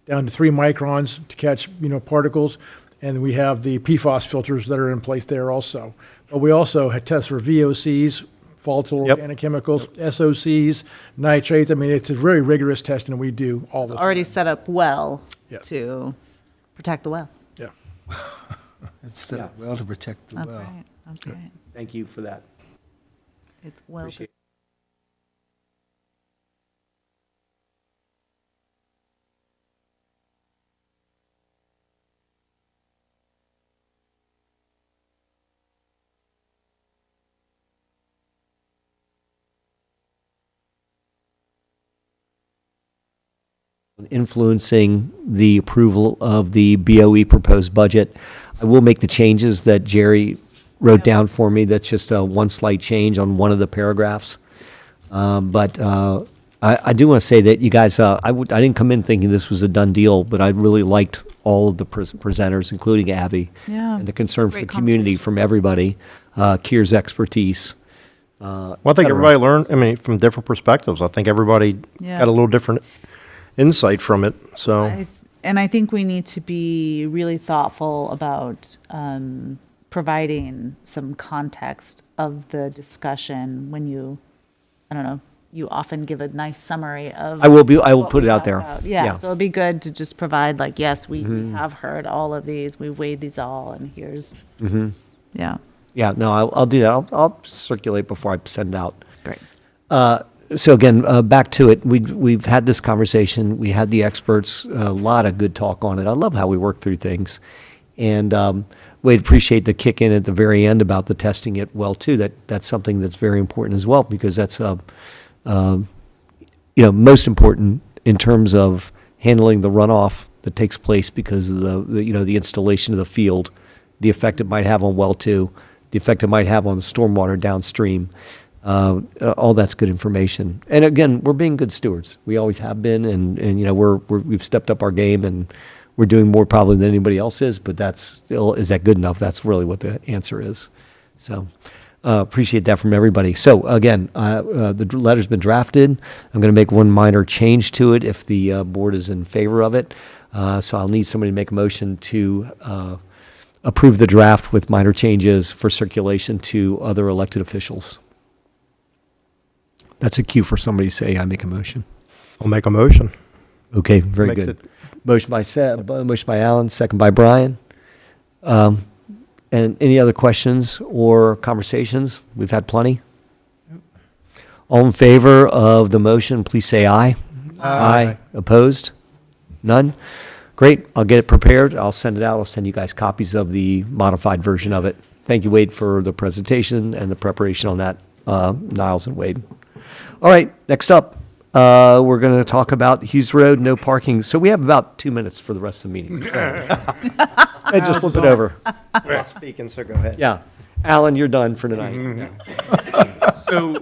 Down to 3 microns to catch, particles. And we have the PFAS filters that are in place there also. But we also had tests for VOCs, volatile Yep. organic chemicals, SOCs, nitrates. I mean, it's a very rigorous testing that we do all the time. Already set up well Yes. to protect the well. Yeah. It's set up well to protect the That's well. right. That's right. Thank you for that. It's well. Appreciate influencing the approval of the BOE proposed budget. I will make the changes that Jerry wrote down for me. That's just one slight change on one of the paragraphs. But I do want to say that you guys, I didn't come in thinking this was a done deal, but I really liked all of the presenters, including Abby. Yeah. And the concern for the Great community from everybody, Kier's expertise. Well, I think everybody learned, from different perspectives. I think everybody Yeah. got a little different insight from it, so. And I think we need to be really thoughtful about providing some context of the discussion when you, you often give a nice summary of. I will what put we it out talked there. about. Yeah, Yeah. so it'd be good to just provide like, yes, we have heard all of these, we weighed these all, and here's, yeah, Yeah, no, I'll do that. I'll circulate before I send it out. great. So again, back to it. We've had this conversation. We had the experts, a lot of good talk on it. I love how we work through things. And we'd appreciate the kick in at the very end about the testing it well too. That's something that's very important as well, because that's most important in terms of handling the runoff that takes place because of the installation of the field, the effect it might have on well two, the effect it might have on the stormwater downstream. All that's good information. And again, we're being good stewards. We always have been, and we've stepped up our game, and we're doing more probably than anybody else is. But that's still, is that good enough? That's really what the answer is. So, Appreciate that from everybody. So again, the letter's been drafted. I'm going to make one minor change to it if the board is in favor of it. So I'll need somebody to make a motion to approve the draft with minor changes for circulation to other elected officials. That's a cue for somebody to say, I make a motion. I'll make a motion. Okay, very Make good. Motion by motion by Alan, second by Brian. And any other questions or conversations? We've had plenty. All in favor of the motion, please say aye. Aye. Opposed? None? Great, I'll get it prepared. I'll send it out. I'll send you guys copies of the modified version of it. Thank you, Wade, for the presentation and the preparation on that, Niles and Wade. All right, next up, we're going to talk about Hughes Road, no parking. So we have about 2 minutes for the rest of the meeting. Hey, just flip it over. I'm not speaking, so go ahead. Yeah. Alan, you're done for tonight. So,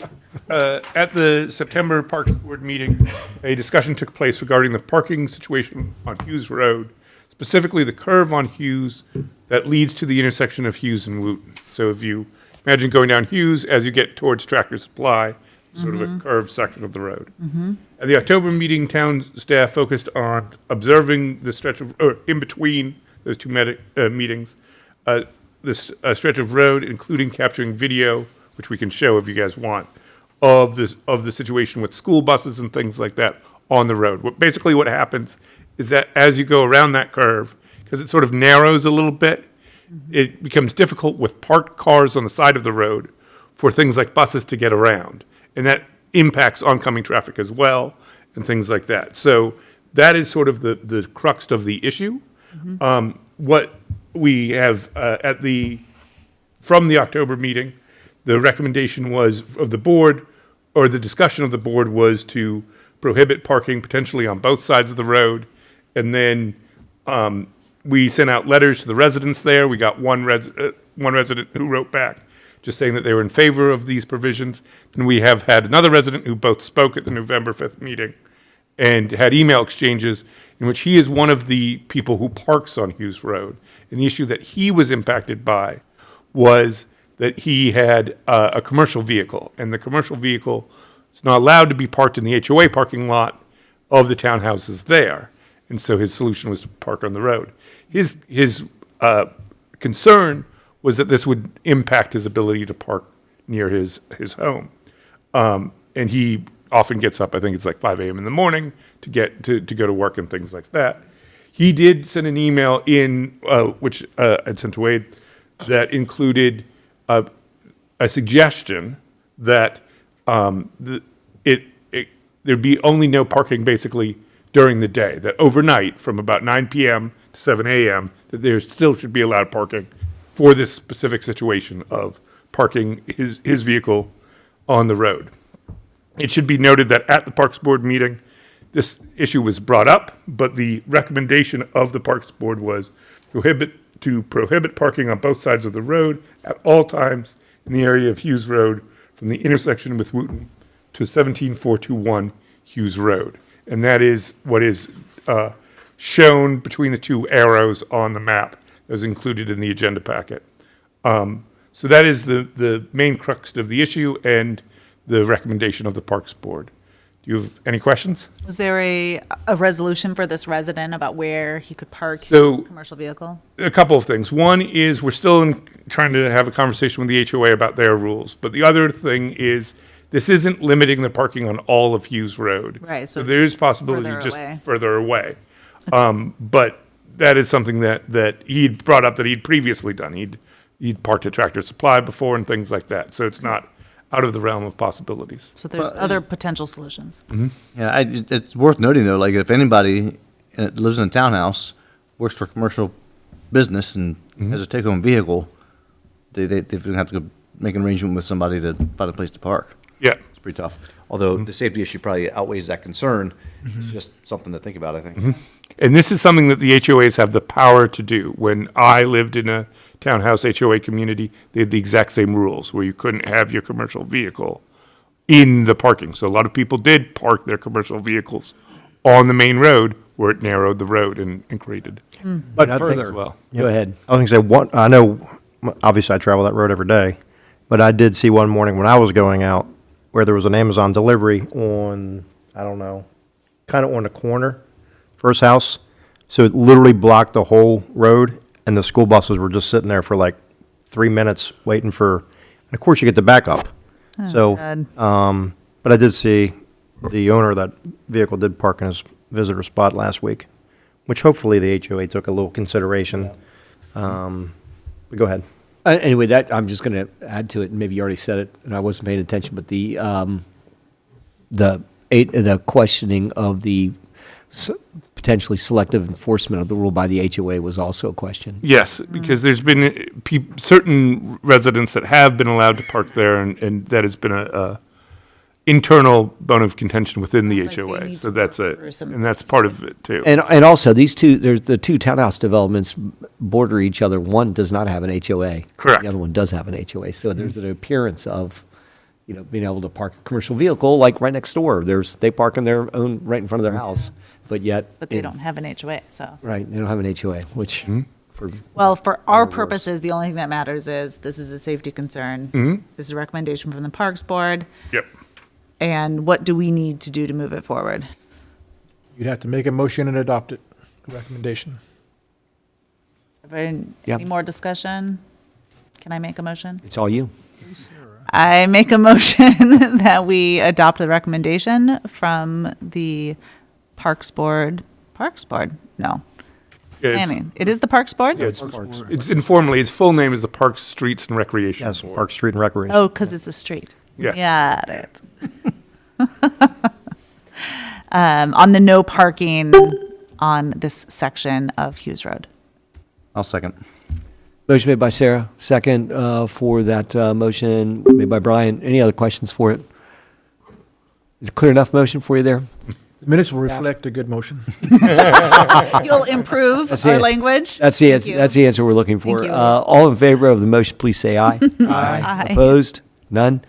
at the September Parks Board meeting, a discussion took place regarding the parking situation on Hughes Road, specifically the curve on Hughes that leads to the intersection of Hughes and Wooten. So if you imagine going down Hughes as you get towards Tractor Supply, sort of a curved section of the road. At the October meeting, town staff focused on observing the stretch of, or in between those two meetings, this stretch of road, including capturing video, which we can show if you guys want, of the situation with school buses and things like that on the road. Basically what happens is that as you go around that curve, because it sort of narrows a little bit, it becomes difficult with parked cars on the side of the road for things like buses to get around. And that impacts oncoming traffic as well and things like that. So that is sort of the crux of the issue. What we have from the October meeting, the recommendation was of the board, or the discussion of the board was to prohibit parking potentially on both sides of the road. And then we sent out letters to the residents there. We got one resident who wrote back just saying that they were in favor of these provisions. And we have had another resident who both spoke at the November 5th meeting and had email exchanges in which he is one of the people who parks on Hughes Road. And the issue that he was impacted by was that he had a commercial vehicle, and the commercial vehicle is not allowed to be parked in the HOA parking lot of the townhouses there. And so his solution was to park on the road. His concern was that this would impact his ability to park near his home. And he often gets up, I think it's like 5 a.m. in the morning to go to work and things like that. He did send an email in, which I'd sent to Wade, that included a suggestion that there'd be only no parking basically during the day, that overnight from about 9 p.m. to 7 a.m., that there still should be allowed parking for this specific situation of parking his vehicle on the road. It should be noted that at the Parks Board meeting, this issue was brought up, but the recommendation of the Parks Board was to prohibit parking on both sides of the road at all times in the area of Hughes Road from the intersection with Wooten to 17421 Hughes Road. And that is what is shown between the two arrows on the map that was included in the agenda packet. So that is the main crux of the issue and the recommendation of the Parks Board. Do you have any questions? Was there a resolution for this resident about where he could park So- his commercial vehicle? A couple of things. One is we're still trying to have a conversation with the HOA about their rules. But the other thing is this isn't limiting the parking on all of Hughes Road. Right, So so there is possibility further just away. further away. But that is something that he'd brought up that he'd previously done. He'd parked at Tractor Supply before and things like that. So it's not out of the realm of possibilities. So there's other potential solutions. Yeah, it's worth noting though, like if anybody lives in a townhouse, works for a commercial business and has a take-home vehicle, they're gonna have to go make an arrangement with somebody to find a place to park. Yeah. It's pretty tough. Although the safety issue probably outweighs that concern, it's just something to think about, I think. And this is something that the HOAs have the power to do. When I lived in a townhouse HOA community, they had the exact same rules where you couldn't have your commercial vehicle in the parking. So a lot of people did park their commercial vehicles on the main road where it narrowed the road and created. But I think- further, well. go ahead. I was going to say, I know, obviously I travel that road every day, But I did see one morning when I was going out where there was an Amazon delivery on, I don't know, kind of on the corner, first house. So it literally blocked the whole road, and the school buses were just sitting there for like 3 minutes waiting for, and of course you get the backup. So, but I did see the owner of that vehicle did park in his visitor spot last week, which hopefully the HOA took a little consideration. But go ahead. Anyway, that, I'm just going to add to it, and maybe you already said it, and I wasn't paying attention, but the questioning of the potentially selective enforcement of the rule by the HOA was also a question. Yes, because there's been certain residents that have been allowed to park there, and that has been a internal bone of contention within the Sounds like they HOA. need So to that's work it, through some and that's part of it too. And also, there's the two townhouse developments border each other. One does not have an HOA. Correct. The other one does have an HOA. So there's an appearance of, being able to park a commercial vehicle like right next door. They park in their own, right in front of their house, but yet. But they don't have an HOA, so. Right, they don't have an HOA, which for. Well, for our Or worse. purposes, the only thing that matters is this is a safety concern. This is a recommendation from the Parks Board. Yep. And what do we need to do to move it forward? You'd have to make a motion and adopt it, recommendation. Any Yep. more discussion? Can I make a motion? It's all you. I make a motion that we adopt the recommendation from the Parks Board. Parks Board? No. Yeah, it's- Planning. It is the Parks Board? yeah, it's informally, its full name is the Parks, Streets, and Recreation Yes, Board. Park Street and Recreation. Oh, because it's a street. Yeah. Got it. On the no parking on this section of Hughes Road. I'll second. Motion made by Sarah, second for that motion made by Brian. Any other questions for it? Is it clear enough motion for you there? The minutes will reflect a good motion. You'll improve That's our it. language? That's the Thank answer, you. that's the answer we're looking for. Thank you. All in favor of the motion, please say aye. Aye. Opposed? None?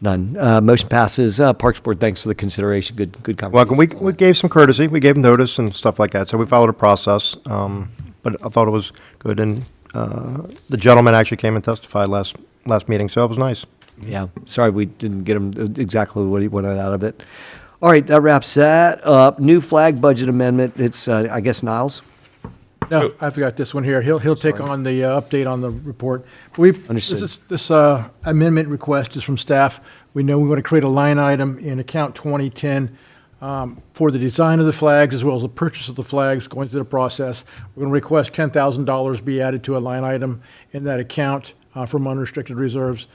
None. Motion passes. Parks Board, thanks for the consideration. Good conversation. Welcome. We gave some courtesy. We gave notice and stuff like that, so we followed a process. But I thought it was good, and the gentleman actually came and testified last meeting, so it was nice. Yeah, sorry we didn't get him exactly what he wanted out of it. All right, that wraps that up. New flag budget amendment. It's, I guess, Niles? No, I forgot this one here. He'll take on the update on the report. Understood. This amendment request is from staff. We know we want to create a line item in account 2010 for the design of the flags as well as the purchase of the flags, going through the process. We're going to request $10,000 be added to a line item in that account from unrestricted reserves.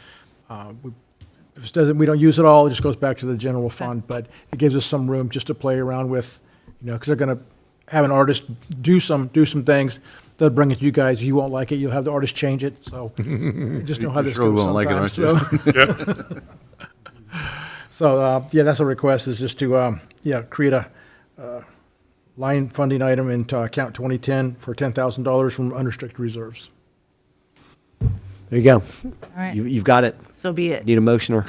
If it doesn't, we don't use it all, it just goes back to the general fund, but it gives us some room just to play around with, because they're going to have an artist do some things. They'll bring it to you guys. You won't like it. You'll have the artist change it. So you just know how this sure goes won't like it, sometimes. aren't you? So, yeah, that's a request, is just to, create a line funding item into account 2010 for $10,000 from unrestricted reserves. There you go. All right. You've got it. So be it. Need a motion or?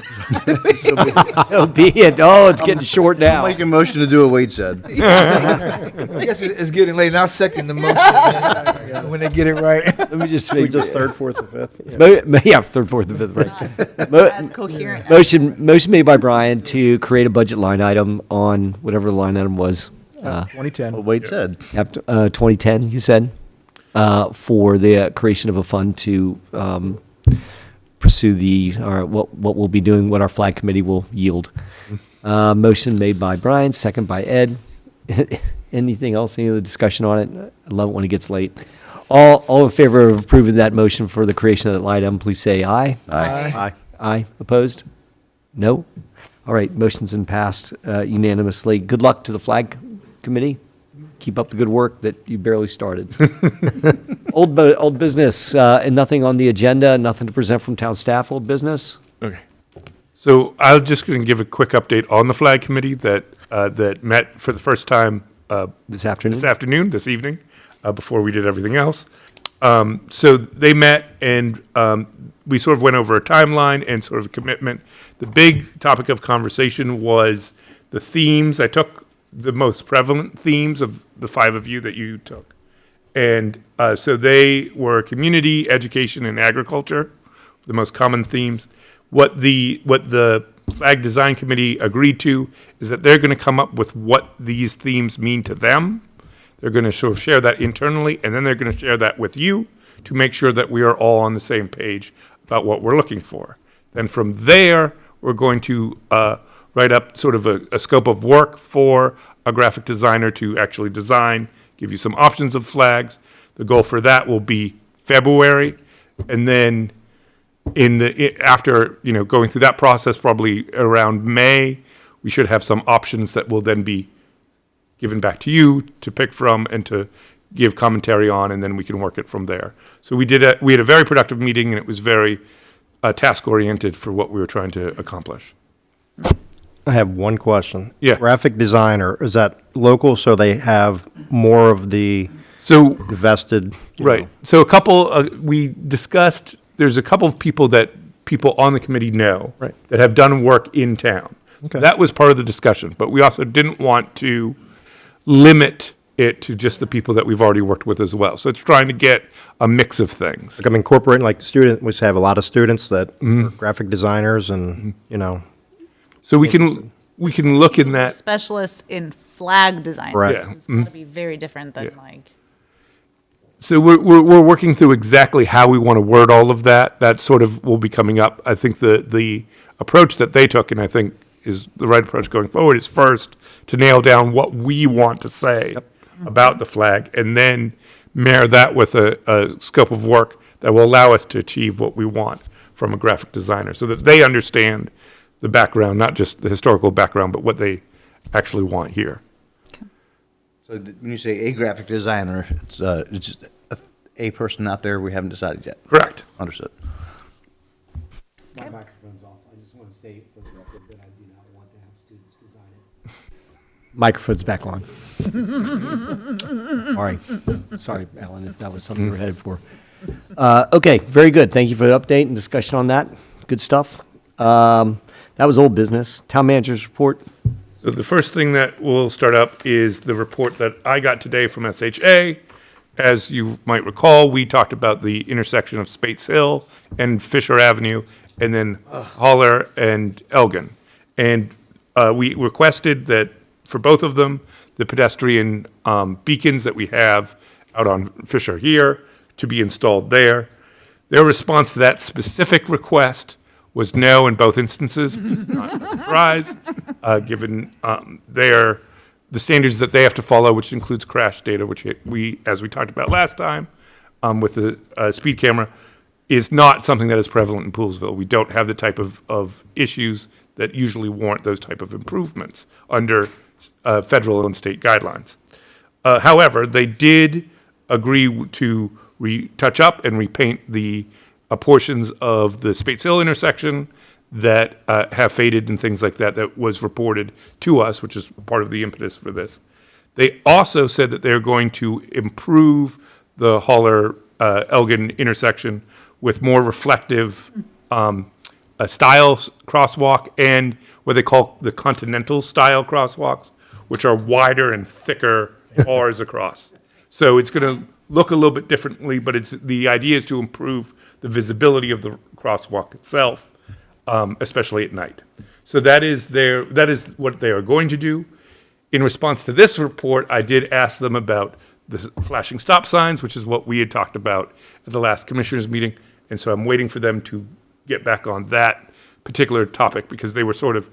So be it. Oh, it's getting short now. Make a motion to do what Wade said. I guess it's getting late, and I'll second the motion when they get it right. Let me just We make just third, fourth, and fifth. Yeah. Yeah, third, fourth, and fifth, right. That's coherent. Motion made by Brian to create a budget line item on whatever the line item was. 2010. What Wade said. 2010, you said, for the creation of a fund to pursue what we'll be doing, what our flag committee will yield. Motion made by Brian, second by Ed. Anything else? Any other discussion on it? I love it when it gets late. All in favor of approving that motion for the creation of that line item, please say aye. Aye. Aye. Opposed? No? All right, motion's been passed unanimously. Good luck to the flag committee. Keep up the good work that you barely started. Old business, and nothing on the agenda, nothing to present from town staff, old business? Okay. So I'm just going to give a quick update on the flag committee that met for the first time This afternoon? this evening, before we did everything else. So they met, and we sort of went over a timeline and sort of a commitment. The big topic of conversation was the themes. I took the most prevalent themes of the five of you that you took. And so they were community, education, and agriculture the most common themes. What the Flag Design Committee agreed to is that they're going to come up with what these themes mean to them. They're going to sort of share that internally, and then they're going to share that with you to make sure that we are all on the same page about what we're looking for. Then from there, we're going to write up sort of a scope of work for a graphic designer to actually design, give you some options of flags. The goal for that will be February, and then after going through that process, probably around May, we should have some options that will then be given back to you to pick from and to give commentary on, and then we can work it from there. So we had a very productive meeting, and it was very task-oriented for what we were trying to accomplish. I have one question. Yeah. Graphic designer, is that local, so they have more of the vested? Right. So we discussed, there's a couple of people on the committee know that have done work in town. Okay. That was part of the discussion, but we also didn't want to limit it to just the people that we've already worked with as well. So it's trying to get a mix of things. Like I'm incorporating, like we have a lot of students that are graphic designers and, So we can look in that. Specialists in flag design. Right. Yeah. It's going to be very different than like. So we're working through exactly how we want to word all of that. That sort of will be coming up. I think the approach that they took, and I think is the right approach going forward, is first to nail down what we want to say about the flag, and then marry that with a scope of work that will allow us to achieve what we want from a graphic designer, so that they understand the background, not just the historical background, but what they actually want here. So when you say a graphic designer, it's just a person out there we haven't decided yet? Correct. Understood. My microphone's off. I just want to say for the record that I do not want to have students design it. Microphone's back on. Sorry, Alan, if that was something you were headed for. Okay, very good. Thank you for the update and discussion on that. Good stuff. That was old business. Town manager's report. So the first thing that will start up is the report that I got today from SHA. As you might recall, we talked about the intersection of Spates Hill and Fisher Avenue, and then Holler and Elgin. And we requested that for both of them, the pedestrian beacons that we have out on Fisher here to be installed there. Their response to that specific request was no in both instances, which is not a surprise, given the standards that they have to follow, which includes crash data, which as we talked about last time, with the speed camera, is not something that is prevalent in Poolesville. We don't have the type of issues that usually warrant those type of improvements under federal and state guidelines. However, they did agree to touch up and repaint the portions of the Spates Hill intersection that have faded and things like that, that was reported to us, which is part of the impetus for this. They also said that they're going to improve the Holler Elgin intersection with more reflective style crosswalk and what they call the continental style crosswalks, which are wider and thicker bars across. So it's going to look a little bit differently, but the idea is to improve the visibility of the crosswalk itself, especially at night. So that is what they are going to do. In response to this report, I did ask them about the flashing stop signs, which is what we had talked about at the last commissioners meeting. And so I'm waiting for them to get back on that particular topic, because they were it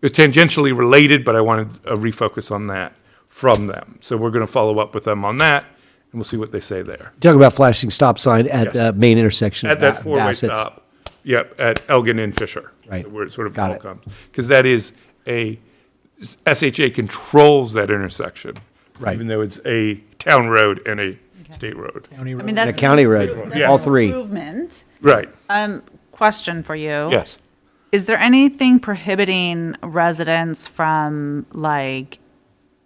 was tangentially related, but I wanted a refocus on that from them. So we're going to follow up with them on that, and we'll see what they say there. Talk about flashing stop sign at Yes. the main intersection. At of that four-way Bassett's. stop. Yep, at Elgin and Fisher. Right. Where it sort of Got all it. comes. Because that is SHA controls that intersection. Right. Even though it's a town road and a state road. I mean, that's a county an road, improve- Yeah. all that's an three. Improvement. Right, Question for you. yes. Is there anything prohibiting residents from, like,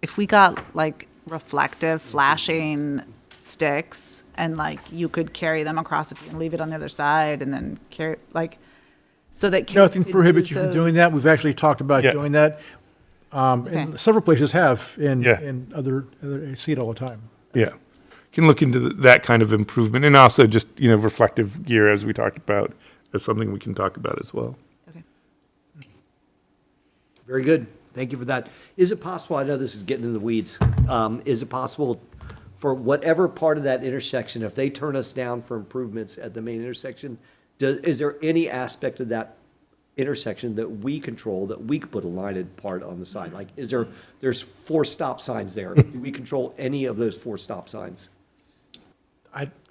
if we got, like, reflective flashing sticks and, like, you could carry them across with you and leave it on the other side and then carry, like, so that kids Nothing could prohibits use you from those- doing that. We've actually talked about Yeah. doing that. Okay. And several places have Yeah. in other, I see it all the time. Yeah. Can look into that kind of improvement, and also just, reflective gear, as we talked about, as something we can talk about as well. Okay. Very good. Thank you for that. Is it possible, I know this is getting in the weeds, is it possible for whatever part of that intersection, if they turn us down for improvements at the main intersection, is there any aspect of that intersection that we control, that we could put a lighted part on the side? Like, there's 4 stop signs there. Do we control any of those 4 stop signs?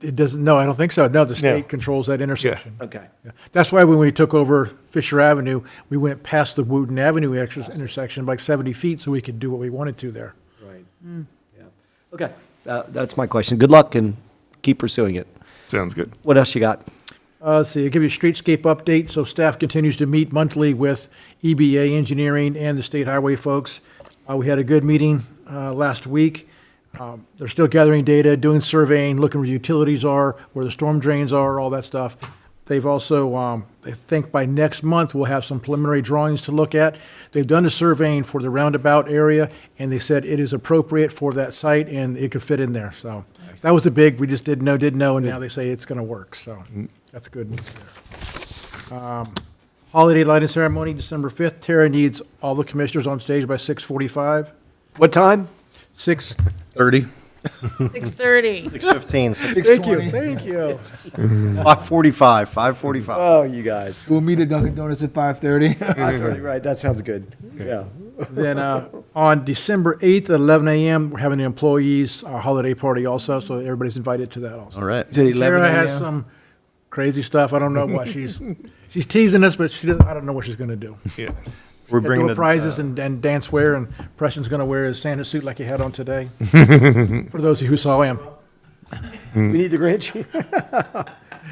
It doesn't, no, I don't think so. No, the state controls that intersection. Okay. Yeah. That's why when we took over Fisher Avenue, we went past the Wooten Avenue intersection by like 70 feet so we could do what we wanted to there. Right. Yeah. Okay. That's my question. Good luck and keep pursuing it. Sounds good. What else you got? Let's see, I'll give you a streetscape update. So staff continues to meet monthly with EBA Engineering and the state highway folks. We had a good meeting last week. They're still gathering data, doing surveying, looking where utilities are, where the storm drains are, all that stuff. They've also, I think by next month, we'll have some preliminary drawings to look at. They've done the surveying for the roundabout area, and they said it is appropriate for that site, and it could fit in there. So that was the big, we just didn't know, and now they say it's going to work. So that's good news there. Holiday lighting ceremony, December 5th. Tara needs all the commissioners on stage by 6:45. What time? 30. 6:30. 6:15, Thank you. 5:45, 5:45. Oh, you guys. We'll meet at Dunkin' Donuts at 5:30. 5:30, right, that sounds good. Yeah. Then on December 8th at 11 a.m., we're having an employees holiday party also, so everybody's invited to that also. All right. Is it 11 Tara has a.m.? some crazy stuff. I don't know what she's teasing us, but I don't know what she's going to do. Yeah. We're Got bringing door the prizes and dance wear, and Preston's going to wear his Santa suit like he had on today. For those of you who saw him. We need the Grinch.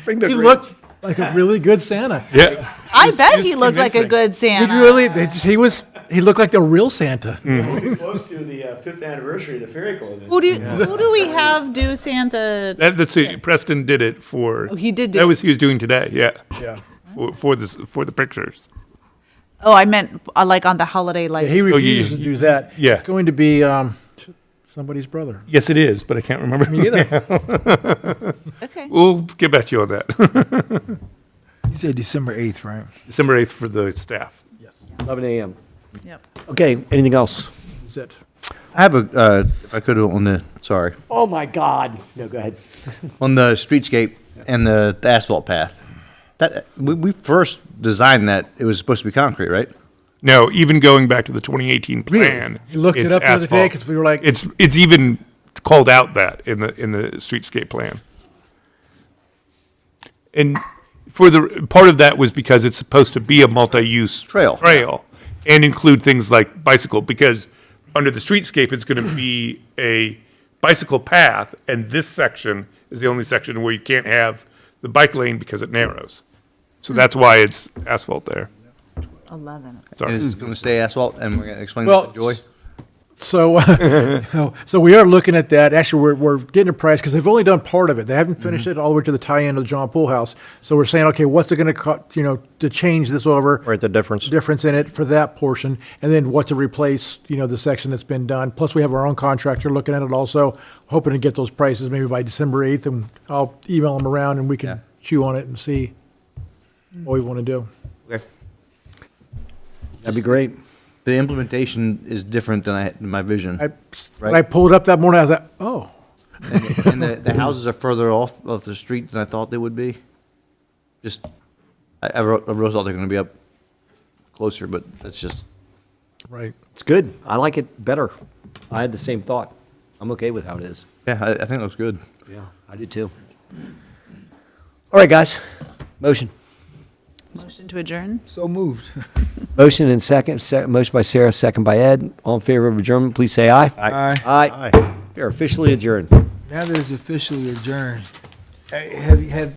Bring the He Grinch. looked like a really good Santa. Yeah. I bet he looked like a good Santa. He looked like the real Santa. Close to the 5th anniversary of the fairy closing. Who do we have do Santa? Let's see. Preston did it for. Oh, he did do That it. was he was doing today. Yeah. Yeah. For the pictures. Oh, I meant like on the holiday light. He refuses to do that. Yeah. It's going to be somebody's brother. Yes, it is, but I can't remember. Me either. Okay. We'll get back to you on that. You said December 8th, right? December 8th for the staff. 11 a.m. Yep. Okay, anything else? That's it. I have a, if I could, on the, sorry, Oh, my God. No, go ahead. on the streetscape and the asphalt path. That, we first designed that, it was supposed to be concrete, right? No, even going back to the 2018 plan. He looked it it's up the other day asphalt. because we were like, It's even called out that in the streetscape plan. And for the part of that was because it's supposed to be a multi-use Trail. and include things like bicycle, because under the streetscape it's going to be a bicycle path, and this section is the only section where you can't have the bike lane because it narrows. So that's why it's asphalt there. 11. Sorry. And it's going to stay asphalt, and we're going to explain Well, that to Joy. so, so we are looking at that. Actually, we're getting a price because they've only done part of it. They haven't finished it all the way to the tie-in of the John Pool House. So we're saying, okay, what's it going to cost, to change this over? Right, the difference. Difference in it for that portion, and then what to replace, the section that's been done. Plus, we have our own contractor looking at it also, hoping to get those prices maybe by December 8th, and I'll email them around, and we can chew on it and see what we want to do. Okay. That'd be great. The implementation is different than I had in my vision. When I pulled it up that morning, I was like, oh. And the houses are further off of the street than I thought they would be. Just, I wrote thought they're going to be up closer, but that's just. Right. It's good. I like it better. I had the same thought. I'm okay with how it is. Yeah, I think it looks good. Yeah, I do too. All right, guys. Motion. Motion to adjourn? So moved. Motion and second. Motion by Sarah, second by Ed. All in favor of adjournment, please say aye. Aye. Aye. We are officially adjourned. Now that it's officially adjourned, have